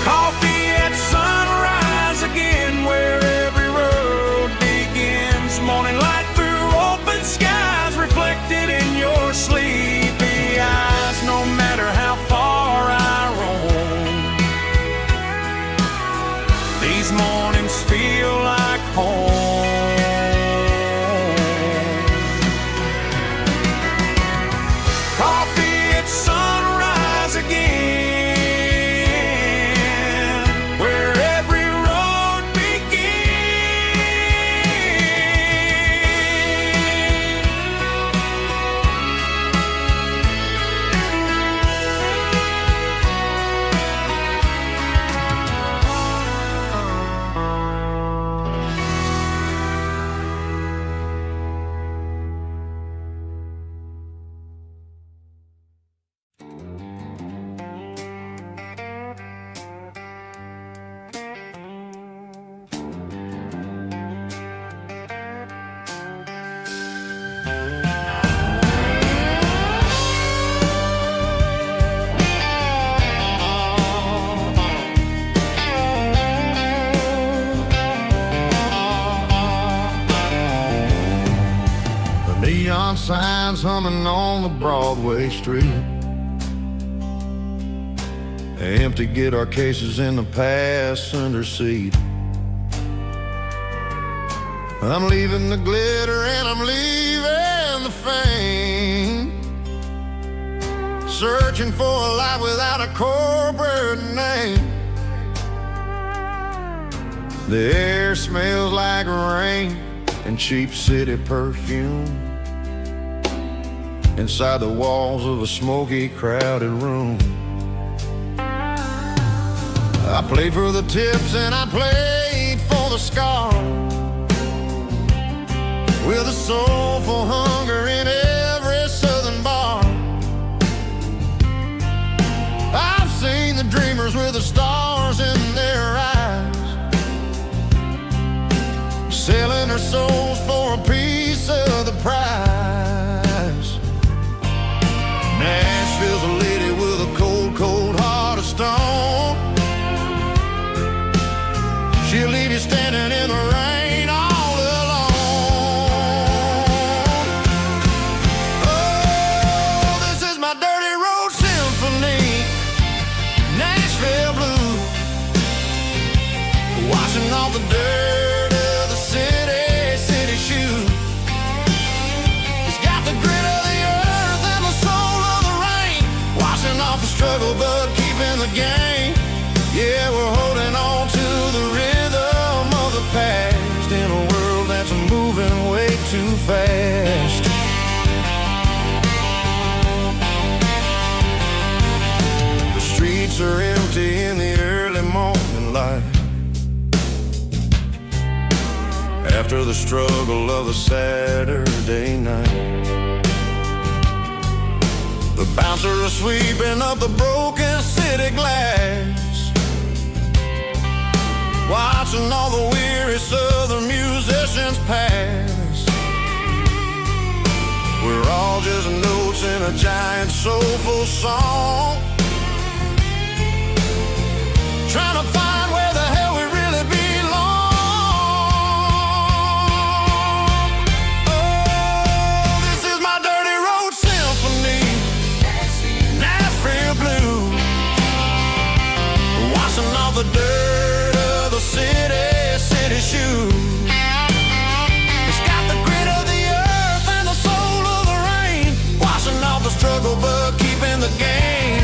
Coffee at sunrise again, where every road begins. Morning light through open skies, reflected in your sleepy eyes. No matter how far I roam, these mornings feel like home. Coffee at sunrise again, where every road Neon signs humming on the Broadway street. Empty guitar cases in the passenger seat. I'm leaving the glitter and I'm leaving the fame. Searching for a life without a corporate name. The air smells like rain and cheap city perfume. Inside the walls of a smoky, crowded room. I played for the tips and I played for the scars, with a soulful hunger in every southern bar. I've seen the dreamers with the stars in their eyes, selling their souls for a piece of the prize. Nashville's a lady with a cold, cold heart of stone. She'll leave you standing in the rain all alone. Oh, this is my dirty road symphony, Nashville blue, washing off the dirt of the city shoe. It's got the grit of the earth and the soul of the rain, washing off the struggle but keeping the game. Yeah, we're holding on to the rhythm of the past in a world that's moving way too fast. The streets are empty in the early morning light, after the struggle of the Saturday night. The bouncer is sweeping up the broken city glass, watching all the weary southern musicians pass. We're all just notes in a giant soulful song, trying to find where the hell we really belong. Oh, this is my dirty road symphony, Nashville blue, washing off the dirt of the city shoe. It's got the grit of the earth and the soul of the rain, washing off the struggle but keeping the game.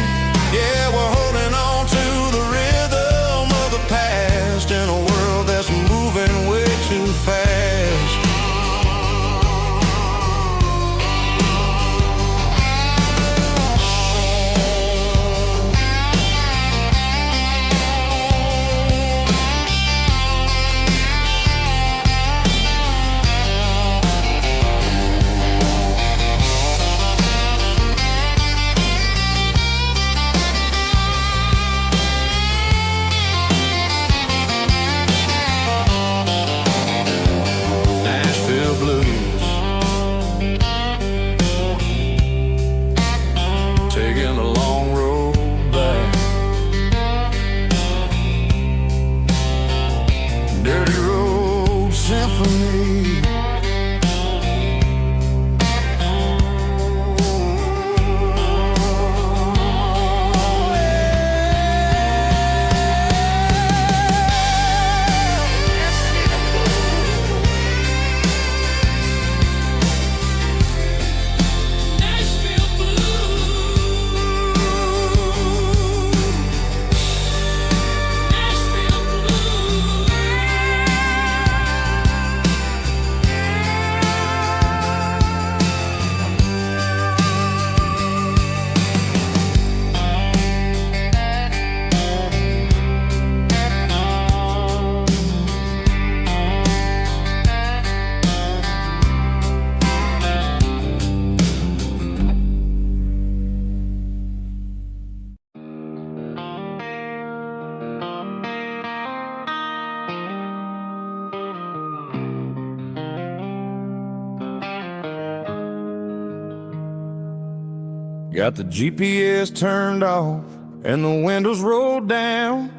Got the GPS turned off and the windows rolled down,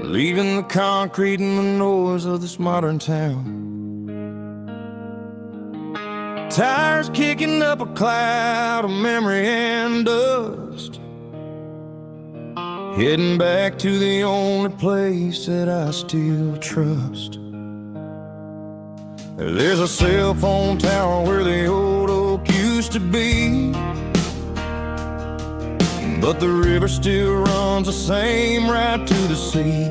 leaving the concrete and the noise of this modern town. Tires kicking up a cloud of memory and dust, heading back to the only place that I still trust. There's a cell phone tower where the old oak used to be, but the river still runs the same right to the sea.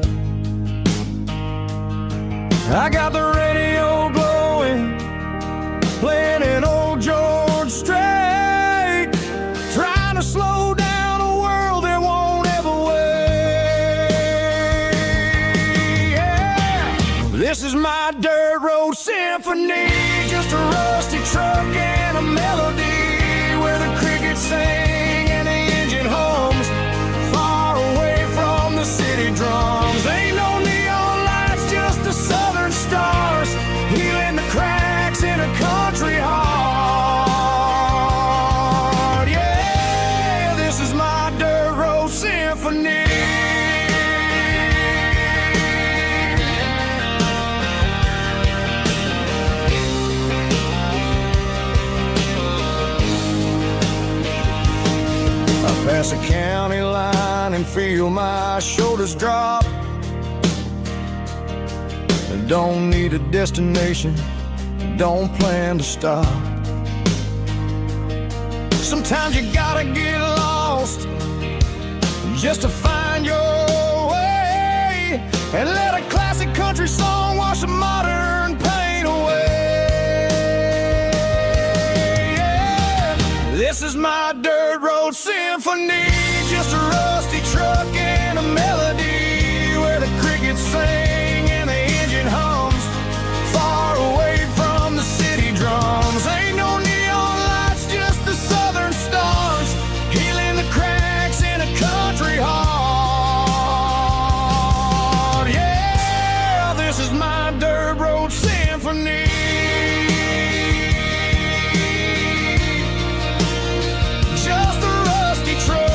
I got the radio glowing, playing an old George Strait, trying to slow down a world that won't ever wait. Yeah. This is my dirt road symphony, just a rusty truck and a melody where the crickets sing and the engine hums, far away from the city drums. Ain't no neon lights, just the southern stars, healing the cracks in a country heart. Yeah, this is my dirt road symphony. Pass a county line and feel my shoulders drop. I don't need a destination, don't plan to stop. Sometimes you gotta get lost just to find your way, and let a classic country song wash the modern pain away. Yeah. This is my dirt road symphony, just a rusty truck and a melody where the crickets sing and the engine hums, far away from the city drums. Ain't no neon lights, just the southern stars, healing the cracks in a country heart. Yeah, this is my dirt road symphony. Just a rusty truck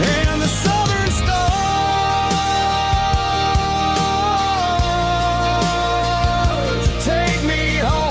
and the southern stars take me home.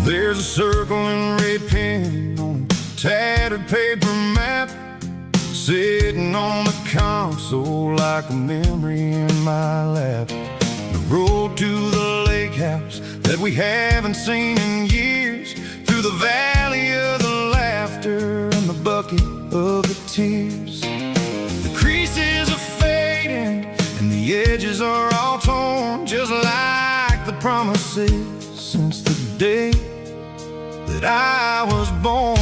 There's a circle in red pen on a tattered paper map, sitting on the console like a memory in my lap. The road to the lake house that we haven't seen in years, through the valley of the laughter and the bucket of the tears. The creases are fading and the edges are all torn, just like the promises since the day that I was born.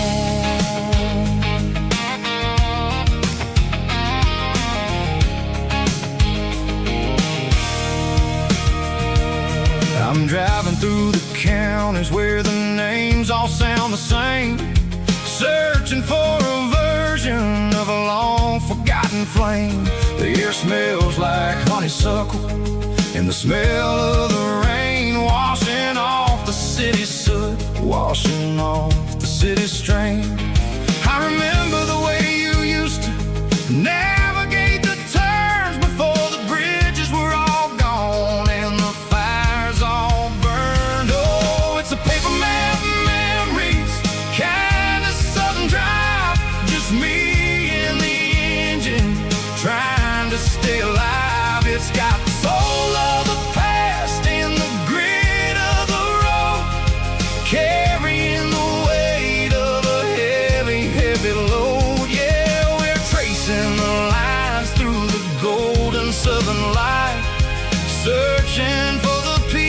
I'm driving through the counties where the names all sound the same, searching for a version of a long forgotten flame. The air smells like honeysuckle and the smell of the rain, washing off the city's soot, washing off the city's strain. I remember the way you used to navigate the turns before the bridges were all gone and the fires all burned. Oh, it's a paper map memories, kind of southern drive, just me and the engine trying to stay alive. It's got the soul of the past and the grit of the road, carrying the weight of a heavy, heavy load. Yeah, we're tracing the lines through the golden southern light, searching for the peace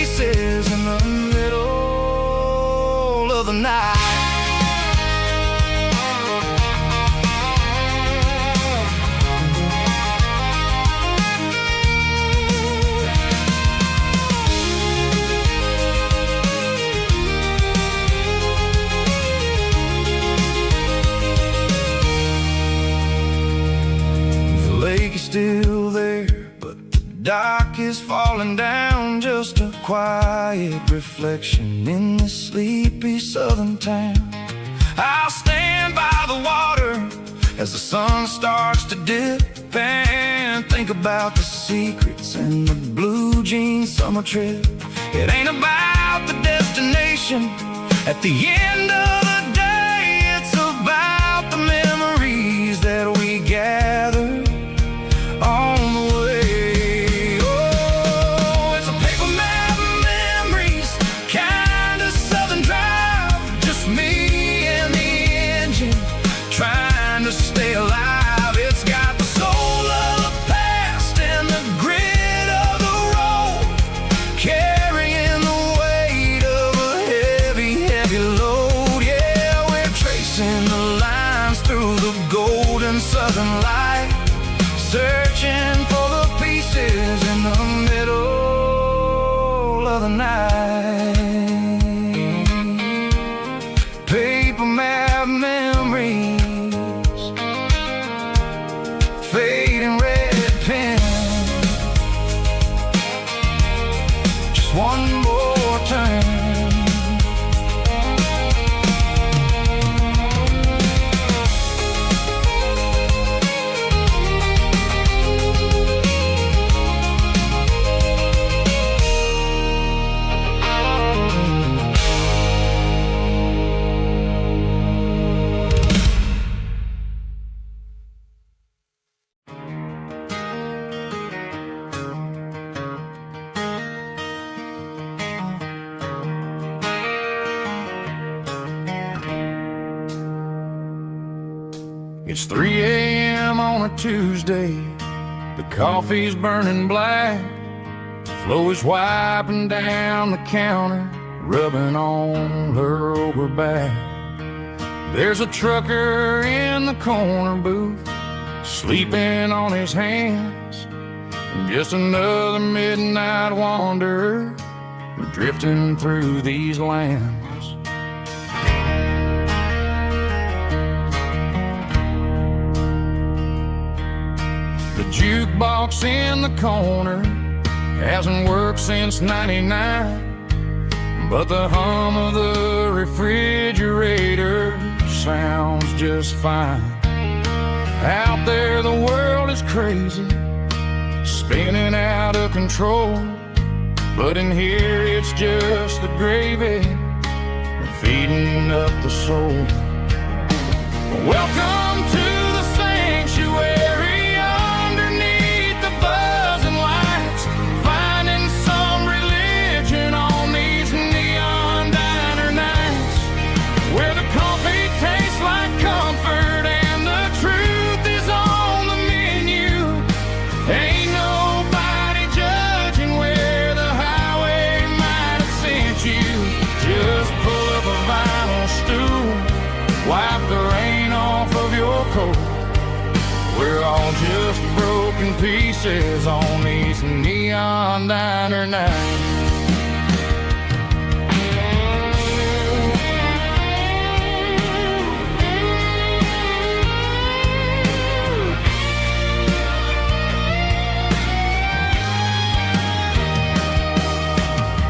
dock is falling down, just a quiet reflection in this sleepy southern town. I'll stand by the water as the sun starts to dip and think about the secrets and the blue jean summer trip. It ain't about the destination at the end of the day, it's about the memories that we gather on the way. Oh, it's a paper map of memories, kind of southern drive, just me and the engine trying to stay alive. It's got the soul of the past and the grit of the road, carrying the weight of a heavy, heavy load. Yeah, we're tracing the lines through the golden southern light, searching for the pieces in the middle of the night. Paper map memories, fading red pen, just one more turn. It's 3 a.m. on a Tuesday. The coffee's burning black. Flo is wiping down the counter, rubbing on her over back. There's a trucker in the corner booth, sleeping on his hands. Just another midnight wanderer, drifting through these lands. The jukebox in the corner hasn't worked since '99, but the hum of the refrigerator sounds just fine. Out there the world is crazy, spinning out of control, but in here it's just the gravy feeding up the soul. Welcome to the sanctuary, underneath the buzzing lights, finding some religion on these neon diner nights, where the coffee tastes like comfort and the truth is on the menu. Ain't nobody judging where the highway might have sent you. Just pull up a vinyl stool, wipe the rain off of your coat. We're all just broken pieces on these neon diner nights.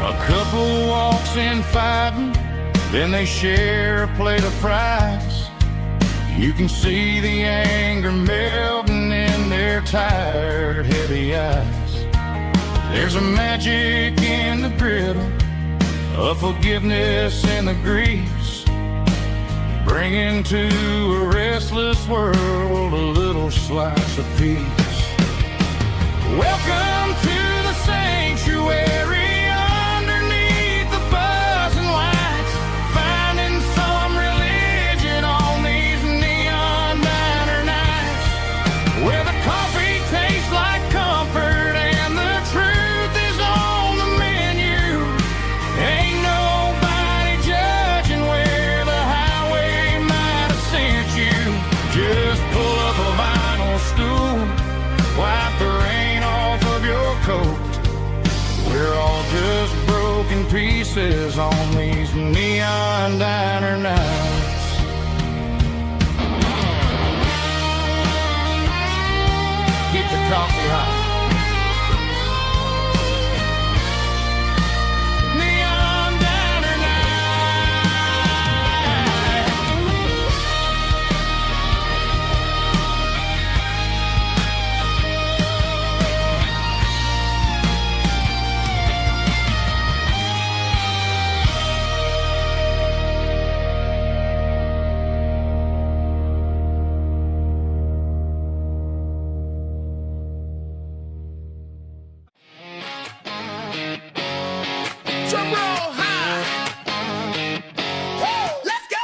A couple walks in fighting, then they share a plate of fries. You can see the anger melting in their tired, heavy eyes. There's a magic in the griddle, a forgiveness in the grease, bringing to a restless world a little slice of peace. Welcome to the sanctuary, underneath the buzzing lights, finding some religion on these neon diner nights, where the coffee tastes like comfort and the truth is on the menu. Ain't nobody judging where the highway might have sent you. Just pull up a vinyl stool, wipe the rain off of your coat. We're all just broken pieces on these neon diner nights. Keep the coffee hot. Drum roll high. Woo, let's go.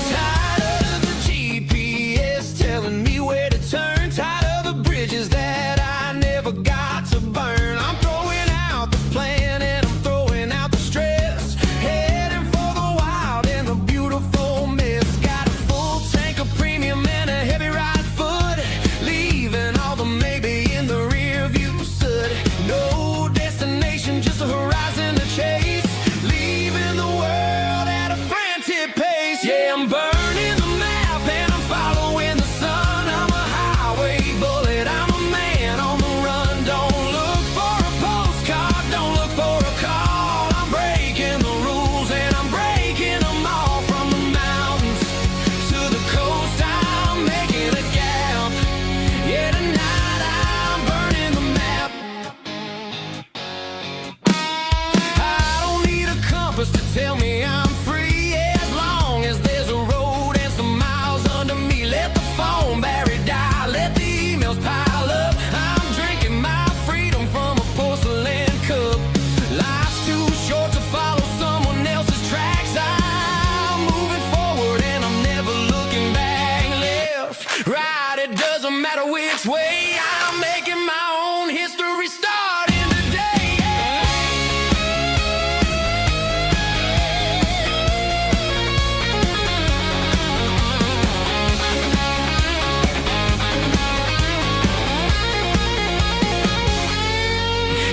Tired of the GPS telling me where to turn. Tired of the bridges that I never got to burn. I'm throwing out the plan and I'm throwing out the stress. Heading for the wild and the beautiful mess. Got a full tank of premium and a heavy right foot. Leaving all the maybe in the rear view soot. No destination, just a horizon to chase. Leaving the world at a frantic pace. Yeah, I'm burning the map and I'm following the sun. I'm a highway bullet, I'm a man on the run. Don't look for a postcard, don't look for a call. I'm breaking the rules and I'm breaking them all. From the mountains to the coast, I'm making a gap. Yeah, tonight I'm burning the map. I don't need a compass to tell me I'm free. As long as there's a road and some miles under me. Let the phone battery die, let the emails pile up. I'm drinking my freedom from a porcelain cup. Life's too short to follow someone else's tracks. I'm moving forward and I'm never looking back. Left, right, it doesn't matter which way. I'm making my own history starting today.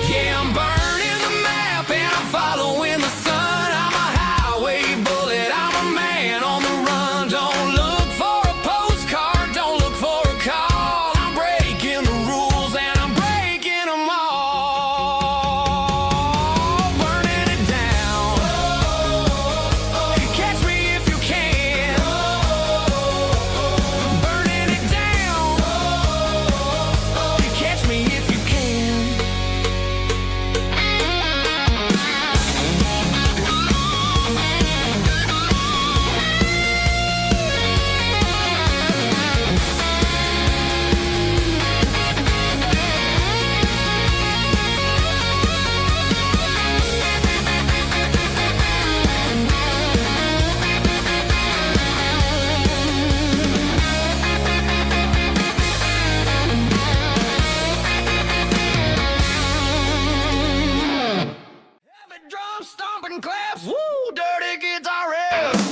Yeah, I'm burning the map and I'm following the sun. I'm a highway bullet, I'm a man on the run. Don't look for a postcard, don't look for a call. I'm breaking the rules and I'm breaking them all. Burning it down. Catch me if you can. Burning it down. Catch me if you can. Heavy drum stomping claps, woo, dirty guitar riffs.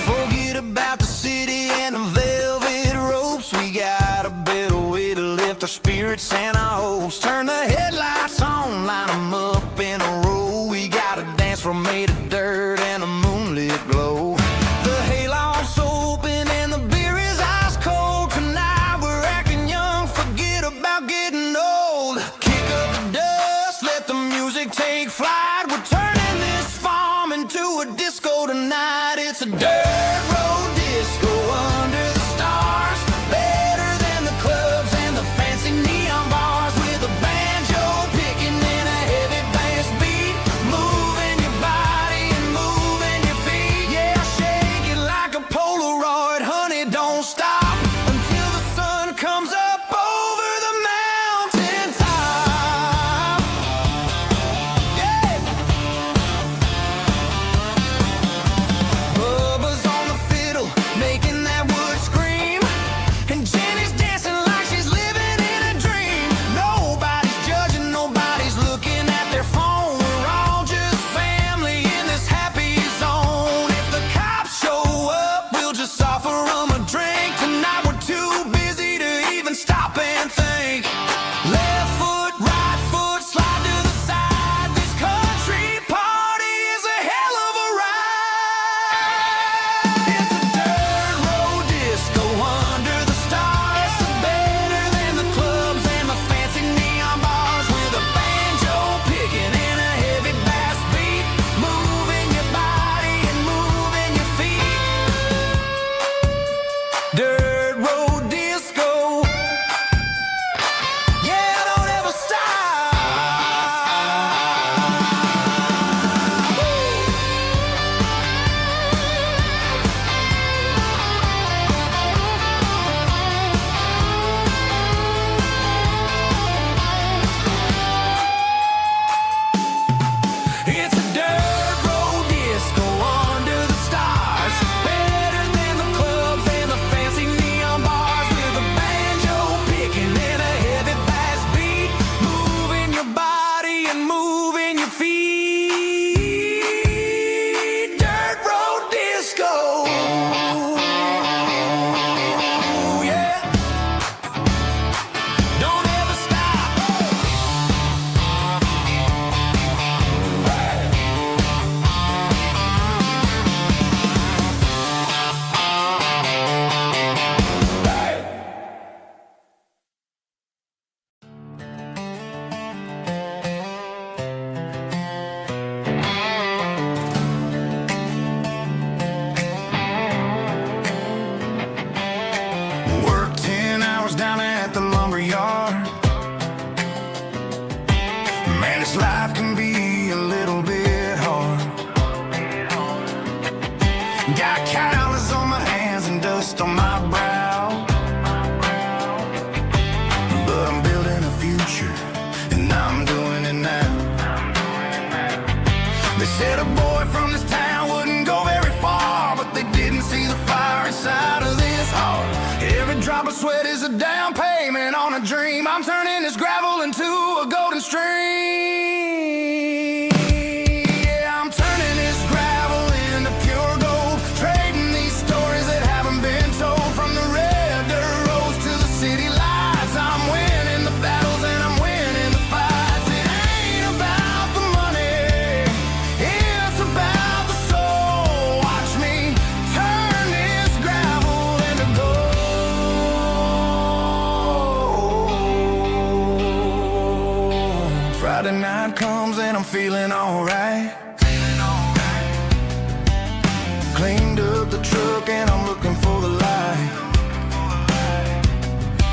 Forget about the city and the velvet ropes. We got a better way to lift our spirits and our hopes. Turn the headlights on, line 'em up in a row. We got a dance floor made of dirt and a moonlit glow. The hayloft's open and the beer is ice cold. Tonight we're acting young, forget about getting old. Kick up the dust, let the music take flight. We're turning this farm into a disco tonight. It's a dirt road disco under the stars. Better than the clubs and the fancy neon bars. With a banjo picking and a heavy bass beat. Moving your body and moving your feet. Yeah, shake it like a Polaroid, honey, don't stop until the sun comes up over the mountain top. Yeah. Bubba's on the fiddle, making that wood scream. And Jenny's dancing like she's living in a dream. Nobody's judging, nobody's looking at their phone. We're all just family in this happy zone. If the cops show up, we'll just offer 'em a drink tonight. drop of sweat is a down payment on a dream. I'm turning this gravel into a golden stream. Yeah, I'm turning this gravel into pure gold, trading these stories that haven't been told. From the red dirt roads to the city lights, I'm winning the battles and I'm winning the fights. It ain't about the money, it's about the soul. Watch me turn this gravel into gold. Friday night comes and I'm feeling alright. Cleaned up the truck and I'm looking for the light.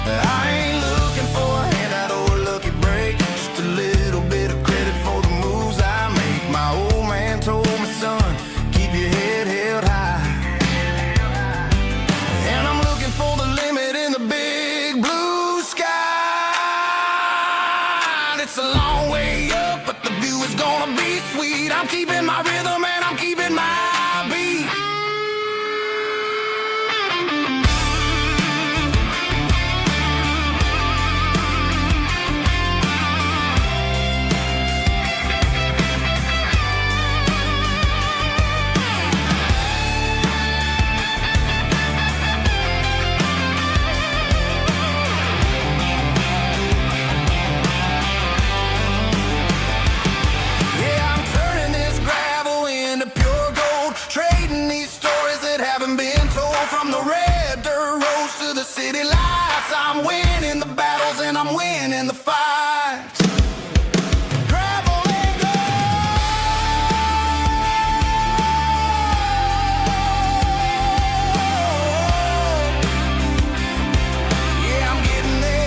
I ain't looking for a handout or a lucky break, just a little bit of credit for the moves I make. My old man told me, son, keep your head held high. And I'm looking for the limit in the big blue sky. It's a long way up, but the view is gonna be sweet. I'm keeping my rhythm and I'm keeping my beat. Yeah, I'm turning this gravel into pure gold, trading these stories that haven't been told. From the red dirt roads to the city lights, I'm winning the battles and I'm winning the fights. Gravel and gold. Yeah, I'm getting there.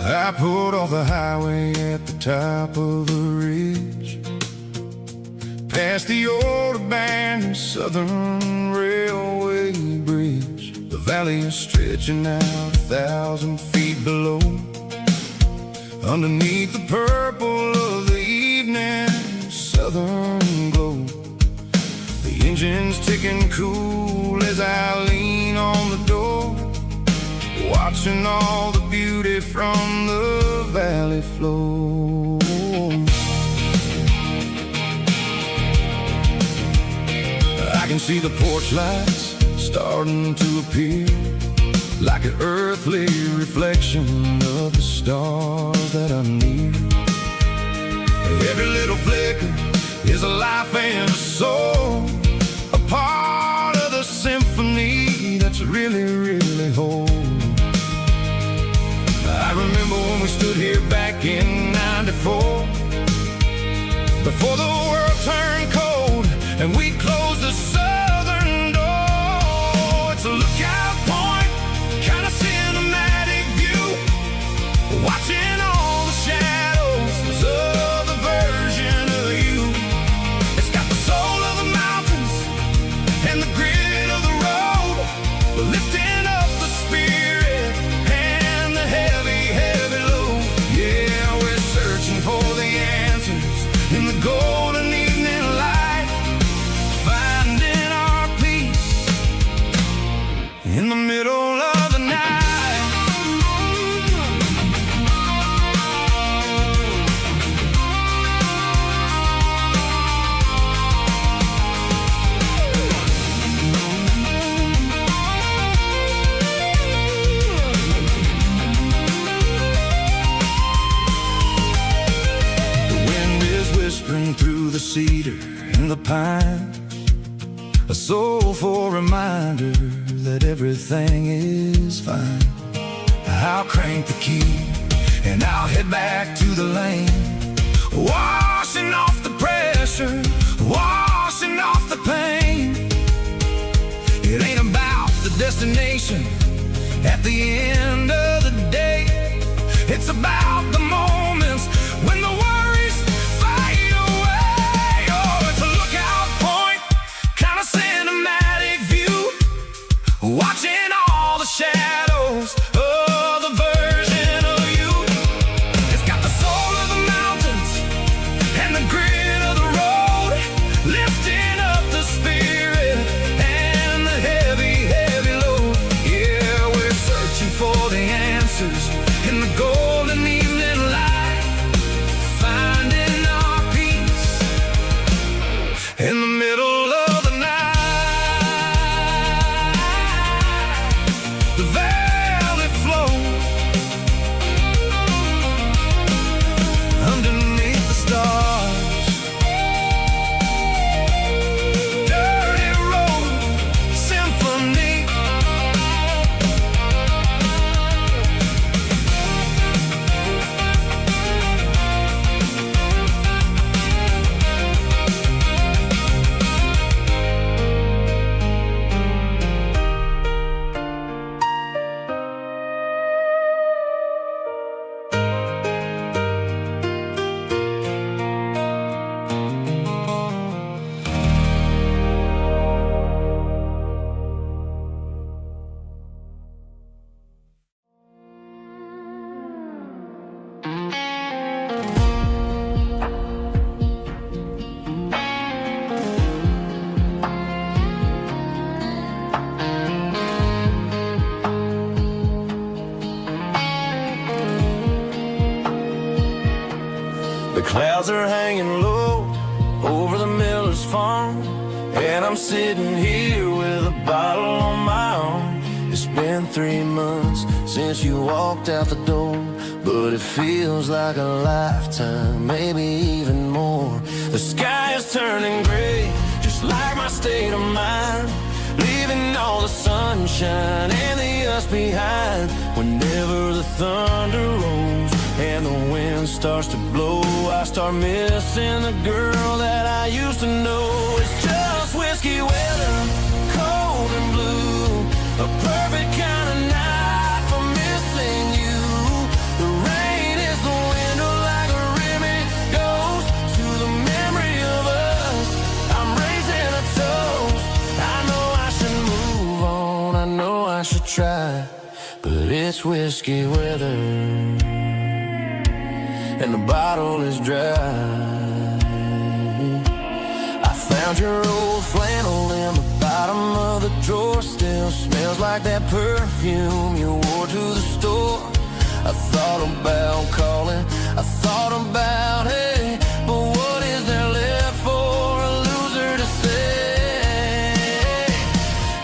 I pulled off the highway at the top of the ridge, past the old abandoned Southern Railway bridge. The valley is stretching out 1,000 feet below. Underneath the purple of the evening southern glow, the engine's ticking cool as I lean on the door, watching all the beauty from the valley flow. I can see the porch lights starting to appear, like an earthly reflection of the stars that are near. Every little flicker is a life and a soul, a part of the symphony that's really, really whole. I remember when we stood here back in '94, before the world turned cold and we closed the southern door. It's a lookout point, kind of cinematic view, watching all the shadows of the version of you. It's got the soul of the mountains and the grit of the road, lifting up the spirit and the heavy, heavy load. Yeah, we're searching for the answers in the golden evening light, finding our peace in the middle of the night. Whispering through the cedar and the pine, a soulful reminder that everything is fine. I'll crank the key and I'll head back to the lane, washing off the pressure clouds are hanging low over the miller's farm, and I'm sitting here with a bottle on my arm. It's been 3 months since you walked out the door, but it feels like a lifetime, maybe even more. The sky is turning gray, just like my state of mind, leaving all the sunshine and the us behind. Whenever the thunder rolls and the wind starts to blow, I start missing the girl that I used to know. It's just whiskey weather, cold and blue, a perfect kind of night for missing you. The rain is the window like a ribbon goes to the memory of us. I'm raising a toast. I know I should move on, I know I should try, but it's whiskey weather and the bottle is dry. I found your old flannel in the bottom of the drawer, still smells like that perfume you wore to the store. I thought about calling, I thought about, hey, but what is there left for a loser to say?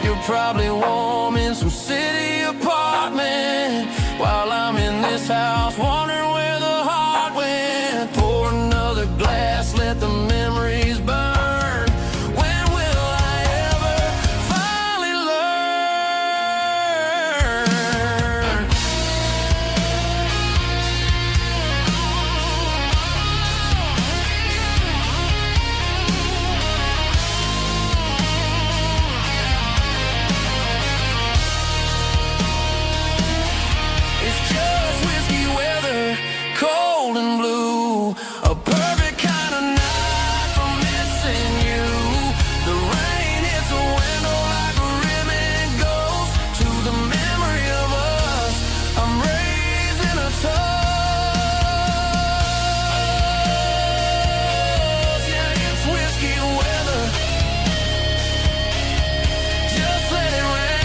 You're probably warm in some city apartment while I'm in this house wondering where the heart went. Pour another glass, let the memories burn. When will I ever finally learn? It's just whiskey weather, cold and blue, a perfect kind of night for missing you. The rain hits the window like a ribbon goes to the memory of us. I'm raising a toast. Yeah, it's whiskey weather. Just let it rain.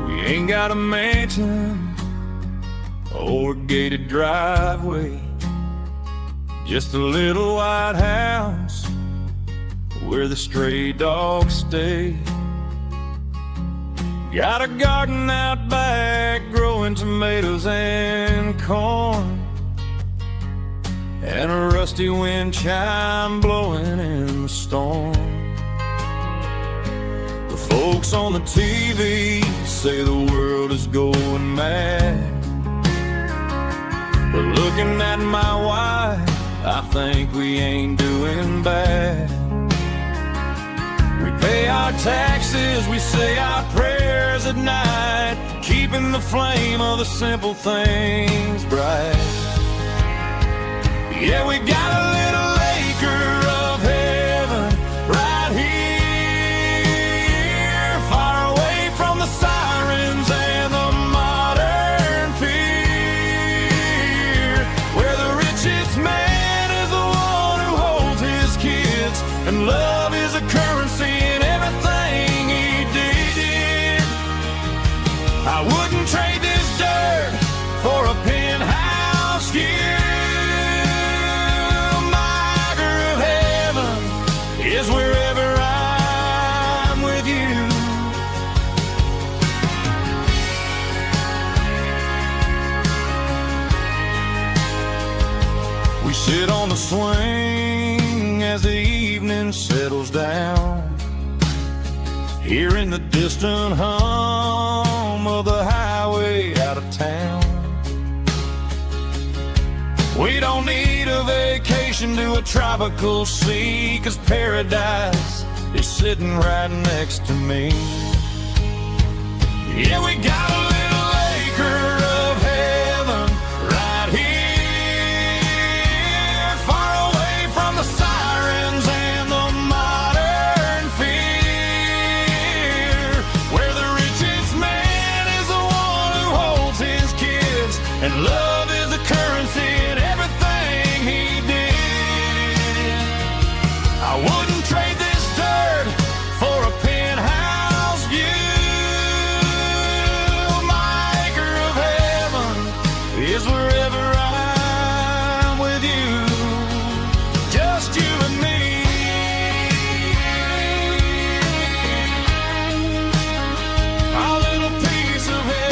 We ain't got a mansion or a gated driveway, just a little white house where the stray dogs stay. Got a garden out back growing tomatoes and corn, and a rusty wind chime blowing in the storm. The folks on the TV say the world is going mad, but looking at my wife, I think we ain't doing bad. We pay our taxes, we say our prayers at night, keeping the flame of the simple things bright. Yeah, we got a little acre of heaven right here, far away from the sirens and the modern fear, where the richest man is the one who holds his kids, and love is a currency in everything he did. I wouldn't trade this dirt for a penthouse here. Is wherever I'm with you. We sit on the swing as the evening settles down, hearing the distant hum of the highway out of town. We don't need a vacation to a tropical sea, 'cause paradise is sitting right next to me. Yeah, we got a little acre of heaven right here, far away from the sirens and the modern fear, where the richest man is the one who holds his kids, and love is the currency in everything he did. I wouldn't trade this dirt for a penthouse view. My acre of heaven is wherever I'm with you, just you and me. Our little piece of heaven.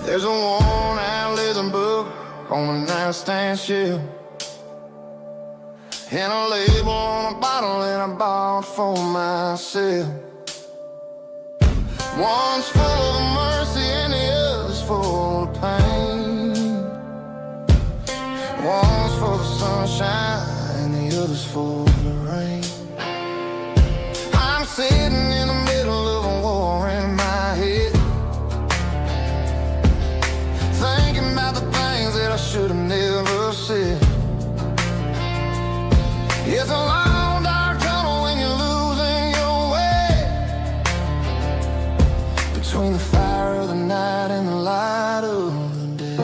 There's a worn-out living book on the nightstand shelf, and a label on a bottle that I bought for myself. One's full of mercy and the other's full of pain. One's for the sunshine and the other's for the rain. I'm sitting in the middle of a war in my head, thinking about the things that I should have never said. It's a long dark tunnel when you're losing your way, between the fire of the night and the light of the day.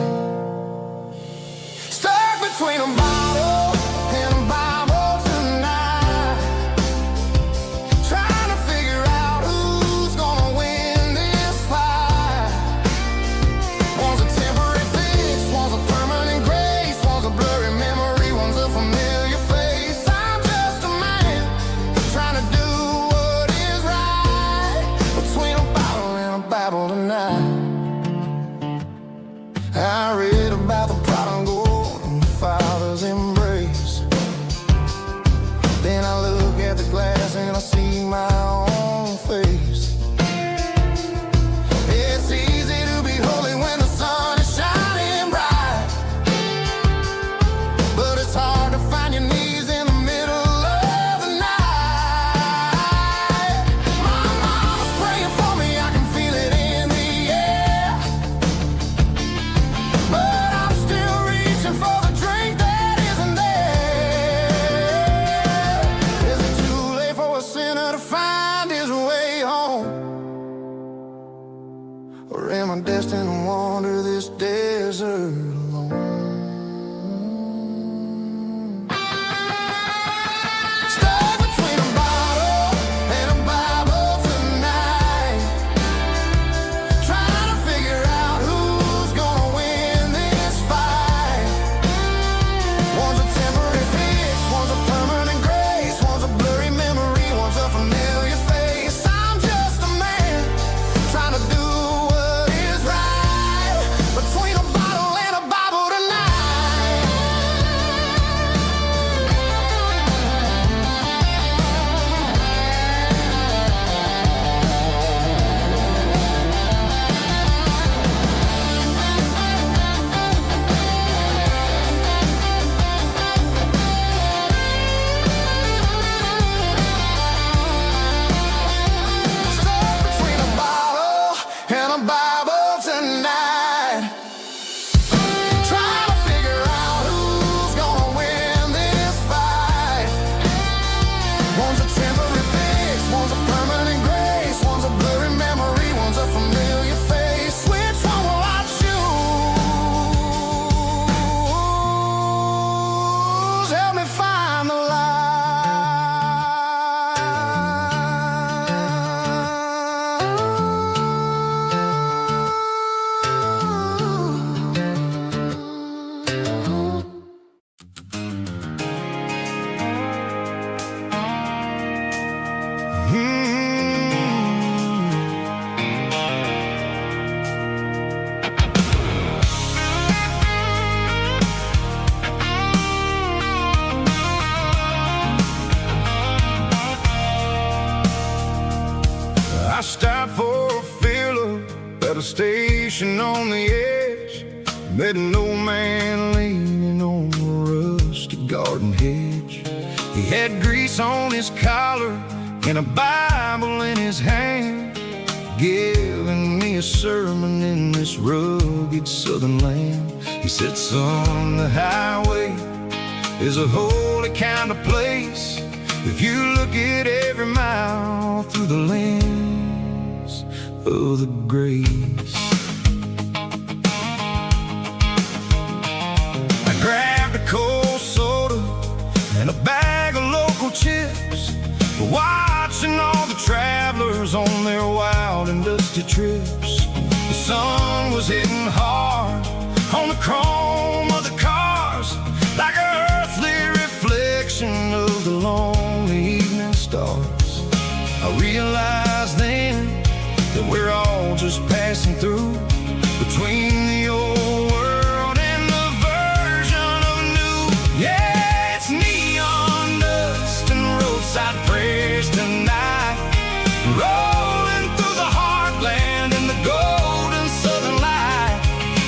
Stuck between a bottle and a Bible tonight, trying to figure out who's gonna win this fight. One's a temporary fix, one's a permanent grace, one's a blurry memory, one's a familiar face. I'm just a man trying to do what is right, between a bottle and a Bible tonight. I read about the prodigal and the father's embrace. Then I look at the glass and I see my own face. It's easy to be holy when the sun is shining bright, but it's hard to find your knees in the middle of the night. My mama's praying for me, I can feel it in the air, but I'm still reaching for the drink that isn't there. Is it too late for a sinner to find station on the edge, met an old man leaning on a rusty garden hedge. He had grease on his collar and a Bible in his hand, giving me a sermon in this rugged southern land. He said, son, the highway is a holy kind of place if you look at every mile through the lens of the grace. I grabbed a cold soda and a bag of local chips, watching all the travelers on their wild and dusty trips. The sun was hitting hard on the chrome of the cars, like an earthly reflection of the lonely evening stars. I realized then that we're all just passing through, between the old world and the version of new. Yeah, it's neon dust and roadside prayers tonight, rolling through the heartland in the golden southern light.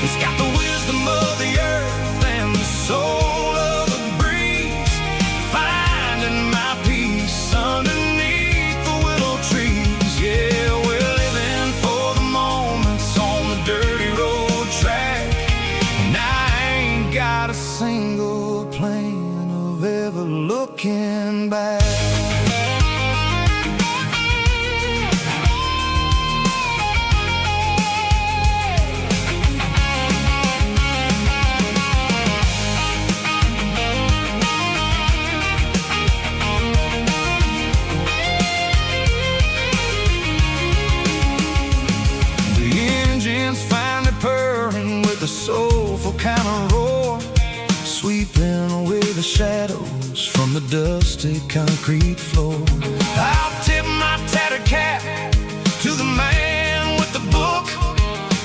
It's got the wisdom of the earth and the soul of the breeze, finding my peace underneath the willow trees. Yeah, we're living for the moments on the dirty road track, and I ain't got a single plan of ever looking back. The soulful kind of roar, sweeping away the shadows from the dusty concrete floor. I'll tip my tattered cap to the man with the book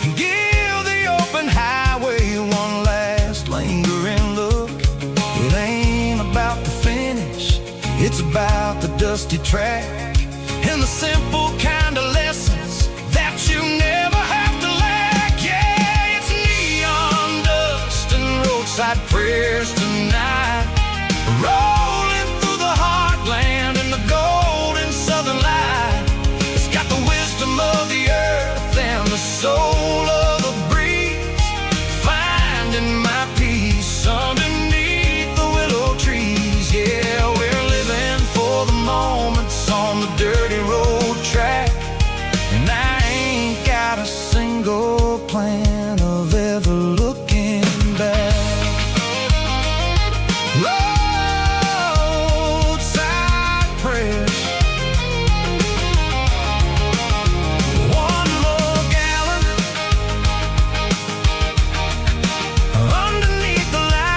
and give the open highway one last lingering look. It ain't about the finish, it's about the dusty track and the simple kind of lessons that you never have to lack. Yeah, it's neon dust and roadside prayers tonight, rolling through the heartland in the golden southern light. It's got the wisdom of the earth and the soul of the breeze, finding my peace underneath the willow trees. Yeah, we're living for the moments on the dirty road track, and I ain't got a single plan of ever looking back. Roadside prayers, one more gallon underneath the light.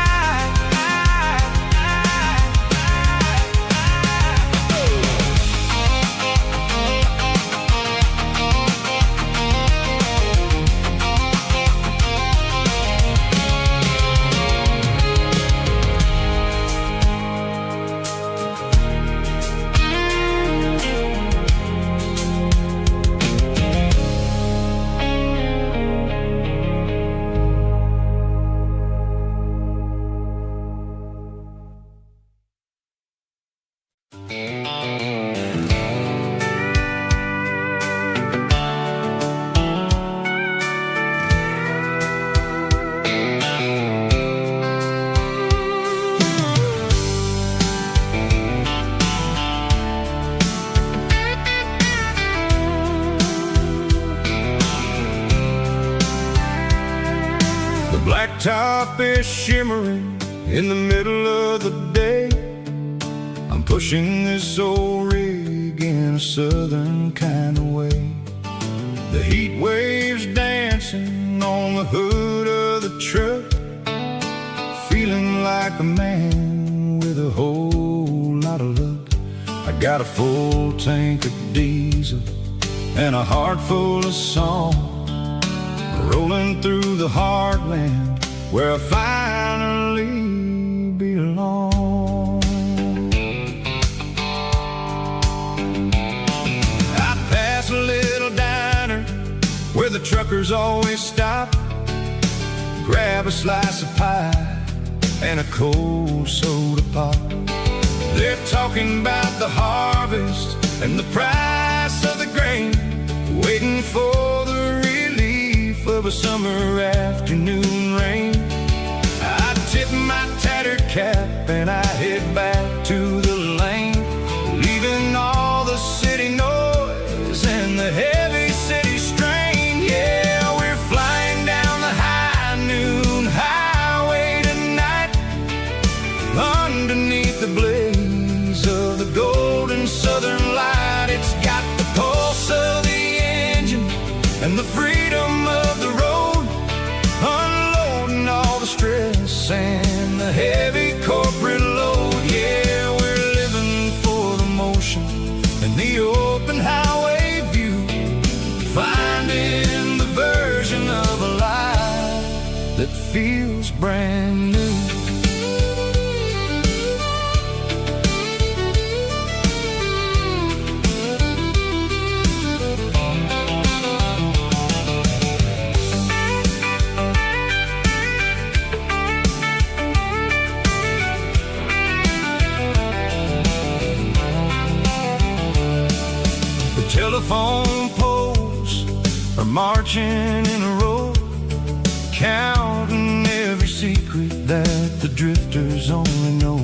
Blacktop is shimmering in the middle of the day. I'm pushing this old rig in a southern kind of way. The heat waves dancing on the hood of the truck, feeling like a man with a whole lot of luck. I got a full tank of diesel and a heart full of song, rolling through the heartland where I finally belong. I pass a little diner where the truck truckers always stop, grab a slice of pie and a cold soda pop. They're talking about the harvest and the price of the grain, waiting for the relief of a summer afternoon rain. I tip my tattered cap and I head back to the lane, leaving all the city noise and the heavy city strain. Yeah, we're flying down the high noon highway tonight, underneath the blaze of the golden southern light. It's got the pulse of the engine and the freedom of the road, unloading all the stress and the heavy corporate load. Yeah, we're living for the motion and the open highway view, finding the version of a life that feels brand new. Telephone poles are marching in a row, counting every secret that the drifters only know.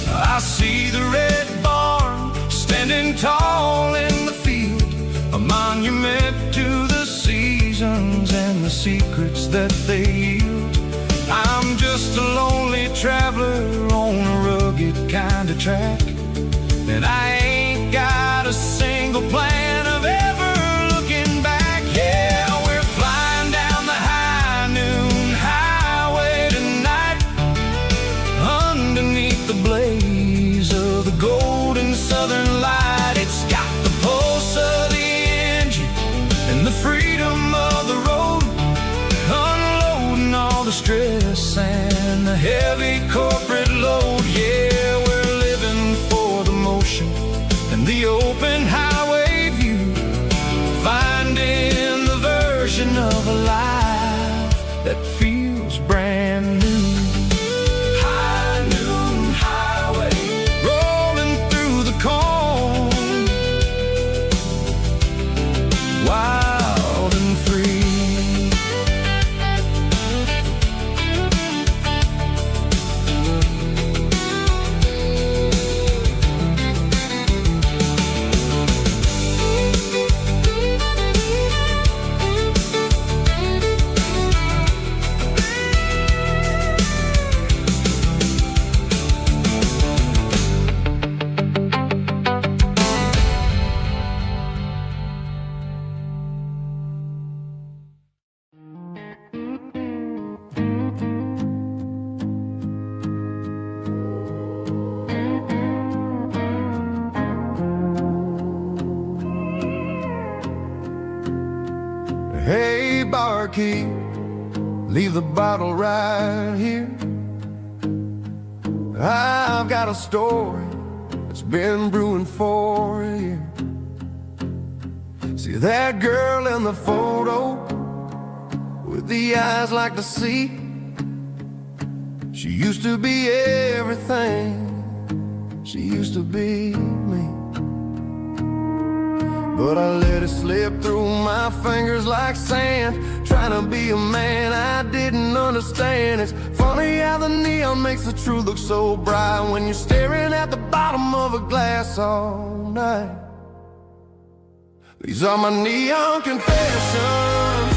I see the red barn standing tall in the field, a monument to the seasons and the secrets that they yield. I'm just a lonely traveler on a rugged kind of track, and I ain't got a single plan of ever looking back. Yeah, we're flying down the high noon highway tonight, underneath the blaze of the golden southern light. It's got the pulse of the engine and the freedom of the road, unloading all the stress and the heavy corporate load. Yeah, we're living for the motion and the open highway view, finding the version of a life that feels brand new. High noon highway, rolling through the corn, wild and free. Hey, barkeep, leave the bottle right here. I've got a story that's been brewing for a year. See that girl in the photo with the eyes like the sea? She used to be everything, she used to be me. But I let it slip through my fingers like sand, trying to be a man I didn't understand. It's funny how the neon makes the truth look so bright when you're staring at the bottom of a glass all night. These are my neon confessions,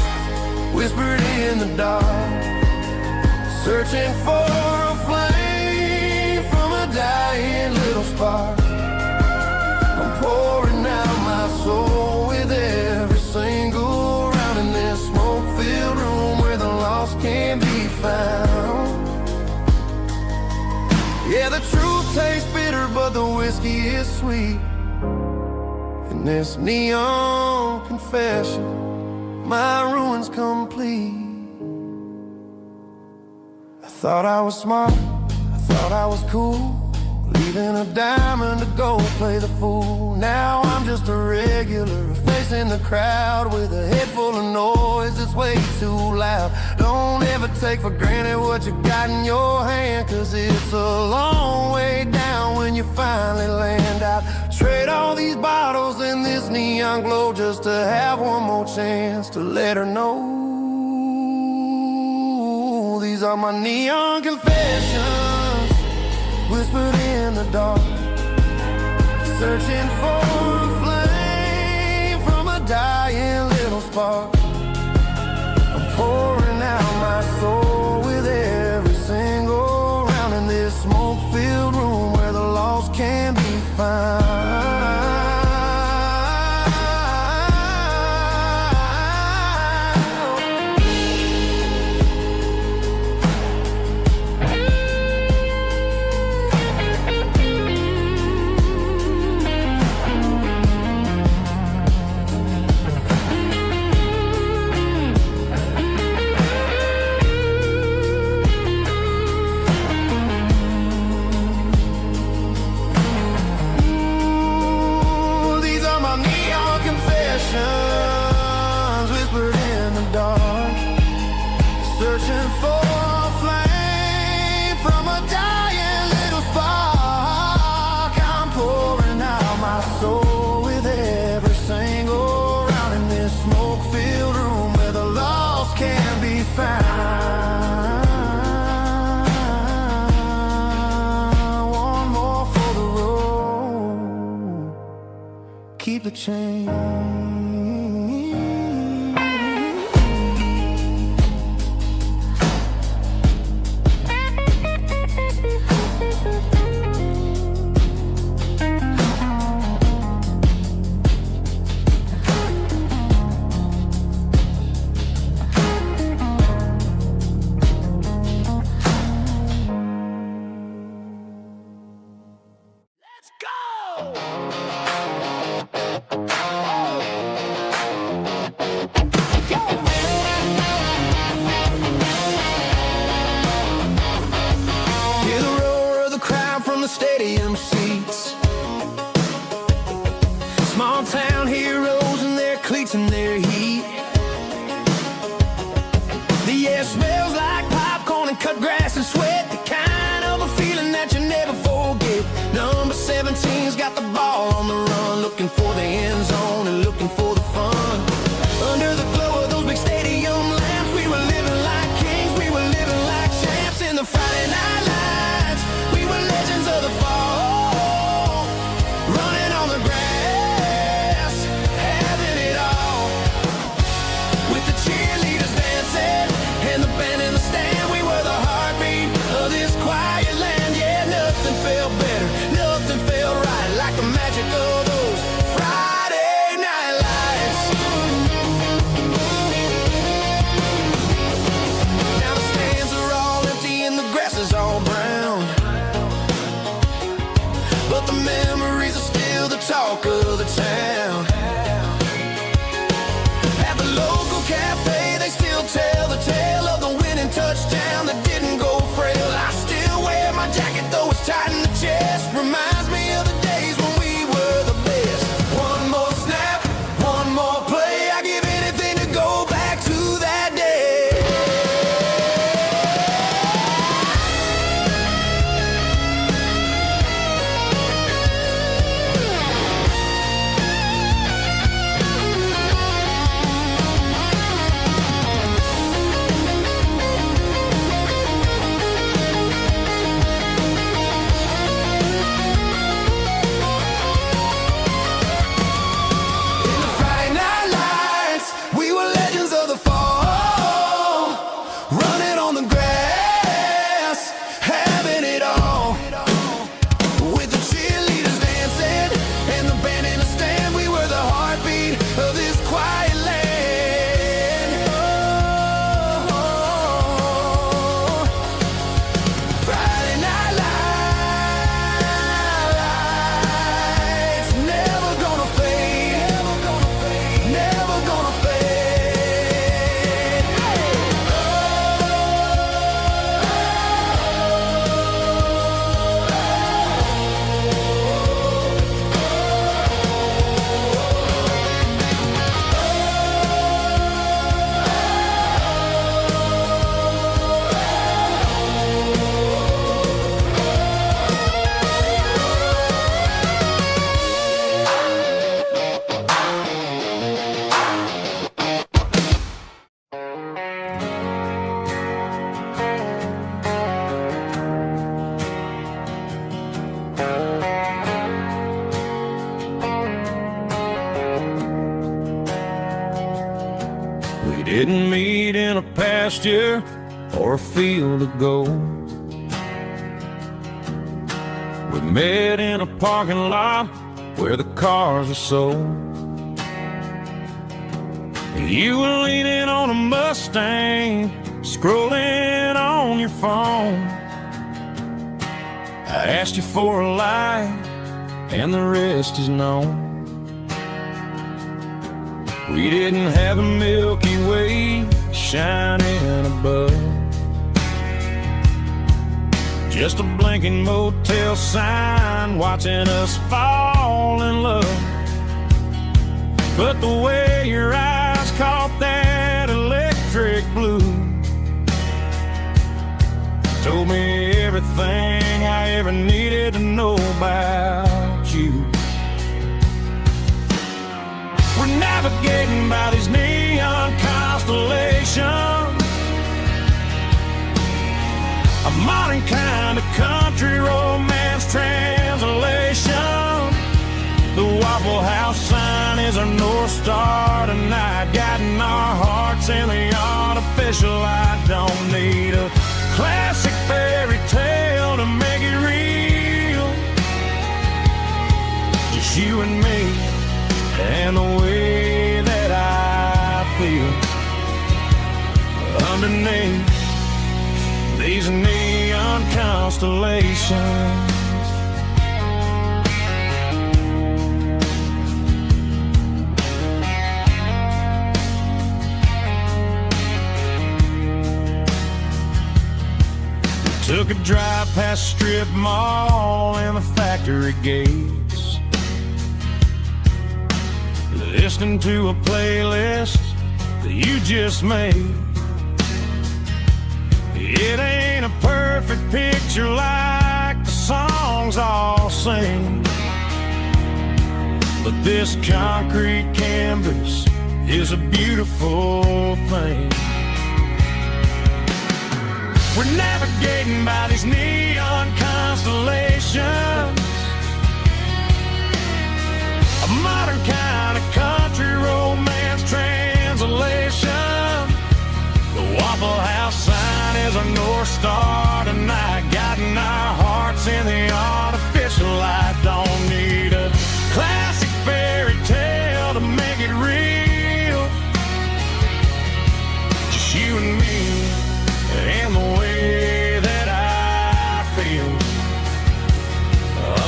whispered in the dark, searching for a flame from a dying little spark. I'm pouring out my soul with every single round in this smoke-filled room where the lost can be found. Yeah, the truth tastes bitter, but the whiskey is sweet. In this neon confession, my ruin's complete. I thought I was smart, I thought I was cool, leaving a diamond to go play the fool. Now I'm just a regular, facing the crowd with a head full of noise that's way too loud. Don't ever take for granted what you got in your hand, 'cause it's a long way down when you finally land out. Trade all these bottles and this neon glow just to have one more chance to let her know. These are my neon confessions, whispered in the dark, searching for a flame from a dying little spark. I'm pouring out my soul with every single round in this smoke-filled room where the lost can be found. Whispered in the dark, searching for a flame from a dying little spark. I'm pouring out my soul with every single round in this smoke-filled room where the lost can be found. One more for the road, keep the change. Stadium seats, small town heroes in their cleats and their heat. The air smells like popcorn and cut grass and sweat, the kind of a feeling that you never forget. Number 17's got the ball on the run, looking for the end zone and looking for the fun. Under the glow of those big stadium lamps, we were living like kings, we were living like champs in the Friday night lights. We were legends of the fall, running on the grass, having it all. With the cheerleaders dancing and the band in the stand, we were the heartbeat of this quiet land. Yeah, nothing felt better, nothing felt right like the magic of those Friday night lights. Now the stands are all empty and the grass is all brown, but the memories are still the talk of the town. At the local cafe, they still tell the tale of the winning touchdown that didn't go frail. I still wear my jacket though it's tight in the chest, reminds me of the days when we were the best. One more snap, one more play, I give anything to go back to that day. pasture or a field of gold. We met in a parking lot where the cars are sold. You were leaning on a Mustang, scrolling on your phone. I asked you for a light, and the rest is known. We didn't have a Milky Way shining above, just a blinking motel sign watching us fall in love. But the way your eyes caught that electric blue told me everything I ever needed to know about you. We're navigating by these neon constellations, a modern kind of country romance translation. The Waffle House sign is our North Star tonight, guiding our hearts in the artificial light. Don't need a classic fairy tale to make it real, just you and me and the way that I feel underneath these neon constellations. Took a drive past strip mall and the factory gates, listening to a playlist that you just made. It ain't a perfect picture like the songs all sing, but this concrete canvas is a beautiful thing. We're navigating by these neon constellations, a modern kind of country romance translation. The Waffle House sign is our North Star tonight, guiding our hearts in the artificial light. Don't need a classic fairy tale to make it real, just you and me and the way that I feel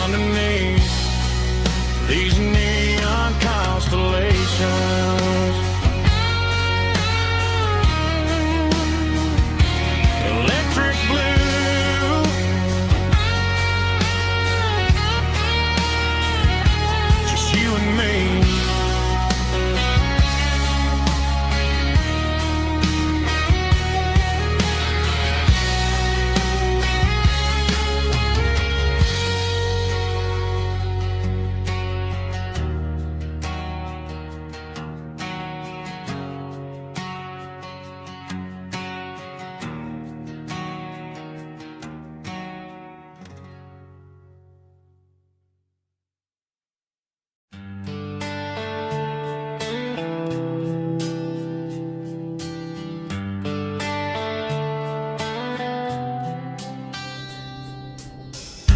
underneath these neon constellations. Electric blue, just you and me.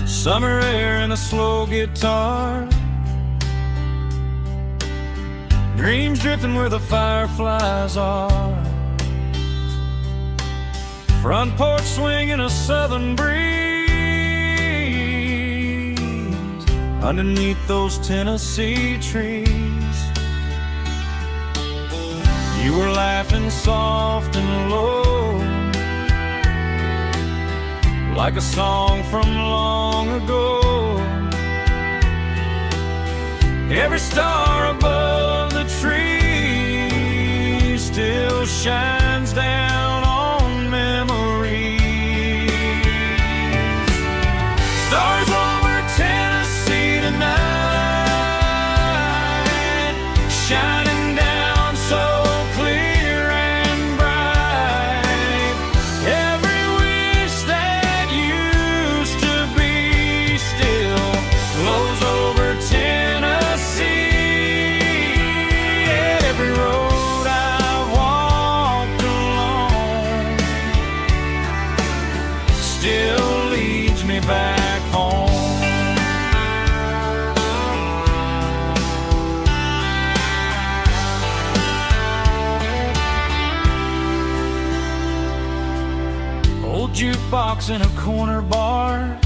Summer air and a slow guitar, dreams drifting where the fireflies are, front porch swinging a southern breeze underneath those Tennessee trees. You were laughing soft and low, like a song from long ago. Every star above the tree still shines down on memories. Stars over Tennessee tonight, shining down so clear and bright. Every wish that used to be still glows over Tennessee. Every road I've walked rocks in a corner bar,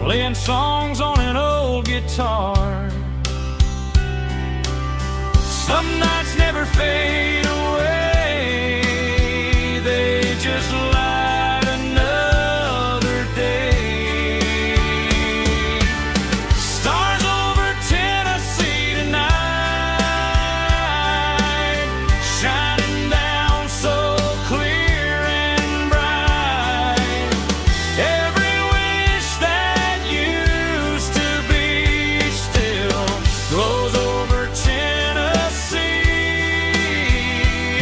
playing songs on an old guitar. Some nights never fade away, they just light another day. Stars over Tennessee tonight, shining down so clear and bright. Every wish that used to be still glows over Tennessee.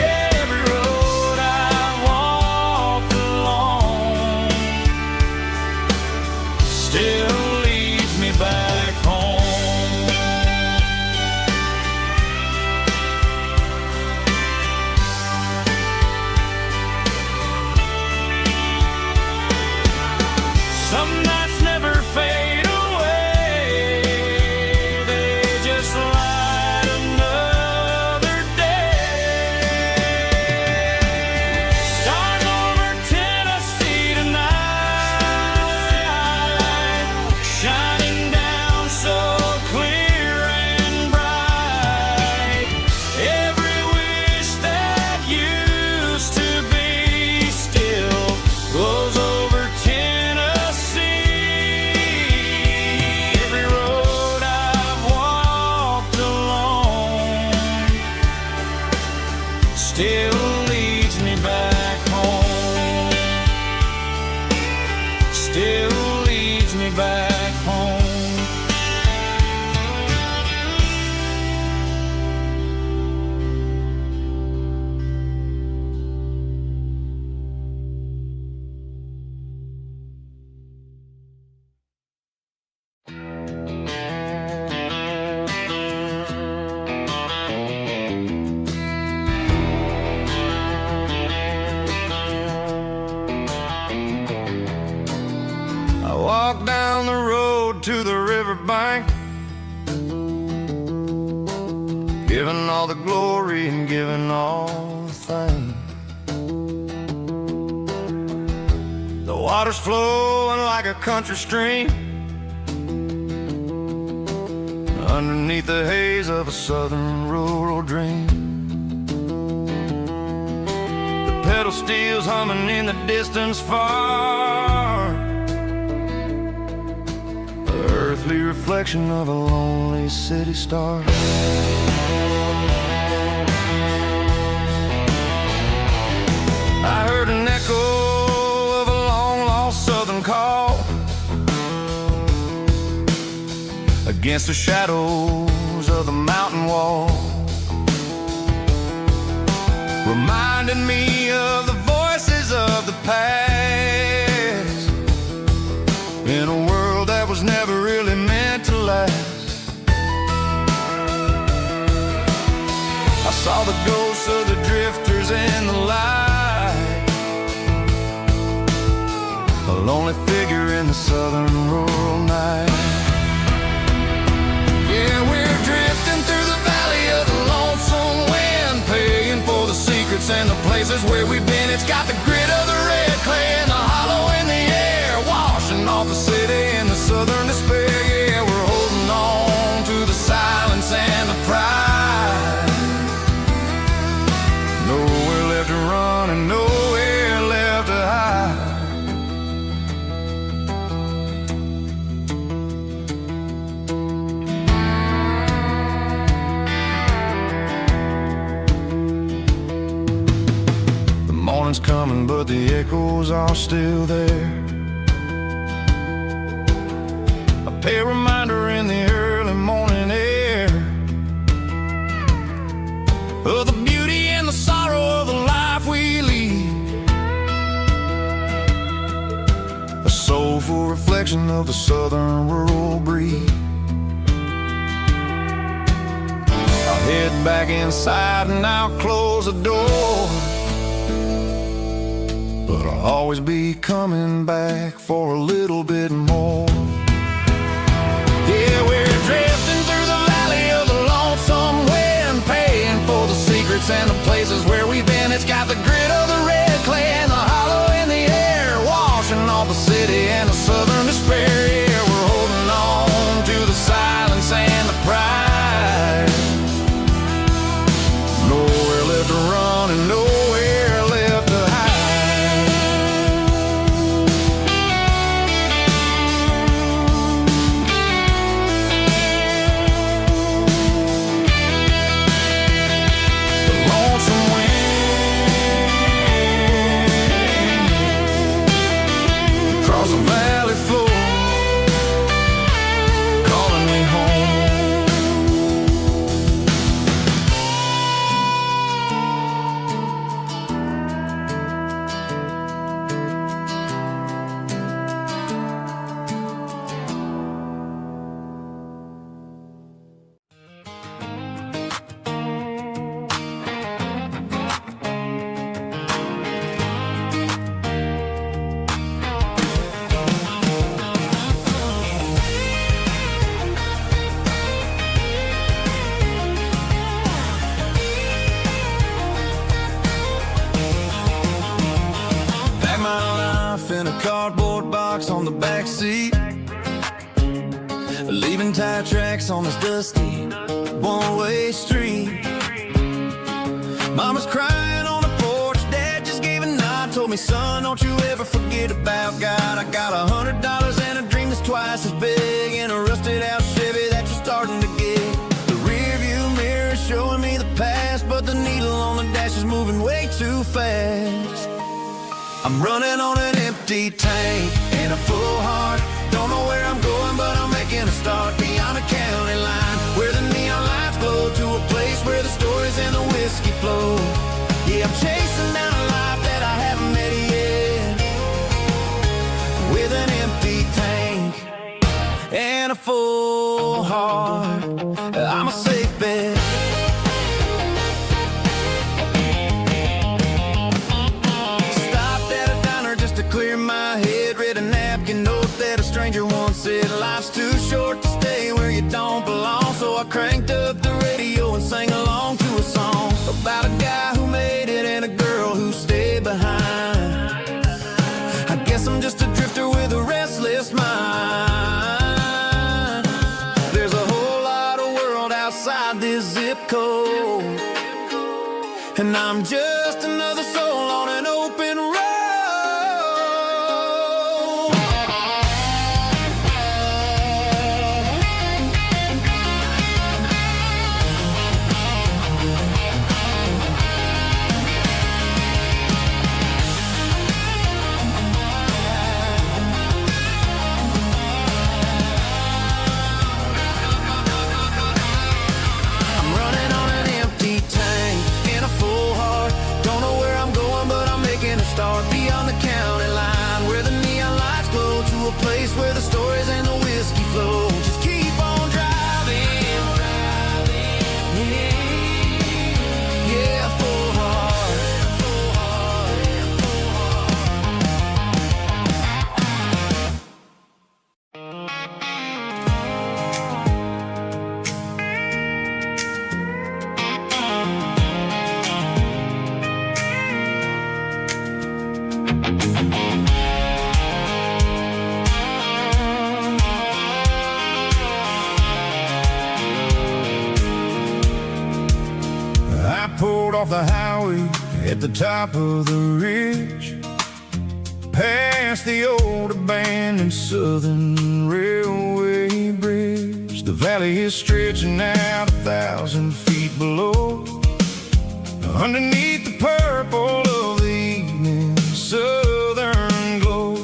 Every road I've walked along still leads me back home. Some nights never fade away, they just light another day. Stars over Tennessee tonight, shining down so clear and bright. Every wish that used to be still glows over Tennessee. Every road I've walked along still leads me back home. Still leads me back home. I walk down the road to the riverbank, giving all the glory and giving all the thanks. The water's flowing like a country stream underneath the haze of a southern rural dream. The pedal steel's humming in the distance far, the earthly reflection of a lonely city star. I heard an echo of a long-lost southern call against the shadows of the mountain wall, reminding me of the voices of the past in a world that was never really meant to last. I saw the ghosts of the drifters in the light, a lonely figure in the southern rural night. Yeah, we're drifting through the valley of the lonesome wind, paying for the secrets and the places where we've been. It's got the grit of the red clay and the hollow in the air, washing off the city in the southern despair. Yeah, we're holding on to the silence and the pride. Nowhere left to run and nowhere left to hide. The morning's coming, but the echoes are still there. A pale reminder in the early morning air of the beauty and the sorrow of the life we lead, a soulful reflection of the southern rural breed. I'll head back inside and I'll close the door, but I'll always be coming back for a little bit more. Yeah, we're drifting through the valley of the lonesome wind, paying for the secrets and the places where we've been. It's got the grit of the red clay and the of the city and the southern despair. Yeah, we're holding on to the silence and the pride. Nowhere left to run and nowhere left to hide. The lonesome wind across the valley floor, calling me home. Pack my life in a cardboard box on the back seat, leaving tire tracks on this dusty one-way street. Mama's crying on the porch, Dad just gave a nod, told me, son, don't you ever forget about God. I got $100 and a dream that's twice as big, in a rusted out Chevy that you're starting to get. The rear view mirror is showing me the past, but the needle on the dash is moving way too fast. I'm running on an empty tank and a full heart. Don't know where I'm going, but I'm making a start beyond a county line, where the neon lights glow, to a place where the stories and the whiskey flow. Yeah, I'm chasing down a life that I haven't met yet, with an empty tank and a full heart. I'm a safe bet. Stopped at a diner just to clear my head, read a napkin note that a stranger once said, life's too short to stay where you don't belong. So I cranked up the radio and sang along to a song about a guy who made it and a girl who stayed behind. I guess I'm just a drifter with a restless mind. There's a whole lot of world outside this zip code, and I'm just another soul on an open road. I'm running on an empty tank and a full heart. Don't know where I'm going, but I'm making a start beyond the county line, where the neon lights glow, to a place where the stories and the whiskey flow. Just keep on driving. Yeah, full heart. I pulled off the highway at the top of the ridge, past the old abandoned Southern Railway bridge. The valley is stretching out 1,000 feet below, underneath the purple of the evening southern glow.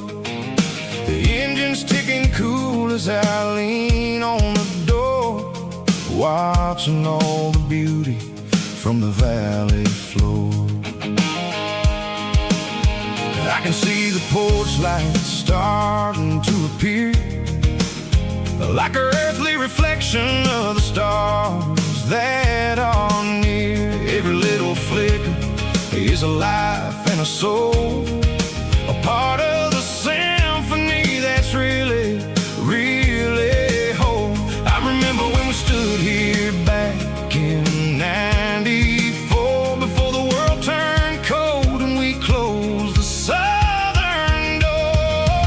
The engine's ticking cool as I lean on the door, watching all the beauty from the valley floor. I can see the porch lights starting to appear, like an earthly reflection of the stars that are near. Every little flicker is a life and a soul, a part of the symphony that's really, really whole. I remember when we stood here back in '94, before the world turned cold and we closed the southern door.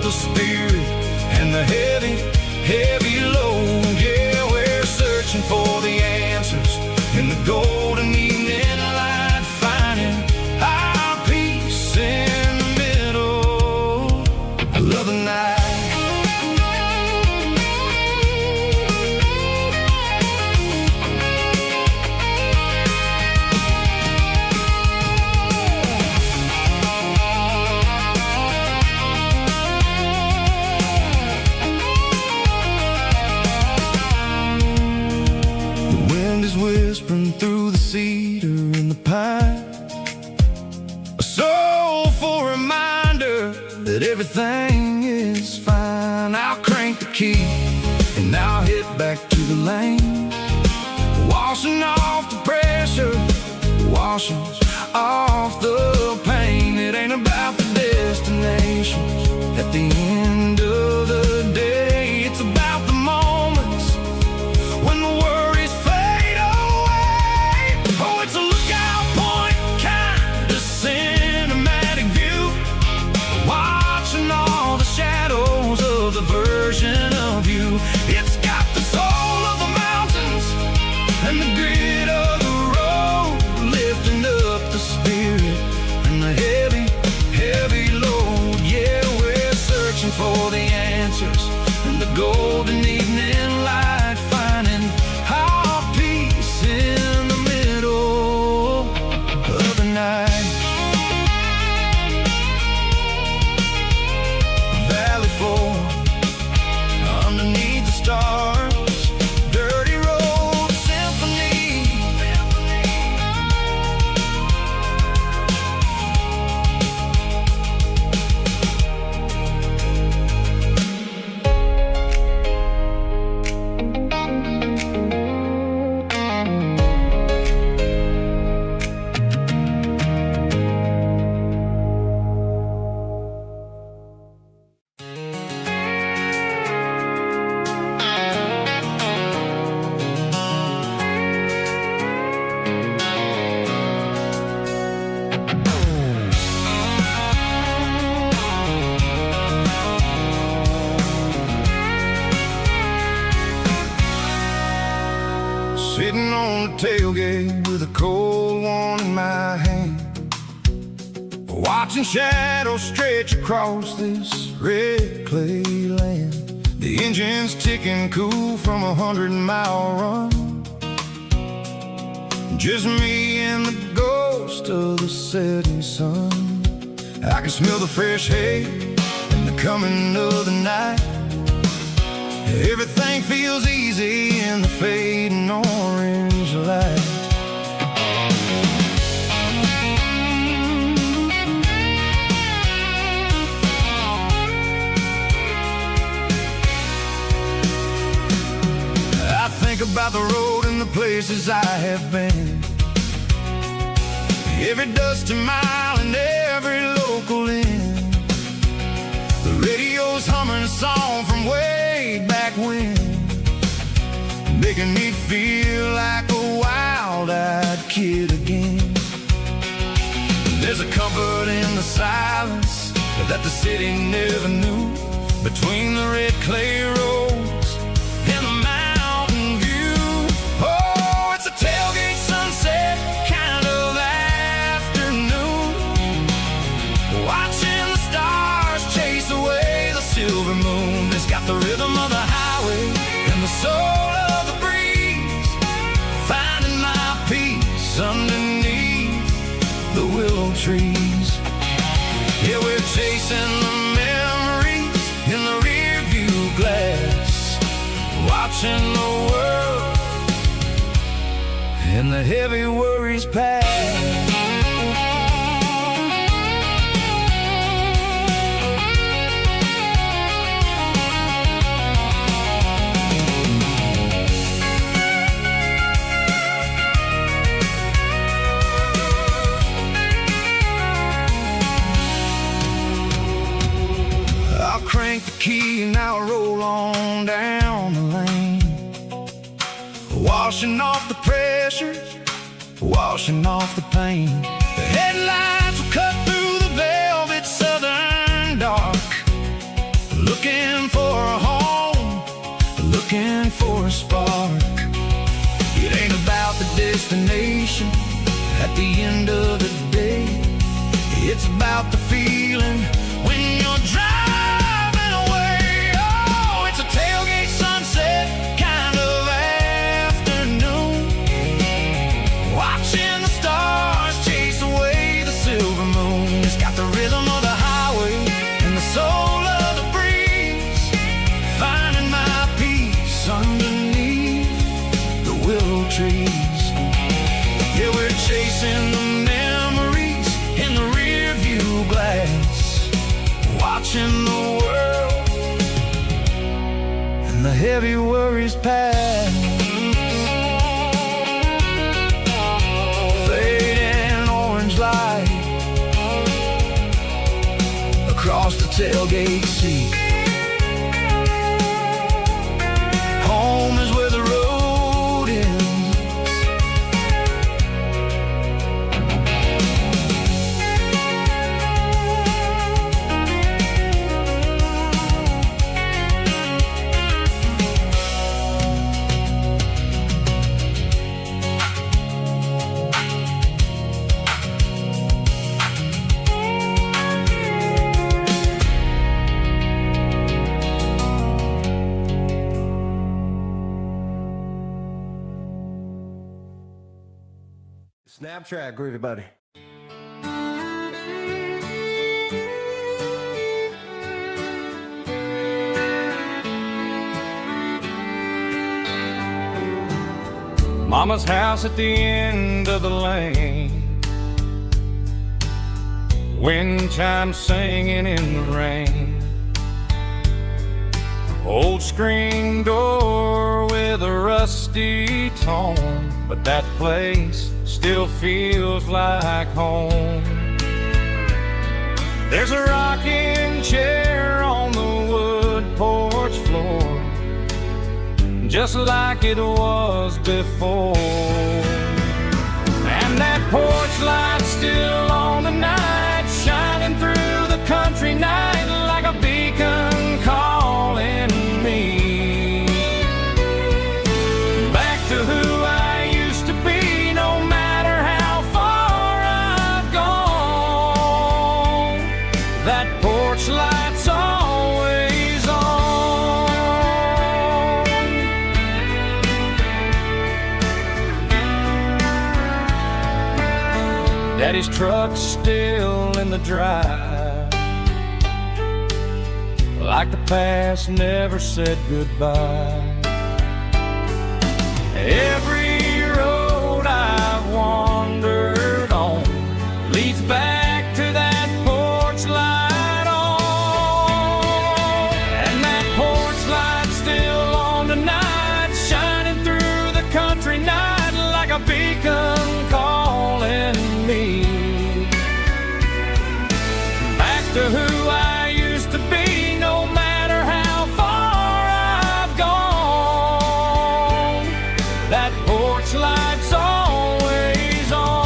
the spirit and the heavy, heavy load. Yeah, we're searching for the answers in the golden evening light, finding our peace in the middle of the night. Whispering through the cedar and the pine, a soulful reminder that everything is fine. I'll crank the key and I'll head back to the lane, washing off the pressure, washing off the pain. It ain't about the destinations at the end of the day. It's about the moments when the worries fade away. Oh, it's a lookout point, kind of cinematic view, watching all the shadows of the version of you. It's got the soul of the mountains and the grit of the road, lifting up the spirit and the heavy, heavy load. Yeah, we're searching for the answers in the golden evening light, finding our peace in the middle of the night. Valley floor underneath the stars, dirty road symphony. Sitting on the tailgate with a cold one in my hand, watching shadows stretch across this red clay land. The engine's ticking cool from 100-mile run, just me and the ghost of the setting sun. I can smell the fresh hay and the coming of the night. Everything feels easy in the fading orange light. I think about the road and the places I have been, every dusty mile and every local inn. The radio's humming a song from way back when, making me feel like a wild-eyed kid again. There's a comfort in the silence that the city never knew, between the red clay roads and the mountain view. Oh, it's a tailgate sunset kind of afternoon, watching the stars chase away the silver moon. It's got the rhythm of the highway and the soul of the breeze, finding my peace underneath the willow trees. Yeah, we're chasing the memories in the rear view glass, watching the world and the heavy worries pass. Crank the key and I'll roll on down the lane, washing off the pressure, washing off the pain. The headlights will cut through the velvet southern dark, looking for a spark. It ain't about the destination at the end of the day. It's about the feeling when you're driving away. Oh, it's a tailgate sunset kind of afternoon, watching the stars chase away the silver moon. It's got the rhythm of the highway and the soul of the breeze, finding my peace underneath the willow trees. Yeah, we're chasing the memories in the rear view glass, watching the world and the heavy worries pass. Fading orange light across the tailgate seat. Home is where the road ends. Snap track, groovy buddy. Mama's house at the end of the lane, wind chimes singing in the rain. Old screen door with a rusty tone, but that place still feels like home. There's a rocking chair on the wood porch floor, just like it was before. And that porch light's still on tonight, shining through the country night like a beacon calling me back to who I used to be. No matter how far I've gone, that porch light's always on. Daddy's truck's still in the drive, like the past never said goodbye. Every road I've wandered on leads back to that porch light on. And that porch light's still on tonight, shining through the country night like a beacon calling me back to who I used to be. No matter how far I've gone, that porch light's always on.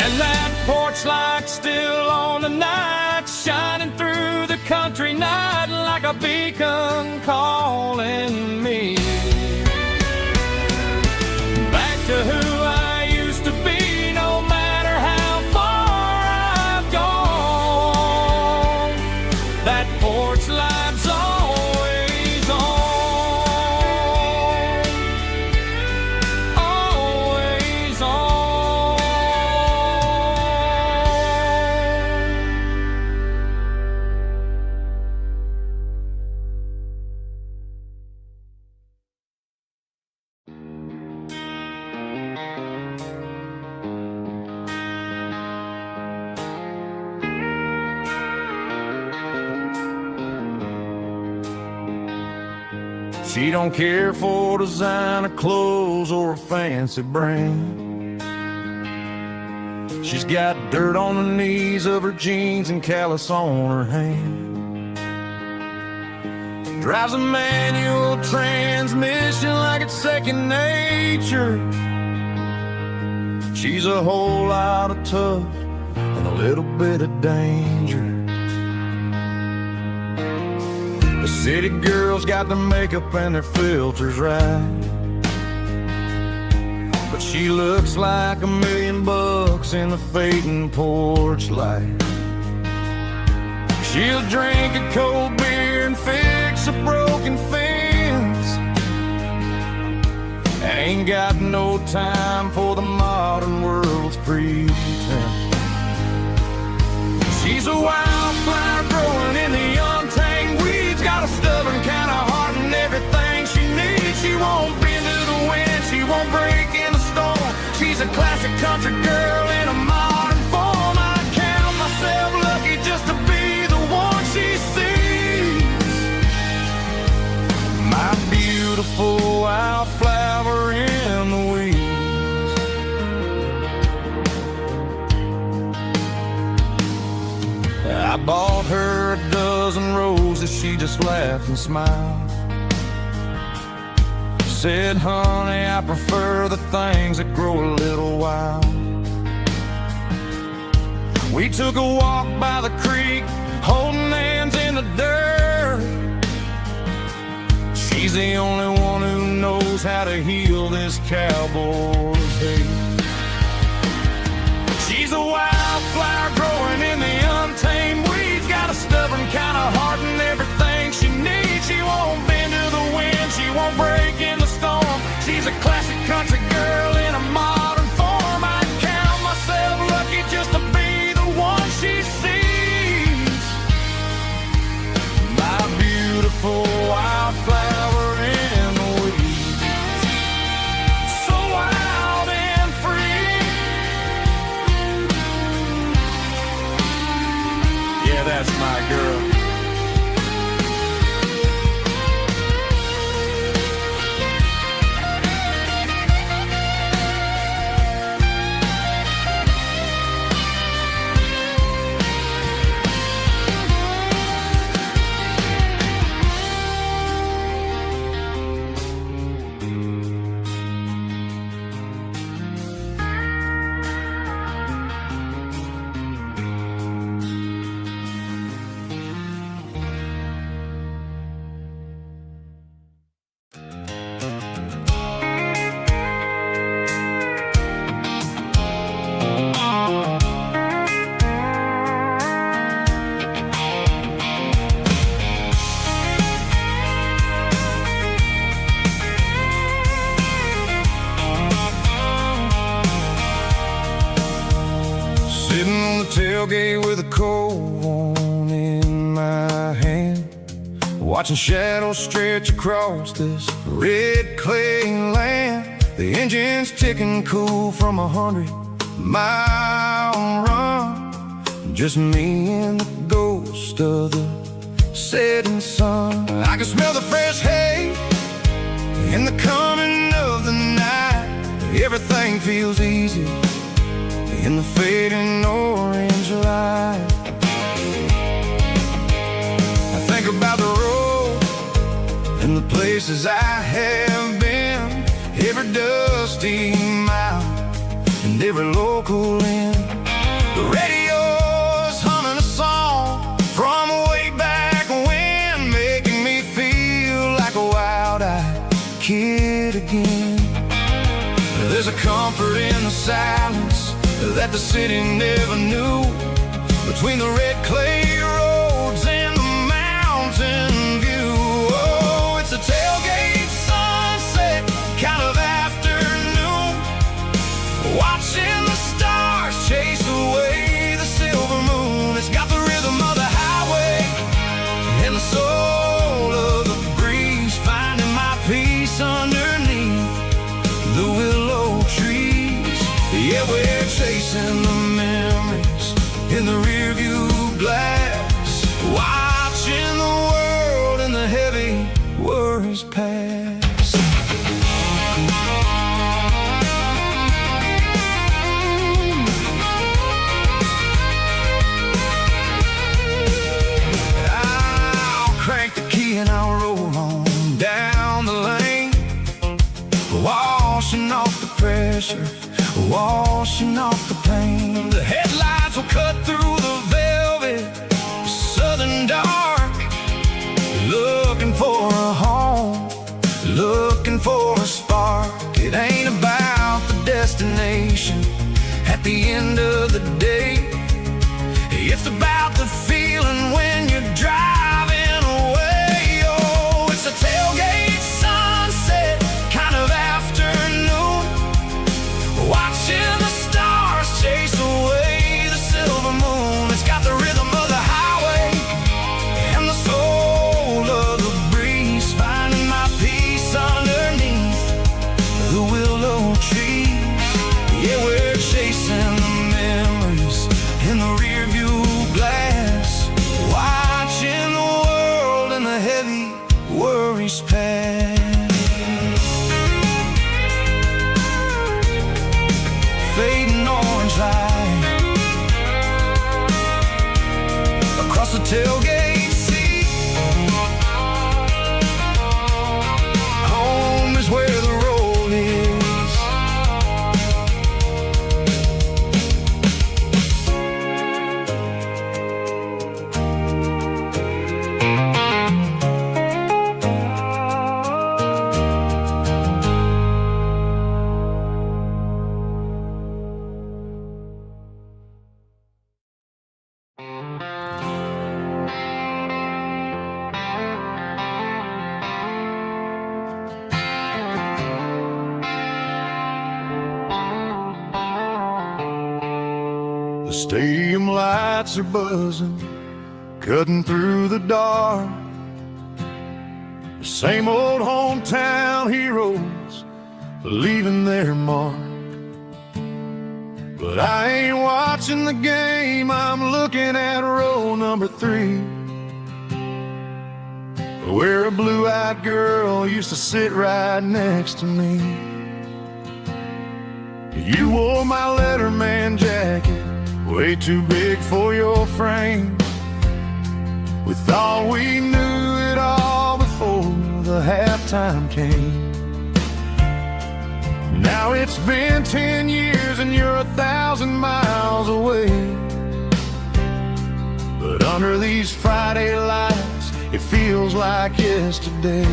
And that porch light's still on tonight, shining through the country night like a beacon calling me back to who I used to be. No matter how far I've gone, that porch light's always on, always on. She don't care for designer clothes or a fancy brand. She's got dirt on the knees of her jeans and callus on her hand. Drives a manual transmission like it's second nature. She She's a whole lot of tough and a little bit of danger. The city girls got their makeup and their filters right, but she looks like $1,000,000 in the fading porch light. She'll drink a cold beer and fix a broken fence. Ain't got no time for the modern world's pretense. She's a wildflower growing in the untamed weeds. Got a stubborn kind of heart and everything she needs. She won't bend to the wind, she won't break in the storm. She's a classic country girl in a modern form. I count myself lucky just to be the one she sees. My beautiful wildflower in the weeds. I bought her a dozen roses, she just laughed and smiled. Said, honey, I prefer the things that grow a little wild. We took a walk by the creek, holding hands in the dirt. She's the only one who knows how to heal this cowboy's hate. She's a wildflower growing in the untamed weeds. Got a stubborn kind of heart and everything she needs. She won't bend to the wind, she won't break in the storm. She's a classic country girl in a modern form. I count myself lucky just to be the one she sees. My beautiful wildflower in the weeds. So wild and free. Yeah, that's my girl. Sitting on the tailgate with a cold one in my hand, watching shadows stretch across this red clay land. The engine's ticking cool from 100-mile run. Just me and the ghost of the setting sun. I can smell the fresh hay and the coming of the night. Everything feels easy in the fading orange light. I think about the road and the places I have been, every dusty mile and every local inn. The radio's humming a song from way back when, making me feel like a wild-eyed kid again. There's a comfort in the silence that the city never knew, between the red clay roads and the mountain view. Oh, it's a tailgate sunset kind of afternoon, watching the stars chase away the silver moon. It's got the rhythm of the highway and the soul of the breeze, finding my peace underneath the willow trees. Yeah, we're chasing the memories in the rearview glass, watching the world and the heavy worries pass. I'll crank the key and I'll roll on down the lane, washing off the pressure washing off the pain. The headlights will cut through the velvet southern dark, looking for a home, looking for a spark. It ain't about the destination at the end of the day. It's about the feeling when you're driving away. Oh, it's a tailgate sunset kind of afternoon, watching the stars chase away the silver moon. It's got the rhythm of the highway and the soul of the breeze, finding my peace underneath the willow trees. Yeah, we're chasing the memories in the rear view glass, watching the world and the heavy worries pass. Fading orange light across the tailgate seat. Home is where the road is. The stadium lights are buzzing, cutting through the dark. The same old hometown heroes leaving their mark. But I ain't watching the game, I'm looking at row number 3, where a blue-eyed girl used to sit right next to me. You wore my Letterman jacket, way too big for your frame. We thought we knew it all before the halftime came. Now it's been 10 years and you're 1,000 miles away. But under these Friday lights, it feels like yesterday.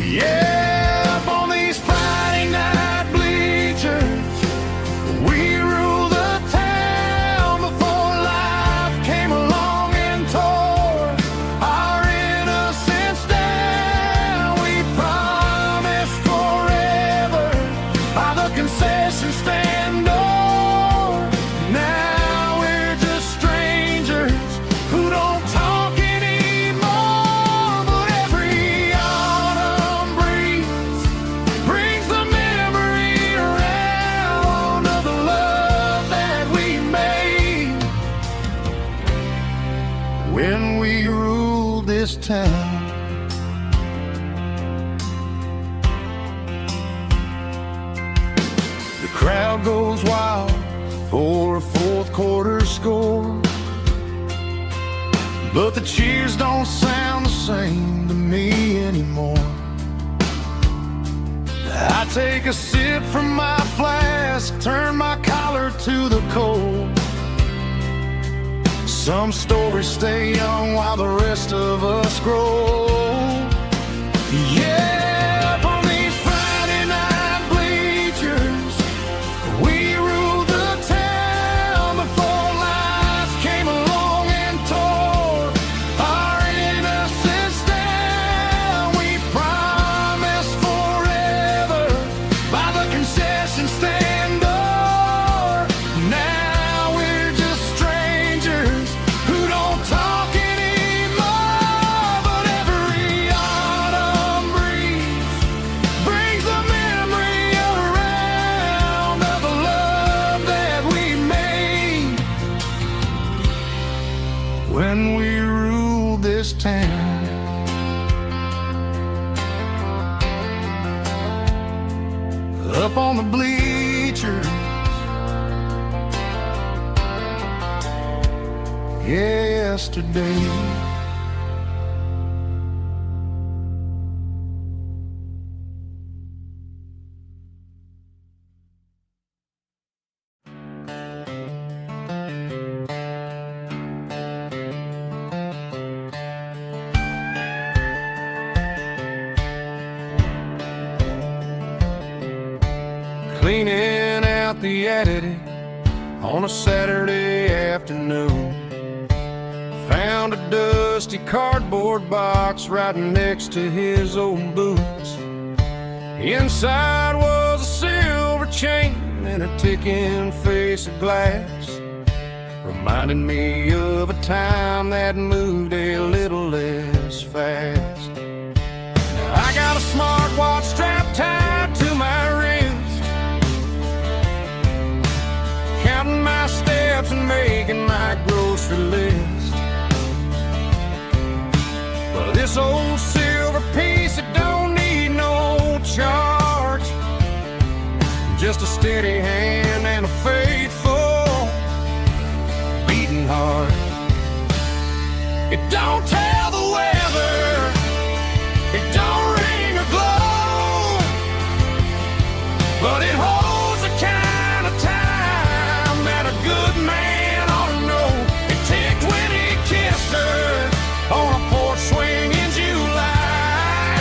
Yeah, up on these Friday night bleachers, we rule the town before life came along and tore our innocence down. We promised forever by the concession stand door. Now we're just strangers who don't talk anymore. But every autumn breeze brings the memory around of the love that we made when we ruled this town. The crowd goes wild for a fourth quarter score, but the cheers don't sound the same to me anymore. I take a sip from my flask, turn my collar to the cold. Some stories stay young while the rest of us grow. Yeah, up on these Friday night bleachers, we ruled the town before life came along and tore our innocence down. We promised forever by the concession stand door. Now we're just strangers who don't talk anymore. But every autumn breeze brings the memory around of the love that we made when we ruled this town. Up on the bleachers, yesterday. cleaning out the attic on a Saturday afternoon. Found a dusty cardboard box right next to his old boots. Inside was a silver chain and a ticking face of glass, reminding me of a time that moved a little less fast. Now I got a smartwatch strapped tied to my wrist, counting my steps and making my grocery list. But this old silver piece, it don't need no charge, just a steady hand and a faithful beating heart. It don't tell the weather, it don't ring or glow, but it holds the kind of time that a good man ought to know. It ticked when he kissed her on a porch swing in July.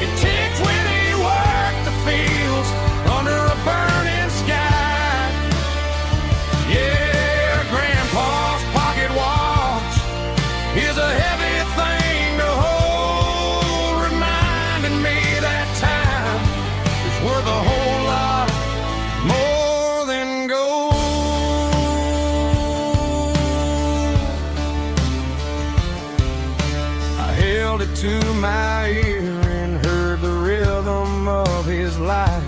It ticked when he worked the fields under a burning sky. Yeah, Grandpa's pocket watch is a heavy thing to hold, reminding me that time is worth a whole lot more than gold. I held it to my ear and heard the rhythm of his life,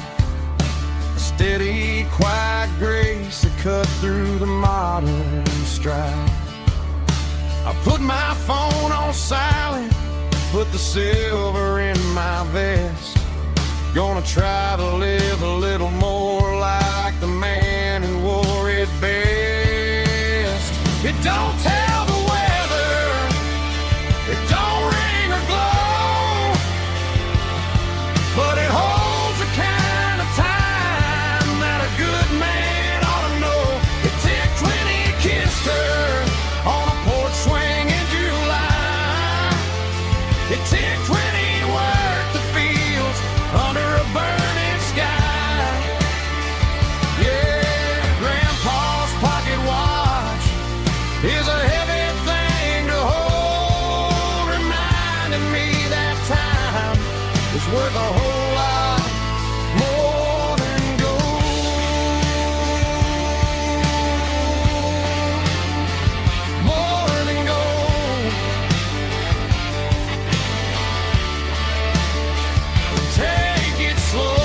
a steady, quiet grace that cut through the modern strife. I put my phone on silent, put the silver in my vest. Gonna try to live a little more like the man who wore it best. It don't tell the weather, it don't ring or glow, but it holds the kind of time that a good man ought to know. It ticked when he kissed her on a porch swing in July. It ticked when he worked the fields under a burning sky. Yeah, Grandpa's pocket watch is a heavy thing to hold, reminding me that time is worth a whole lot more than gold. More than gold. Take it slow.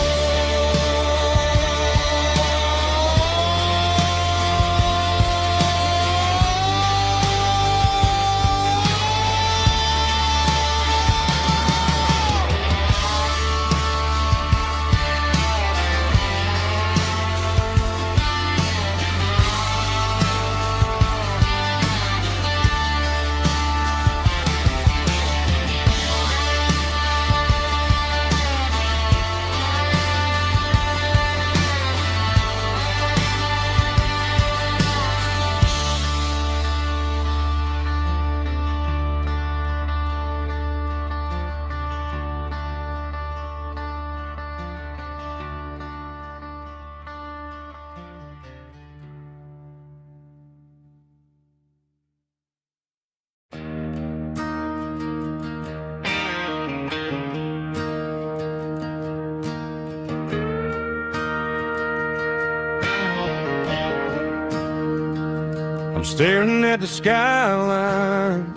I'm staring at the skyline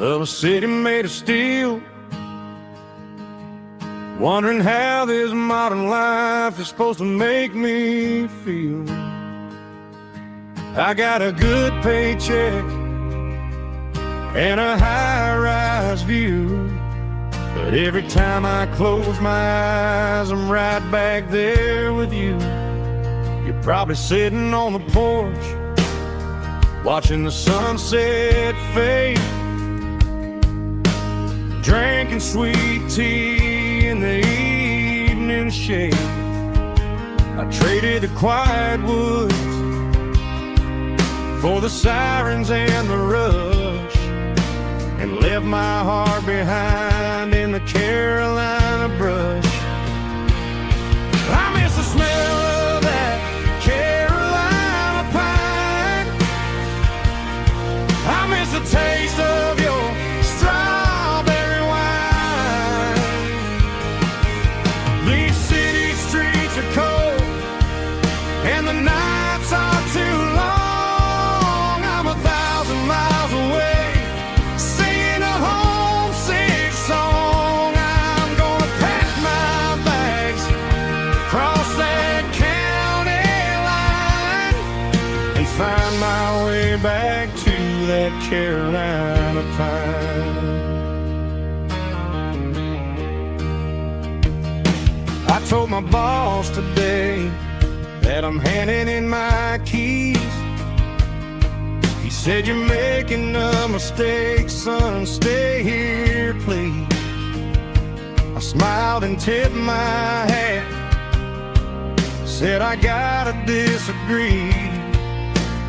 of a city made of steel, wondering how this modern life is supposed to make me feel. I got a good paycheck and a high-rise view, but every time I close my eyes, I'm right back there with you. You're probably sitting on the porch, watching the sunset fade, drinking sweet tea in the evening shade. I traded the quiet woods for the sirens and the rush, and left my heart behind in the Carolina brush. I miss the smell Carolina pine. I told my boss today that I'm handing in my keys. He said, "You're making a mistake, son, stay here, please." I smiled and tipped my hat, said, "I gotta disagree.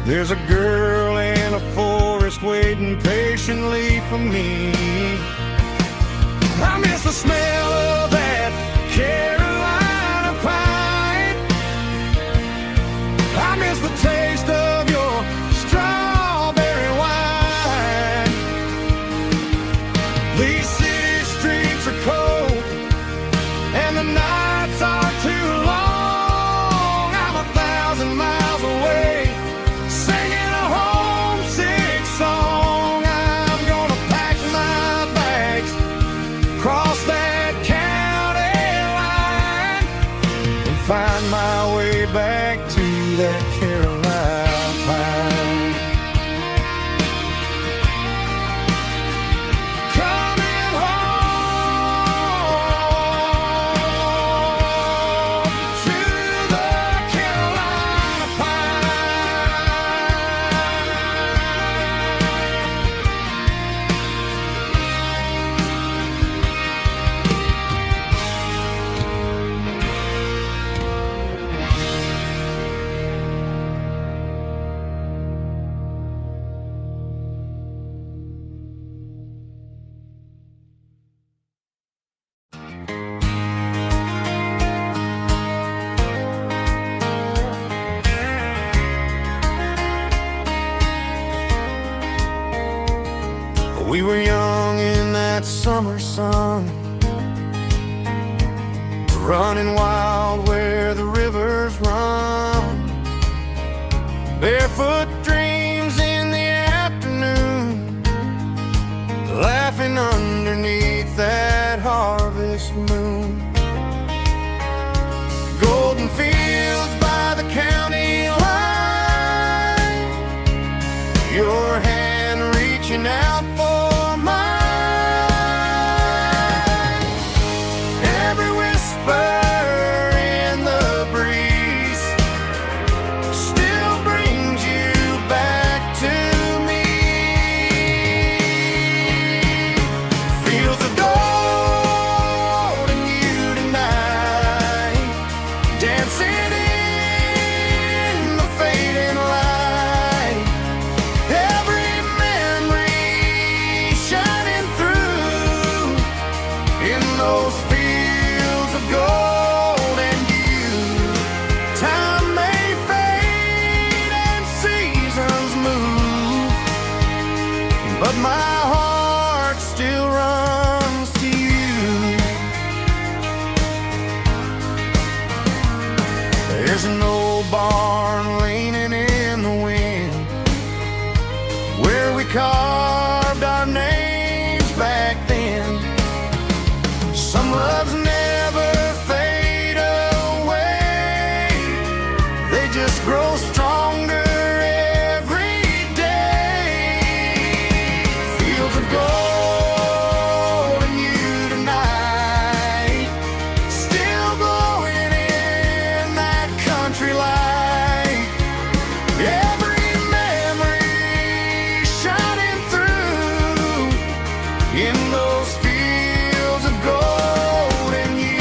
There's a girl in a forest waiting patiently for me. I miss the smell of that Carolina pine. I miss the taste of your strawberry wine. These city streets are cold and the nights are too long. I'm 1,000 miles away singing a homesick song. I'm gonna pack my bags, cross that county line, and find my way back to that Carolina pine. Coming home to the Carolina We were young in that summer sun, running wild where the rivers run. Barefoot dreams in the afternoon, laughing underneath that harvest moon. Golden fields by the county line, your hand reaching out for mine. Every whisper in the breeze still brings you back to me. Fields of gold and you tonight, dancing in the fading light. Every memory shining through in those fields of gold and you. Time may fade and seasons move, but my heart still runs to you. There's an old barn leaning in the wind where we carved our names back then. Some loves never fade away, they just grow stronger every day. Fields of gold and you tonight, still glowing in that country light. Every memory shining through in those fields of gold and you.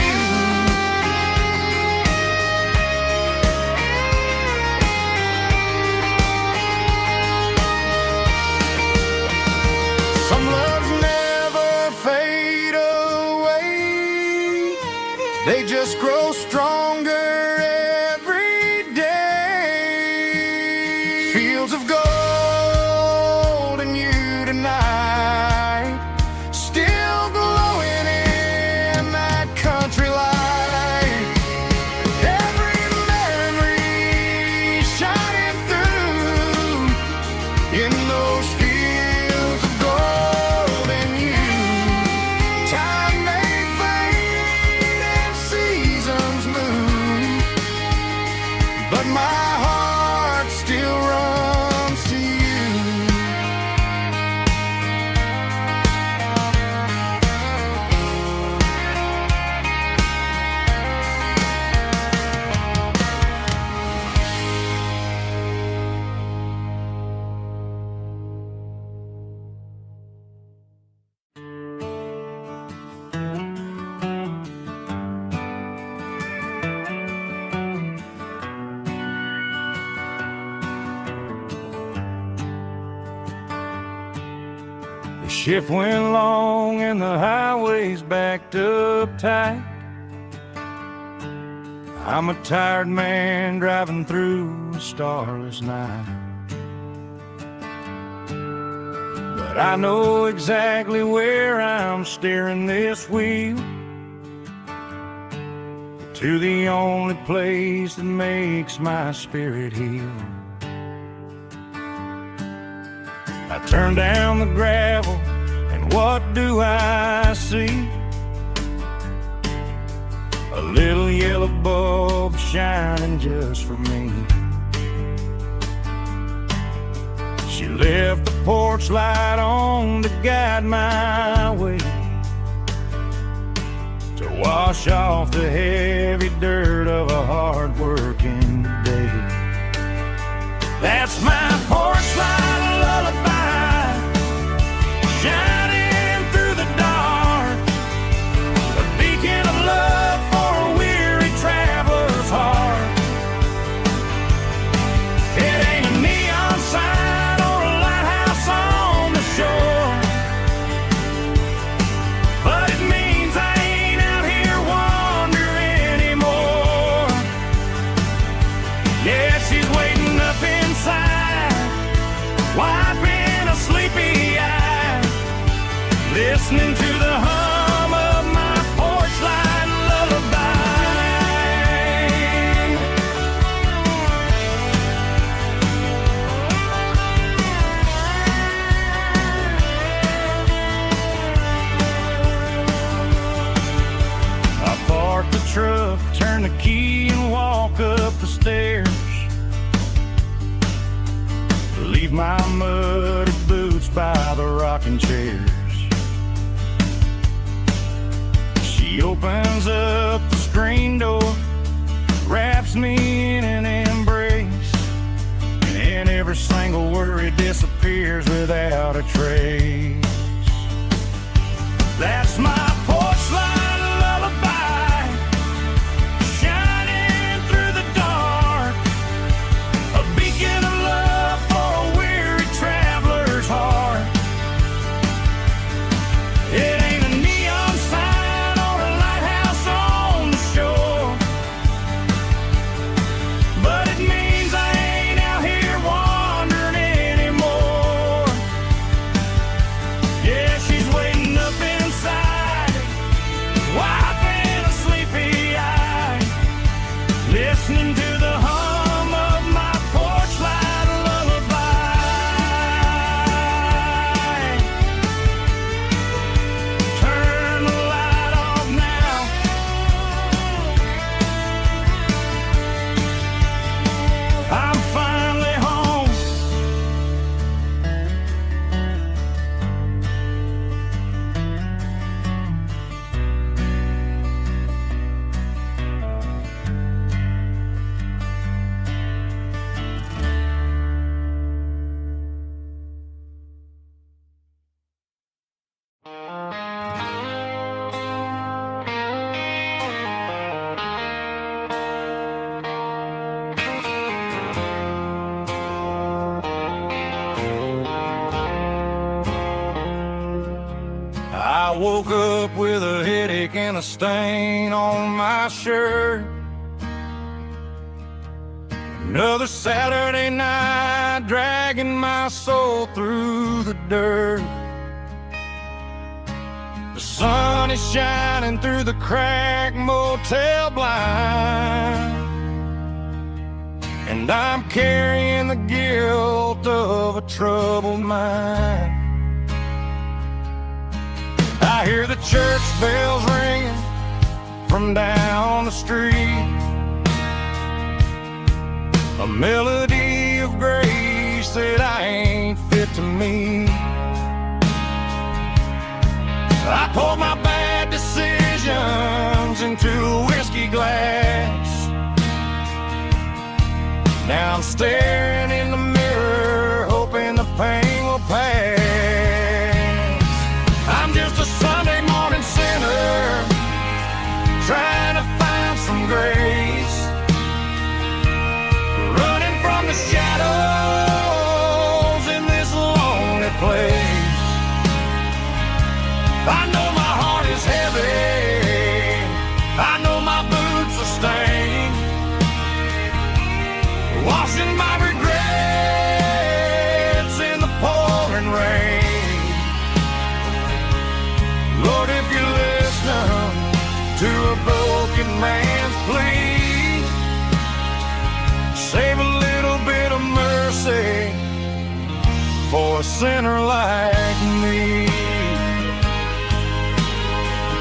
Some loves never fade away, they just grow stronger every day. Fields of gold and you tonight, still glowing in that country light. Every memory shining through in those fields of gold and you. Time may fade and seasons move, shift went long and the highway's backed up tight. I'm a tired man driving through a starless night. But I know exactly where I'm steering this wheel, to the only place that makes my spirit heal. I turn down the gravel, and what do I see? A little yellow bulb shining just for me. She left the porch light on to guide my way, to wash off the heavy dirt of a hard-working day. That's my porch light lullaby, shining through the dark, a beacon of love for a weary traveler's heart. It ain't a neon sign or a lighthouse on the shore, but it means I ain't out here wandering anymore. Yeah, she's waiting up inside, wiping a sleepy eye, listening to the hum of my porch light lullaby. I park the truck, turn the key and walk up the stairs, leave my muddy boots by the rocking chairs. She opens up the screen door, wraps me in an embrace, and every single worry disappears without a trace. That's my porch light lullaby, shining through the dark, a beacon of love for a weary traveler's heart. It ain't a neon sign or a lighthouse on the shore, but it means I ain't out here wandering anymore. Yeah, she's waiting up inside, wiping a sleepy eye, listening to the hum of my porch light lullaby. Turn the light off now, I'm finally home. I woke up with a headache and a stain on my shirt. Another Saturday night dragging my soul through the dirt. The sun is shining through the cracked motel blind, and I'm carrying the guilt of a troubled mind. I hear the church bells ringing from down the street, a melody of grace that I ain't fit to meet. I poured my bad decisions into a whiskey glass. Now I'm staring in the mirror, hoping the pain will pass. I'm just a Sunday morning sinner, trying to find some grace, running from the shadows in this lonely place. I know my heart is heavy, I know my boots are stained, washing my regrets in the pouring rain. Lord, if you listen to a broken man's plea, save a little bit of mercy for a sinner like